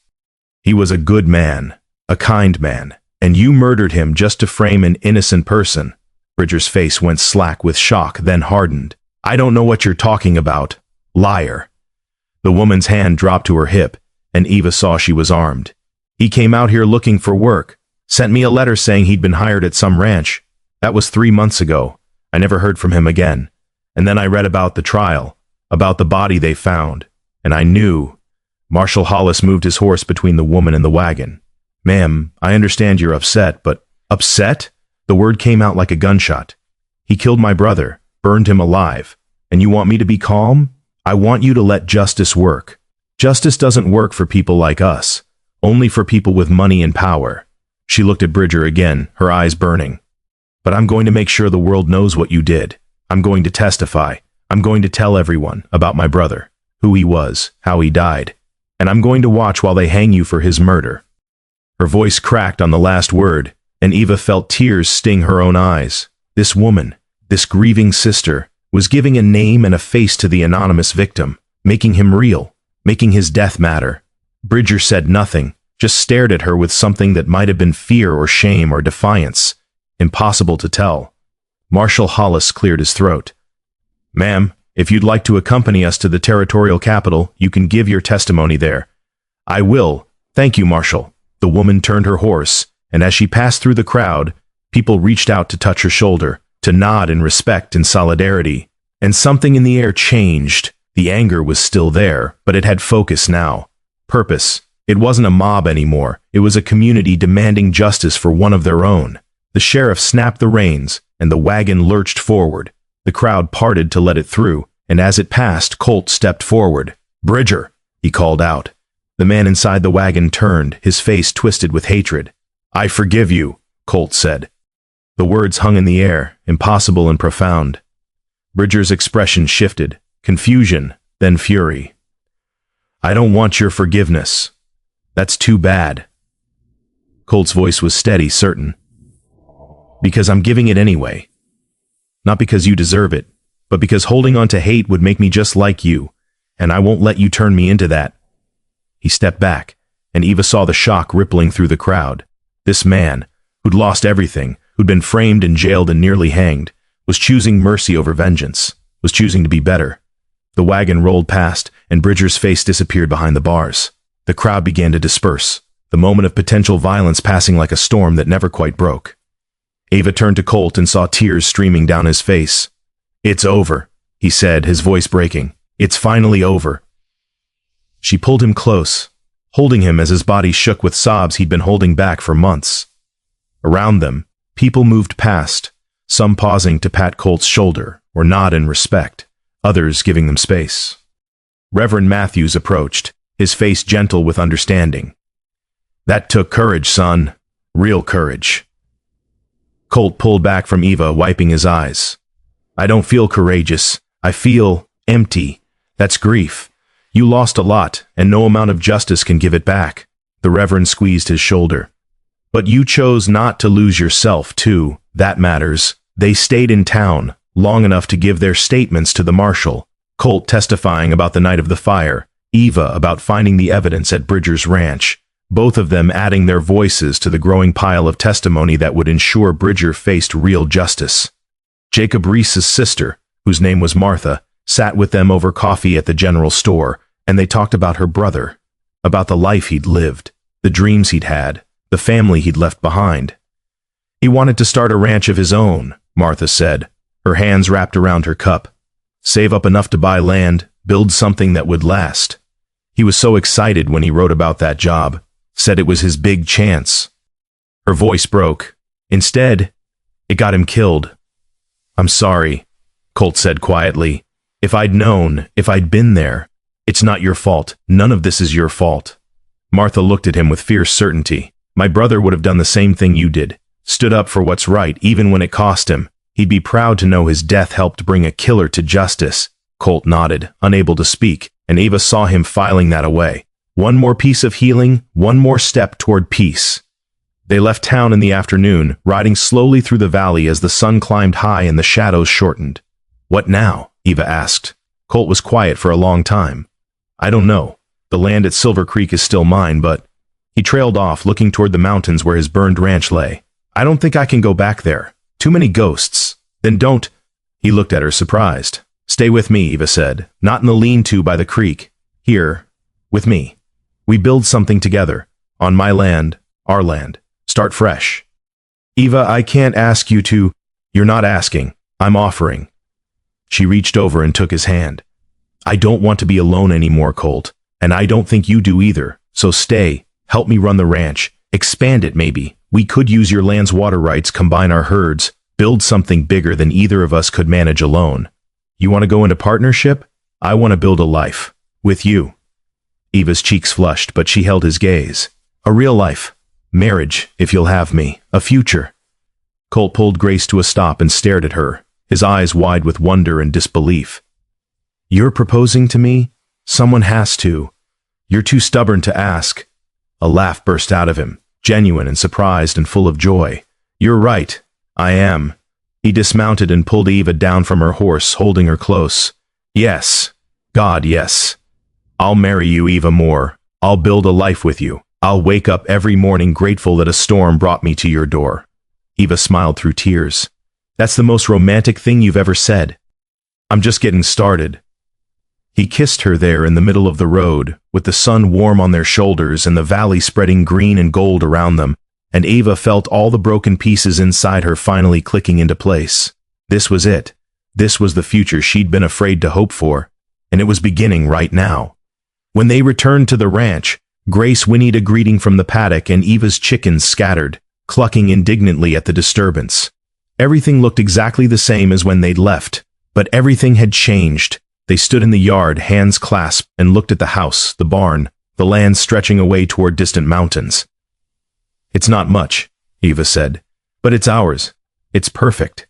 He was a good man, a kind man, and you murdered him just to frame an innocent person. Bridger's face went slack with shock, then hardened. I don't know what you're talking about. Liar. The woman's hand dropped to her hip, and Eva saw she was armed. He came out here looking for work, sent me a letter saying he'd been hired at some ranch. That was 3 months ago. I never heard from him again. And then I read about the trial, about the body they found, and I knew. Marshal Hollis moved his horse between the woman and the wagon. Ma'am, I understand you're upset, but upset? The word came out like a gunshot. He killed my brother, burned him alive, and you want me to be calm? I want you to let justice work. Justice doesn't work for people like us, only for people with money and power. She looked at Bridger again, her eyes burning. But I'm going to make sure the world knows what you did. I'm going to testify. I'm going to tell everyone about my brother, who he was, how he died, and I'm going to watch while they hang you for his murder. Her voice cracked on the last word, and Eva felt tears sting her own eyes. This woman, this grieving sister, was giving a name and a face to the anonymous victim, making him real, making his death matter. Bridger said nothing, just stared at her with something that might have been fear or shame or defiance. Impossible to tell. Marshal Hollis cleared his throat. Ma'am, if you'd like to accompany us to the territorial capital, you can give your testimony there. I will. Thank you, Marshal. The woman turned her horse, and as she passed through the crowd, people reached out to touch her shoulder, to nod in respect and solidarity. And something in the air changed. The anger was still there, but it had focus now. Purpose. It wasn't a mob anymore. It was a community demanding justice for one of their own. The The sheriff snapped the reins, and the wagon lurched forward. The crowd parted to let it through, and as it passed, Colt stepped forward. "Bridger," he called out. The man inside the wagon turned, his face twisted with hatred. "I forgive you," Colt said. The words hung in the air, impossible and profound. Bridger's expression shifted, confusion, then fury. "I don't want your forgiveness. That's too bad." Colt's voice was steady, certain. "Because I'm giving it anyway. Not because you deserve it, but because holding on to hate would make me just like you, and I won't let you turn me into that." He stepped back, and Eva saw the shock rippling through the crowd. This man, who'd lost everything, who'd been framed and jailed and nearly hanged, was choosing mercy over vengeance, was choosing to be better. The wagon rolled past, and Bridger's face disappeared behind the bars. The crowd began to disperse, the moment of potential violence passing like a storm that never quite broke. Ava turned to Colt and saw tears streaming down his face. "It's over," he said, his voice breaking. "It's finally over." She pulled him close, holding him as his body shook with sobs he'd been holding back for months. Around them, people moved past, some pausing to pat Colt's shoulder or nod in respect, others giving them space. Reverend Matthews approached, his face gentle with understanding. "That took courage, son. Real courage." Colt pulled back from Eva, wiping his eyes. "I don't feel courageous. I feel empty. That's grief. You lost a lot, and no amount of justice can give it back." The Reverend squeezed his shoulder. "But you chose not to lose yourself, too. That matters. They stayed in town long enough to give their statements to the marshal. Colt testifying about the night of the fire, Eva about finding the evidence at Bridger's ranch, both of them adding their voices to the growing pile of testimony that would ensure Bridger faced real justice. Jacob Reese's sister, whose name was Martha, sat with them over coffee at the general store, and they talked about her brother, about the life he'd lived, the dreams he'd had, the family he'd left behind. "He wanted to start a ranch of his own," Martha said, her hands wrapped around her cup. "Save up enough to buy land, build something that would last. He was so excited when he wrote about that job, said it was his big chance." Her voice broke. "Instead, it got him killed." "I'm sorry," Colt said quietly. "If I'd known, if I'd been there. It's not your fault. None of this is your fault." Martha looked at him with fierce certainty. "My brother would have done the same thing you did. Stood up for what's right, even when it cost him. He'd be proud to know his death helped bring a killer to justice." Colt nodded, unable to speak, and Ava saw him filing that away. One more piece of healing, one more step toward peace. They left town in the afternoon, riding slowly through the valley as the sun climbed high and the shadows shortened. "What now?" Eva asked. Colt was quiet for a long time. "I don't know. The land at Silver Creek is still mine, but..." He trailed off, looking toward the mountains where his burned ranch lay. "I don't think I can go back there. Too many ghosts." "Then don't..." He looked at her, surprised. "Stay with me," Eva said. "Not in the lean-to by the creek. Here, with me. We build something together. On my land, our land. Start fresh." "Eva, I can't ask you to..." "You're not asking. I'm offering." She reached over and took his hand. "I don't want to be alone anymore, Colt. And I don't think you do either. So stay. Help me run the ranch. Expand it, maybe. We could use your land's water rights, combine our herds, build something bigger than either of us could manage alone. You want to go into partnership? I want to build a life. With you." Eva's cheeks flushed, but she held his gaze. "A real life. Marriage, if you'll have me. A future." Colt pulled Grace to a stop and stared at her, his eyes wide with wonder and disbelief. "You're proposing to me? Someone has to. You're too stubborn to ask." A laugh burst out of him, genuine and surprised and full of joy. "You're right. I am." He dismounted and pulled Eva down from her horse, holding her close. "Yes. God, yes. I'll marry you, Eva Moore. I'll build a life with you. I'll wake up every morning grateful that a storm brought me to your door." Eva smiled through tears. "That's the most romantic thing you've ever said." "I'm just getting started." He kissed her there in the middle of the road, with the sun warm on their shoulders and the valley spreading green and gold around them, and Ava felt all the broken pieces inside her finally clicking into place. This was it. This was the future she'd been afraid to hope for, and it was beginning right now. When they returned to the ranch, Grace whinnied a greeting from the paddock and Eva's chickens scattered. clucking indignantly at the disturbance. Everything looked exactly the same as when they'd left, but everything had changed. They stood in the yard, hands clasped, and looked at the house, the barn, the land stretching away toward distant mountains. "It's not much," Eva said, "but it's ours. It's perfect."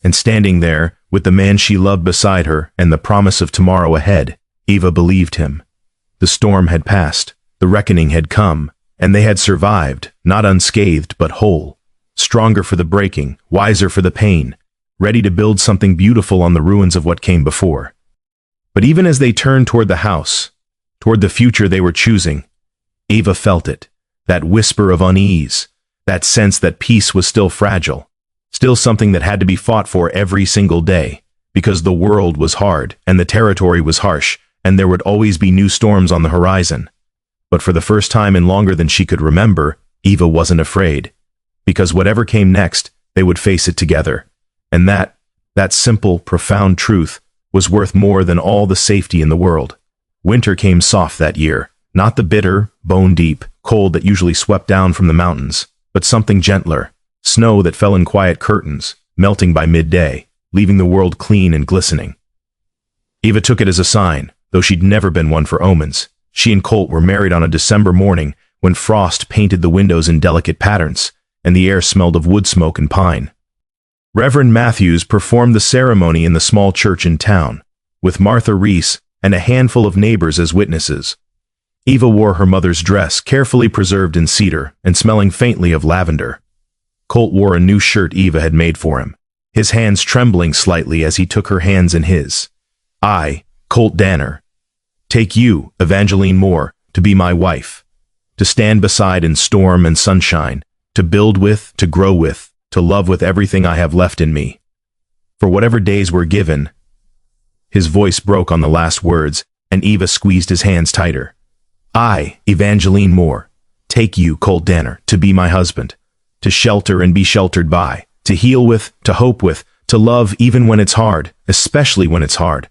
And standing there, with the man she loved beside her and the promise of tomorrow ahead, Eva believed him. The storm had passed, the reckoning had come, and they had survived, not unscathed but whole, stronger for the breaking, wiser for the pain, ready to build something beautiful on the ruins of what came before. But even as they turned toward the house, toward the future they were choosing, Eva felt it, that whisper of unease, that sense that peace was still fragile, still something that had to be fought for every single day, because the world was hard and the territory was harsh, and there would always be new storms on the horizon. But for the first time in longer than she could remember, Eva wasn't afraid, because whatever came next, they would face it together. And that simple, profound truth was worth more than all the safety in the world. Winter came soft that year, not the bitter, bone-deep cold that usually swept down from the mountains, but something gentler, snow that fell in quiet curtains, melting by midday, leaving the world clean and glistening. Eva took it as a sign, though she'd never been one for omens. She and Colt were married on a December morning when frost painted the windows in delicate patterns, and the air smelled of wood smoke and pine. Reverend Matthews performed the ceremony in the small church in town, with Martha Reese and a handful of neighbors as witnesses. Eva wore her mother's dress, carefully preserved in cedar and smelling faintly of lavender. Colt wore a new shirt Eva had made for him, his hands trembling slightly as he took her hands in his. "I, Colt Danner, take you, Evangeline Moore, to be my wife, to stand beside in storm and sunshine, to build with, to grow with, to love with everything I have left in me. For whatever days were given." His voice broke on the last words, and Eva squeezed his hands tighter. "I, Evangeline Moore, take you, Colt Danner, to be my husband, to shelter and be sheltered by, to heal with, to hope with, to love even when it's hard, especially when it's hard.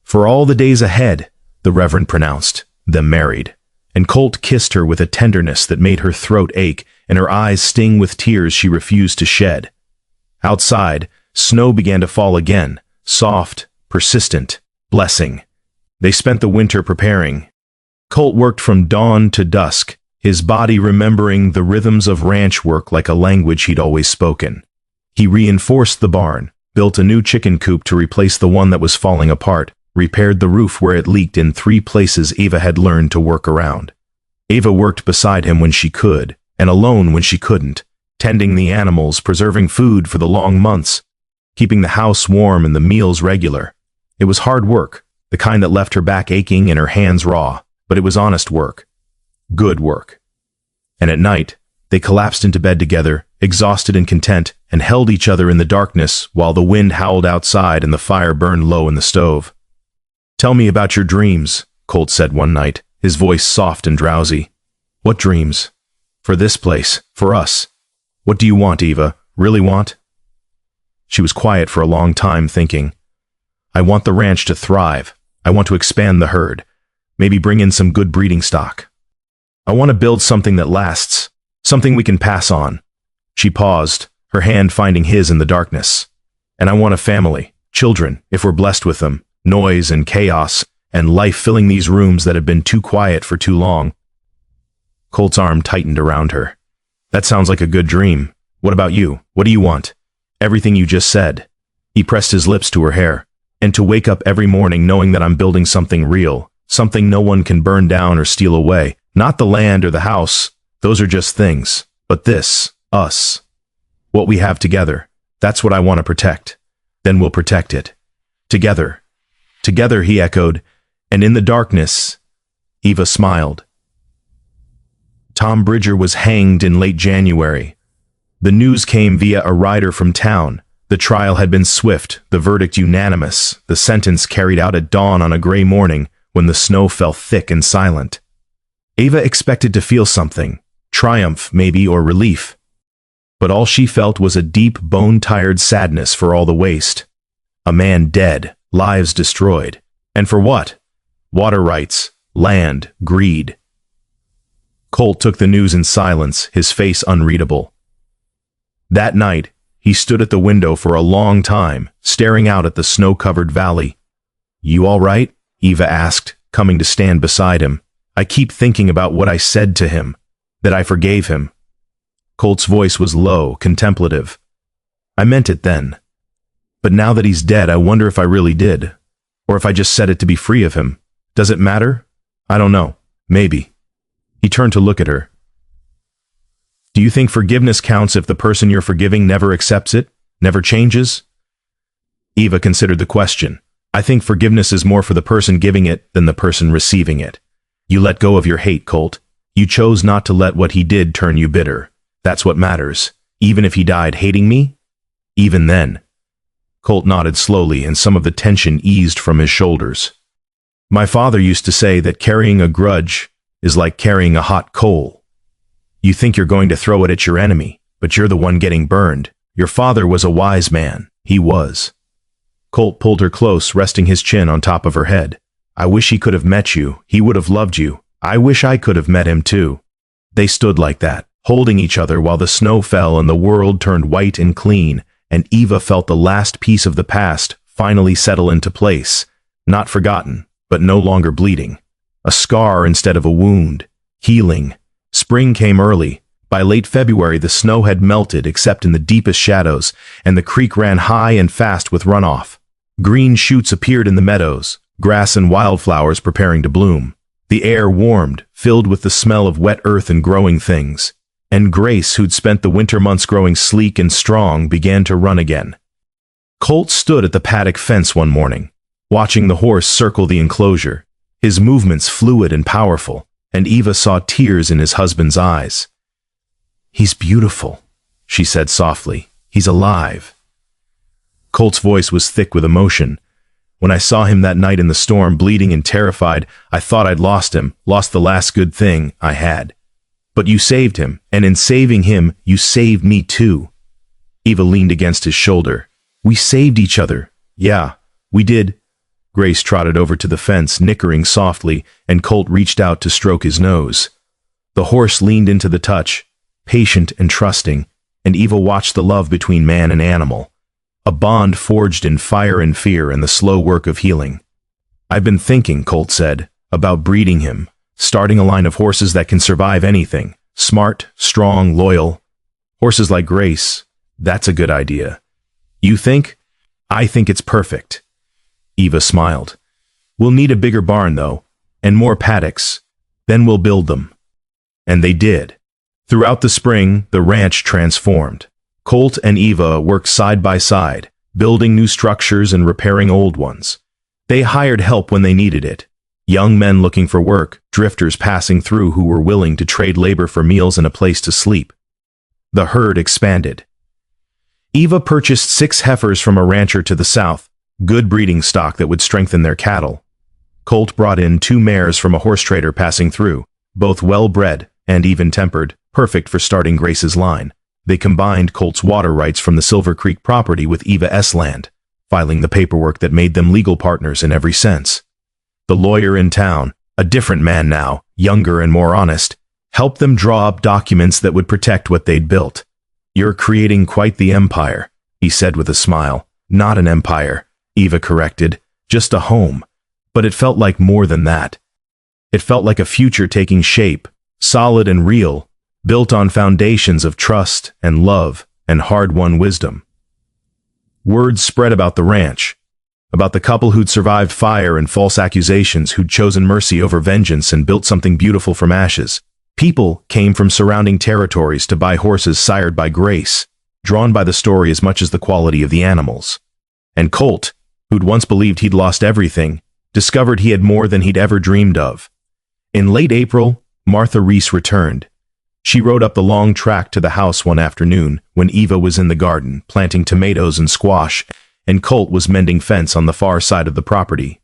For all the days ahead," the Reverend pronounced, them married, and Colt kissed her with a tenderness that made her throat ache and her eyes sting with tears she refused to shed. Outside, snow began to fall again, soft, persistent, blessing. They spent the winter preparing. Colt worked from dawn to dusk, his body remembering the rhythms of ranch work like a language he'd always spoken. He reinforced the barn, built a new chicken coop to replace the one that was falling apart, repaired the roof where it leaked in 3 places Eva had learned to work around. Eva worked beside him when she could, and alone when she couldn't, tending the animals, preserving food for the long months, keeping the house warm and the meals regular. It was hard work, the kind that left her back aching and her hands raw, but it was honest work. Good work. And at night, they collapsed into bed together, exhausted and content, and held each other in the darkness while the wind howled outside and the fire burned low in the stove. "Tell me about your dreams," Colt said one night, his voice soft and drowsy. "What dreams? For this place, for us. What do you want, Eva? Really want?" She was quiet for a long time, thinking. "I want the ranch to thrive. I want to expand the herd. Maybe bring in some good breeding stock. I want to build something that lasts, something we can pass on." She paused, her hand finding his in the darkness. "And I want a family, children, if we're blessed with them, noise and chaos, and life filling these rooms that have been too quiet for too long." Colt's arm tightened around her. "That sounds like a good dream. What about you? What do you want?" "Everything you just said." He pressed his lips to her hair. "And to wake up every morning knowing that I'm building something real, something no one can burn down or steal away. Not the land or the house, those are just things. But this, us. What we have together, that's what I want to protect. Then we'll protect it. Together." "Together," he echoed, and in the darkness, Eva smiled. Tom Bridger was hanged in late January. The news came via a rider from town. The trial had been swift, the verdict unanimous, the sentence carried out at dawn on a gray morning when the snow fell thick and silent. Eva expected to feel something, triumph maybe, or relief. But all she felt was a deep, bone-tired sadness for all the waste. A man dead, lives destroyed. And for what? Water rights, land, greed. Colt took the news in silence, his face unreadable. That night, he stood at the window for a long time, staring out at the snow-covered valley. "You all right?" Eva asked, coming to stand beside him. "I keep thinking about what I said to him, that I forgave him." Colt's voice was low, contemplative. "I meant it then. But now that he's dead, I wonder if I really did. Or if I just said it to be free of him. Does it matter? I don't know. Maybe." He turned to look at her. "Do you think forgiveness counts if the person you're forgiving never accepts it, never changes?" Eva considered the question. "I think forgiveness is more for the person giving it than the person receiving it. You let go of your hate, Colt. You chose not to let what he did turn you bitter. That's what matters. Even if he died hating me? Even then." Colt nodded slowly, and some of the tension eased from his shoulders. "My father used to say that carrying a grudge is like carrying a hot coal. You think you're going to throw it at your enemy, but you're the one getting burned. Your father was a wise man. He was." Colt pulled her close, resting his chin on top of her head. "I wish he could have met you. He would have loved you. I wish I could have met him too." They stood like that, holding each other while the snow fell and the world turned white and clean, and Eva felt the last piece of the past finally settle into place. Not forgotten, but no longer bleeding. A scar instead of a wound. Healing. Spring came early. By late February, the snow had melted except in the deepest shadows, and the creek ran high and fast with runoff. Green shoots appeared in the meadows, grass and wildflowers preparing to bloom. The air warmed, filled with the smell of wet earth and growing things. And Grace, who'd spent the winter months growing sleek and strong, began to run again. Colt stood at the paddock fence one morning, watching the horse circle the enclosure, his movements fluid and powerful, and Eva saw tears in his husband's eyes. "He's beautiful," she said softly. "He's alive." Colt's voice was thick with emotion. "When I saw him that night in the storm, bleeding and terrified, I thought I'd lost him, lost the last good thing I had. But you saved him, and in saving him, you saved me too." Eva leaned against his shoulder. "We saved each other." "Yeah, we did." Grace trotted over to the fence, nickering softly, and Colt reached out to stroke his nose. The horse leaned into the touch, patient and trusting, and Eva watched the love between man and animal. A bond forged in fire and fear and the slow work of healing. "I've been thinking," Colt said, "about breeding him. Starting a line of horses that can survive anything. Smart, strong, loyal. Horses like Grace. That's a good idea." "You think?" "I think it's perfect." Eva smiled. "We'll need a bigger barn, though, and more paddocks. Then we'll build them." And they did. Throughout the spring, the ranch transformed. Colt and Eva worked side by side, building new structures and repairing old ones. They hired help when they needed it. Young men looking for work, drifters passing through who were willing to trade labor for meals and a place to sleep. The herd expanded. Eva purchased 6 heifers from a rancher to the south, good breeding stock that would strengthen their cattle. Colt brought in 2 mares from a horse trader passing through, both well-bred and even-tempered, perfect for starting Grace's line. They combined Colt's water rights from the Silver Creek property with Eva's land, filing the paperwork that made them legal partners in every sense. The lawyer in town, a different man now, younger and more honest, helped them draw up documents that would protect what they'd built. "You're creating quite the empire," he said with a smile. "Not an empire," Eva corrected, "just a home." But it felt like more than that. It felt like a future taking shape, solid and real, built on foundations of trust and love and hard-won wisdom. Word spread about the ranch, about the couple who'd survived fire and false accusations, who'd chosen mercy over vengeance and built something beautiful from ashes. People came from surrounding territories to buy horses sired by Grace, drawn by the story as much as the quality of the animals. And Colt, who'd once believed he'd lost everything, discovered he had more than he'd ever dreamed of. In late April, Martha Reese returned. She rode up the long track to the house one afternoon when Eva was in the garden, planting tomatoes and squash, and Colt was mending fence on the far side of the property.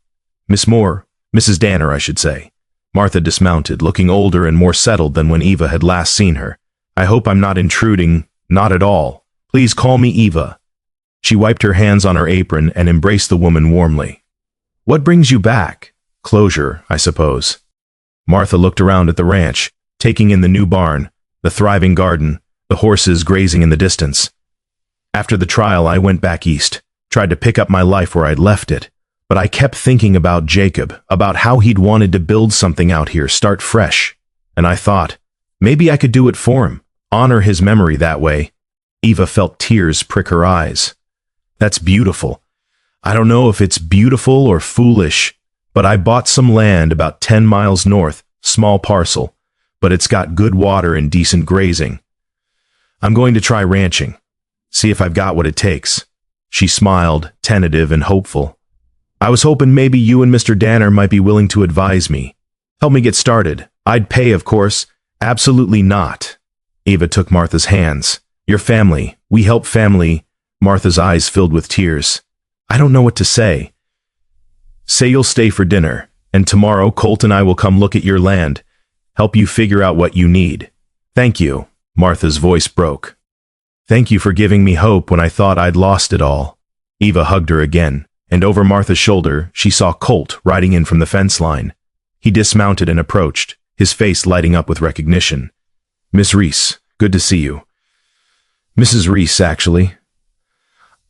Mrs. Danner, I should say. Martha dismounted, looking older and more settled than when Eva had last seen her. "I hope I'm not intruding." "Not at all. Please call me Eva." She wiped her hands on her apron and embraced the woman warmly. "What brings you back?" "Closure, I suppose." Martha looked around at the ranch, taking in the new barn, the thriving garden, the horses grazing in the distance. After the trial, I went back east, tried to pick up my life where I'd left it. But I kept thinking about Jacob, about how he'd wanted to build something out here, start fresh. And I thought, maybe I could do it for him, honor his memory that way. Eva felt tears prick her eyes. That's beautiful. I don't know if it's beautiful or foolish, but I bought some land about 10 miles north, small parcel, but it's got good water and decent grazing. I'm going to try ranching, see if I've got what it takes. She smiled, tentative and hopeful. I was hoping maybe you and Mr. Danner might be willing to advise me. Help me get started. I'd pay, of course. Absolutely not. Eva took Martha's hands. Your family. We help family. Martha's eyes filled with tears. I don't know what to say. Say you'll stay for dinner, and tomorrow Colt and I will come look at your land, help you figure out what you need. Thank you. Martha's voice broke. Thank you for giving me hope when I thought I'd lost it all. Eva hugged her again. And over Martha's shoulder, she saw Colt riding in from the fence line. He dismounted and approached, his face lighting up with recognition. Miss Reese, good to see you. Mrs. Reese, actually.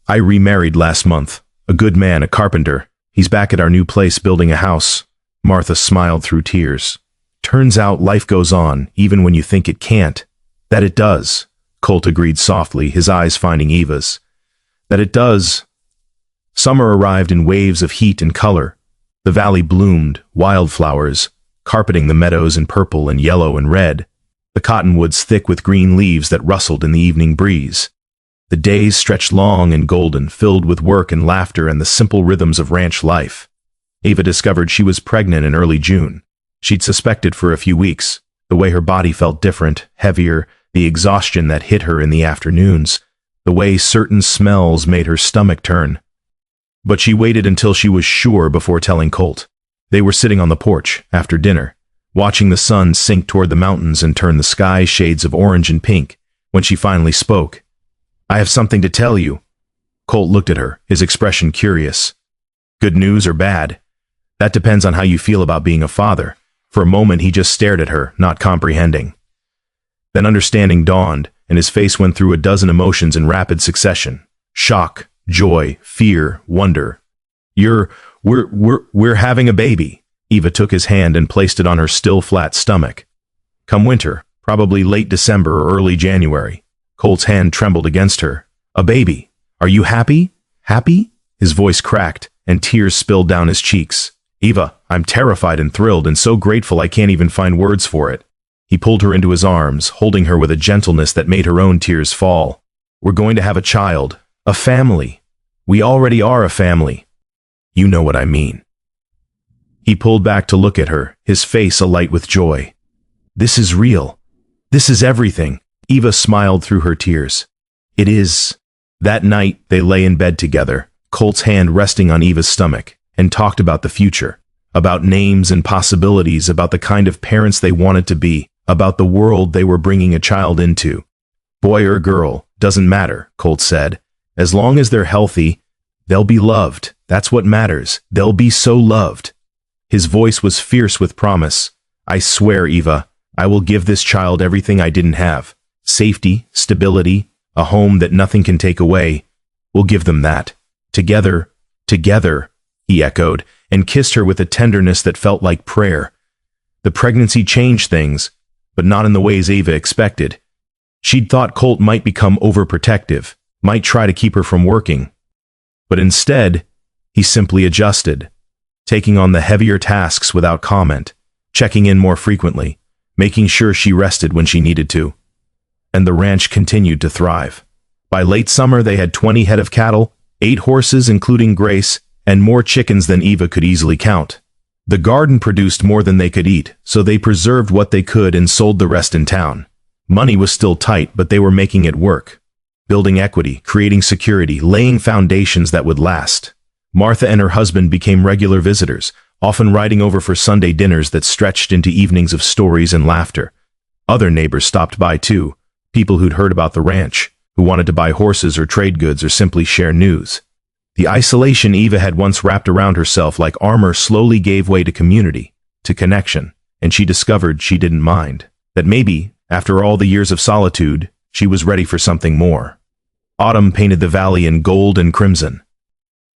I remarried last month. A good man, a carpenter. He's back at our new place building a house. Martha smiled through tears. Turns out life goes on, even when you think it can't. That it does. Colt agreed softly, his eyes finding Eva's. That it does. Summer arrived in waves of heat and color. The valley bloomed, wildflowers, carpeting the meadows in purple and yellow and red, the cottonwoods thick with green leaves that rustled in the evening breeze. The days stretched long and golden, filled with work and laughter and the simple rhythms of ranch life. Eva discovered she was pregnant in early June. She'd suspected for a few weeks, the way her body felt different, heavier, the exhaustion that hit her in the afternoons, the way certain smells made her stomach turn. But she waited until she was sure before telling Colt. They were sitting on the porch, after dinner, watching the sun sink toward the mountains and turn the sky shades of orange and pink, when she finally spoke. I have something to tell you. Colt looked at her, his expression curious. Good news or bad? That depends on how you feel about being a father. For a moment he just stared at her, not comprehending. Then understanding dawned, and his face went through a dozen emotions in rapid succession. Shock, joy, fear, wonder. We're having a baby. Eva took his hand and placed it on her still flat stomach. Come winter, probably late December or early January. Colt's hand trembled against her. A baby. Are you happy? Happy? His voice cracked, and tears spilled down his cheeks. Eva, I'm terrified and thrilled and so grateful I can't even find words for it. He pulled her into his arms, holding her with a gentleness that made her own tears fall. We're going to have a child. A family. We already are a family. You know what I mean. He pulled back to look at her, his face alight with joy. This is real. This is everything. Eva smiled through her tears. It is. That night, they lay in bed together, Colt's hand resting on Eva's stomach, and talked about the future, about names and possibilities, about the kind of parents they wanted to be, about the world they were bringing a child into. Boy or girl, doesn't matter, Colt said. As long as they're healthy, they'll be loved. That's what matters. They'll be so loved. His voice was fierce with promise. I swear, Eva, I will give this child everything I didn't have. Safety, stability, a home that nothing can take away. We'll give them that. Together, he echoed, and kissed her with a tenderness that felt like prayer. The pregnancy changed things, but not in the ways Eva expected. She'd thought Colt might become overprotective, might try to keep her from working. But instead, he simply adjusted, taking on the heavier tasks without comment, checking in more frequently, making sure she rested when she needed to. And the ranch continued to thrive. By late summer, they had 20 head of cattle, 8 horses including Grace, and more chickens than Eva could easily count. The garden produced more than they could eat, so they preserved what they could and sold the rest in town. Money was still tight, but they were making it work. Building equity, creating security, laying foundations that would last. Martha and her husband became regular visitors, often riding over for Sunday dinners that stretched into evenings of stories and laughter. Other neighbors stopped by too, people who'd heard about the ranch, who wanted to buy horses or trade goods or simply share news. The isolation Eva had once wrapped around herself like armor slowly gave way to community, to connection, and she discovered she didn't mind. That maybe, after all the years of solitude, she was ready for something more. Autumn painted the valley in gold and crimson.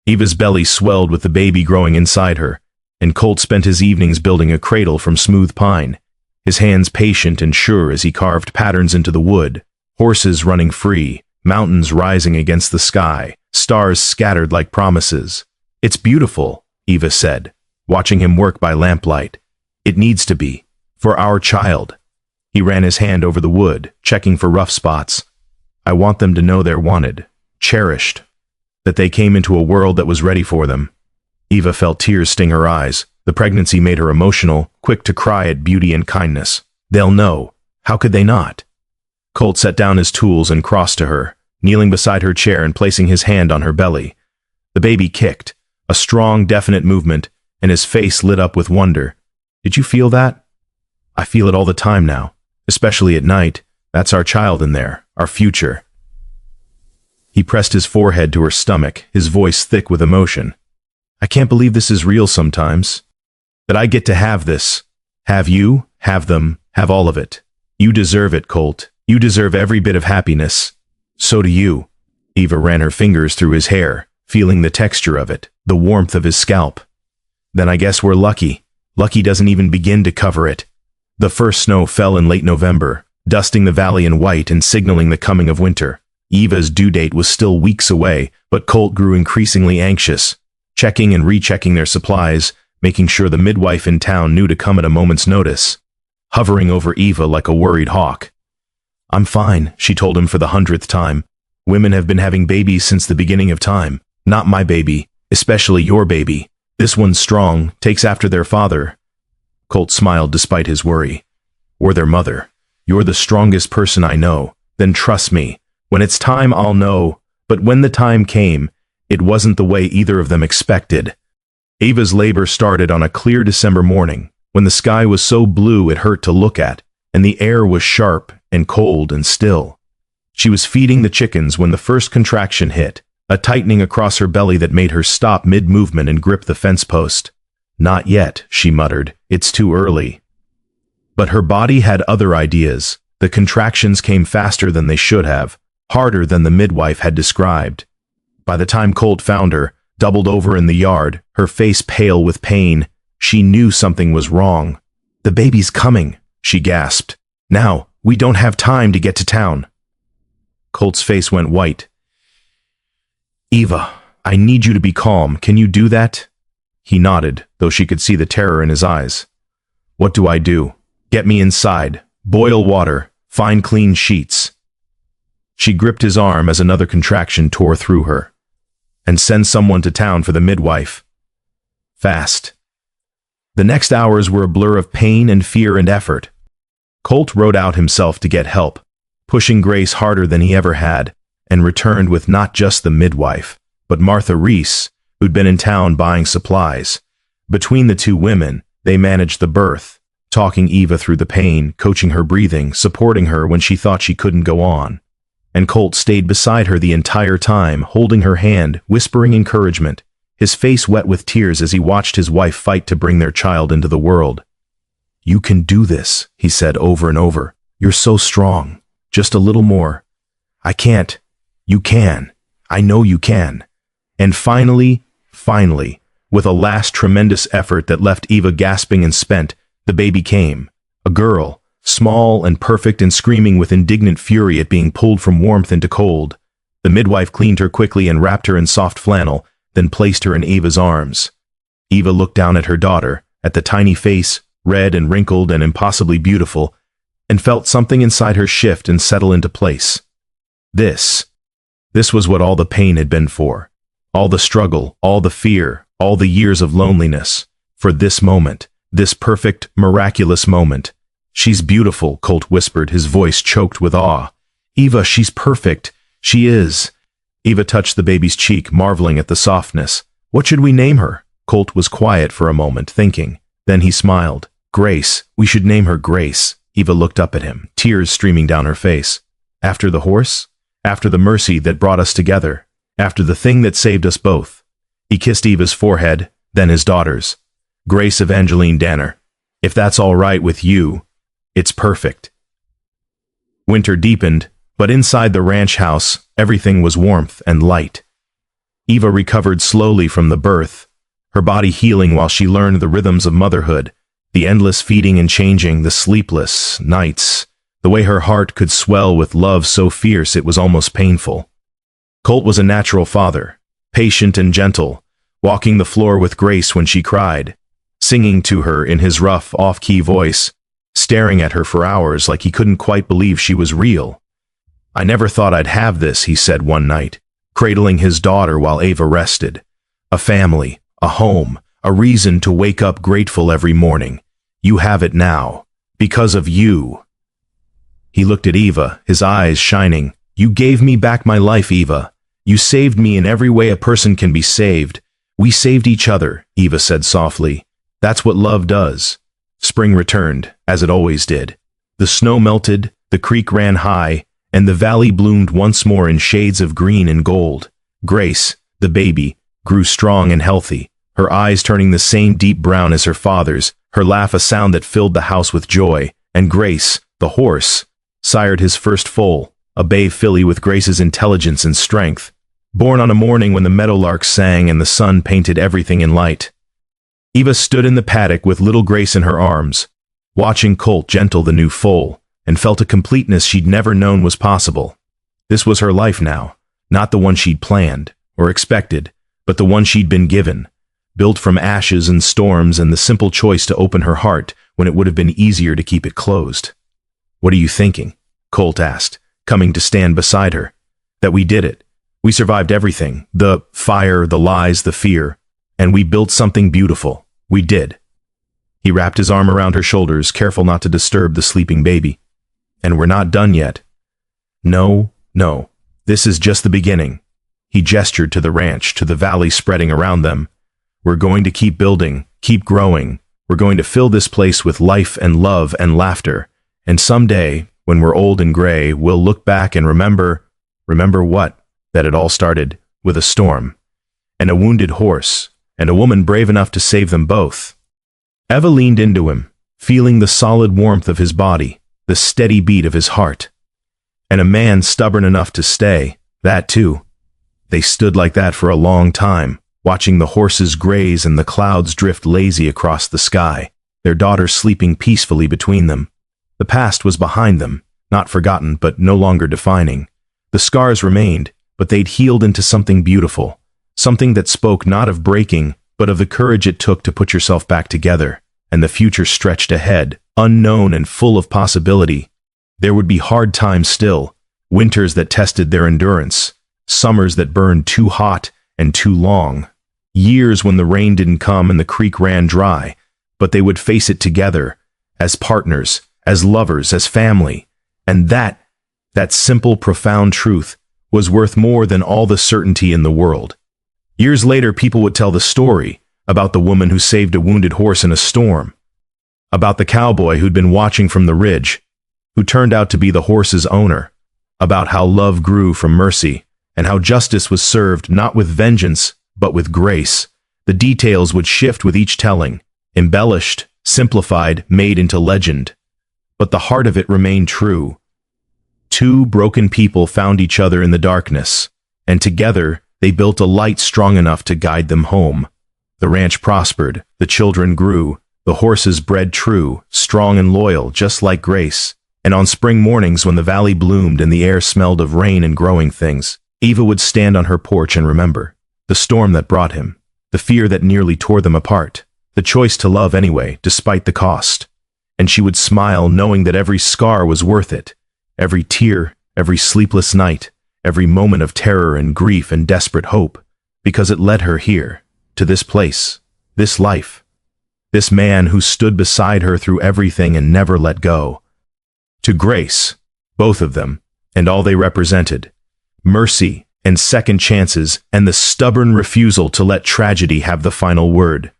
Eva's belly swelled with the baby growing inside her, and Colt spent his evenings building a cradle from smooth pine, his hands patient and sure as he carved patterns into the wood, horses running free, mountains rising against the sky, stars scattered like promises. "It's beautiful," Eva said, watching him work by lamplight. "It needs to be. For our child." He ran his hand over the wood, checking for rough spots. "I want them to know they're wanted, cherished, that they came into a world that was ready for them." Eva felt tears sting her eyes. The pregnancy made her emotional, quick to cry at beauty and kindness. "They'll know. How could they not?" Colt set down his tools and crossed to her, kneeling beside her chair and placing his hand on her belly. The baby kicked, a strong, definite movement, and his face lit up with wonder. "Did you feel that?" "I feel it all the time now, especially at night. That's our child in there, our future." He pressed his forehead to her stomach, his voice thick with emotion. "I can't believe this is real sometimes. That I get to have this. Have you, have them, have all of it. You deserve it, Colt. You deserve every bit of happiness. So do you." Eva ran her fingers through his hair, feeling the texture of it, the warmth of his scalp. "Then I guess we're lucky. Lucky doesn't even begin to cover it." The first snow fell in late November, dusting the valley in white and signaling the coming of winter. Eva's due date was still weeks away, but Colt grew increasingly anxious, checking and rechecking their supplies, making sure the midwife in town knew to come at a moment's notice, hovering over Eva like a worried hawk. "I'm fine," she told him for the 100th time. "Women have been having babies since the beginning of time. Not my baby, especially your baby. This one's strong, takes after their father." Colt smiled despite his worry. "Or their mother. You're the strongest person I know. Then trust me. When it's time, I'll know." But when the time came, it wasn't the way either of them expected. Eva's labor started on a clear December morning, when the sky was so blue it hurt to look at, and the air was sharp and cold and still. She was feeding the chickens when the first contraction hit, a tightening across her belly that made her stop mid-movement and grip the fence post. "Not yet," she muttered. "It's too early." But her body had other ideas. The contractions came faster than they should have, harder than the midwife had described. By the time Colt found her, doubled over in the yard, her face pale with pain, she knew something was wrong. "The baby's coming," she gasped. "Now, we don't have time to get to town." Colt's face went white. "Eva, I need you to be calm. Can you do that?" He nodded, though she could see the terror in his eyes. "What do I do?" "Get me inside. Boil water. Find clean sheets." She gripped his arm as another contraction tore through her. "And send someone to town for the midwife. Fast." The next hours were a blur of pain and fear and effort. Colt rode out himself to get help, pushing Grace harder than he ever had, and returned with not just the midwife, but Martha Reese, who'd been in town buying supplies. Between the two women, they managed the birth, talking Eva through the pain, coaching her breathing, supporting her when she thought she couldn't go on. And Colt stayed beside her the entire time, holding her hand, whispering encouragement, his face wet with tears as he watched his wife fight to bring their child into the world. "You can do this," he said over and over. "You're so strong. Just a little more." "I can't." "You can. I know you can." And finally, with a last tremendous effort that left Eva gasping and spent, the baby came. A girl, small and perfect and screaming with indignant fury at being pulled from warmth into cold. The midwife cleaned her quickly and wrapped her in soft flannel, then placed her in Eva's arms. Eva looked down at her daughter, at the tiny face, red and wrinkled and impossibly beautiful, and felt something inside her shift and settle into place. This was what all the pain had been for. All the struggle, all the fear, all the years of loneliness. For this moment, this perfect, miraculous moment. "She's beautiful," Colt whispered, his voice choked with awe. "Eva, she's perfect. She is." Eva touched the baby's cheek, marveling at the softness. "What should we name her?" Colt was quiet for a moment, thinking. Then he smiled. "Grace. We should name her Grace." Eva looked up at him, tears streaming down her face. "After the horse? After the mercy that brought us together? After the thing that saved us both?" He kissed Eva's forehead, then his daughter's. "Grace Evangeline Danner. If that's all right with you, it's perfect." Winter deepened, But inside the ranch house, everything was warmth and light. Eva recovered slowly from the birth, her body healing while she learned the rhythms of motherhood, the endless feeding and changing, the sleepless nights, the way her heart could swell with love so fierce it was almost painful. Colt was a natural father, patient and gentle, walking the floor with grace when she cried, singing to her in his rough, off-key voice, staring at her for hours like he couldn't quite believe she was real. "I never thought I'd have this," he said one night, cradling his daughter while Eva rested. "A family, a home, a reason to wake up grateful every morning. You have it now. Because of you." He looked at Eva, his eyes shining. "You gave me back my life, Eva. You saved me in every way a person can be saved. We saved each other," Eva said softly. "That's what love does." Spring returned, as it always did. The snow melted, the creek ran high, and the valley bloomed once more in shades of green and gold. Grace, the baby, grew strong and healthy, her eyes turning the same deep brown as her father's, her laugh a sound that filled the house with joy. And Grace, the horse, sired his first foal, a bay filly with Grace's intelligence and strength, born on a morning when the meadowlarks sang and the sun painted everything in light. Eva stood in the paddock with little Grace in her arms, watching Colt gentle the new foal, and felt a completeness she'd never known was possible. This was her life now, not the one she'd planned or expected, but the one she'd been given, built from ashes and storms and the simple choice to open her heart when it would have been easier to keep it closed. "What are you thinking?" Colt asked, coming to stand beside her. "That we did it. We survived everything, the fire, the lies, the fear, and we built something beautiful. We did." He wrapped his arm around her shoulders, careful not to disturb the sleeping baby. "And we're not done yet." No, this is just the beginning." He gestured to the ranch, to the valley spreading around them. "We're going to keep building, keep growing. We're going to fill this place with life and love and laughter. And someday, when we're old and gray, we'll look back and remember what? That it all started with a storm, and a wounded horse, and a woman brave enough to save them both." Eva leaned into him, feeling the solid warmth of his body, the steady beat of his heart. And a man stubborn enough to stay, that too. They stood like that for a long time, watching the horses graze and the clouds drift lazy across the sky, their daughter sleeping peacefully between them. The past was behind them, not forgotten but no longer defining. The scars remained, but they'd healed into something beautiful, something that spoke not of breaking, but of the courage it took to put yourself back together, and the future stretched ahead, unknown and full of possibility. There would be hard times still, winters that tested their endurance, summers that burned too hot and too long, years when the rain didn't come and the creek ran dry, but they would face it together, as partners, as lovers, as family. And that simple, profound truth was worth more than all the certainty in the world. Years later, people would tell the story about the woman who saved a wounded horse in a storm, about the cowboy who'd been watching from the ridge, who turned out to be the horse's owner, about how love grew from mercy, and how justice was served not with vengeance, but with grace. The details would shift with each telling, embellished, simplified, made into legend. But the heart of it remained true. Two broken people found each other in the darkness, and together they built a light strong enough to guide them home. The ranch prospered, the children grew, the horses bred true, strong and loyal, just like Grace. And on spring mornings when the valley bloomed and the air smelled of rain and growing things, Eva would stand on her porch and remember the storm that brought him, the fear that nearly tore them apart, the choice to love anyway, despite the cost. And she would smile knowing that every scar was worth it, every tear, every sleepless night, every moment of terror and grief and desperate hope, because it led her here, to this place, this life, this man who stood beside her through everything and never let go. To Grace, both of them, and all they represented, mercy and second chances and the stubborn refusal to let tragedy have the final word.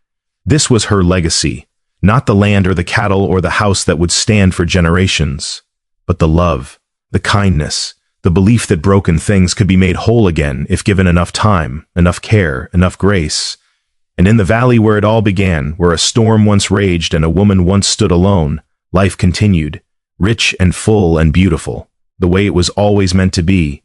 This was her legacy, not the land or the cattle or the house that would stand for generations, but the love, the kindness, the belief that broken things could be made whole again if given enough time, enough care, enough grace. And in the valley where it all began, where a storm once raged and a woman once stood alone, life continued, rich and full and beautiful. the way it was always meant to be,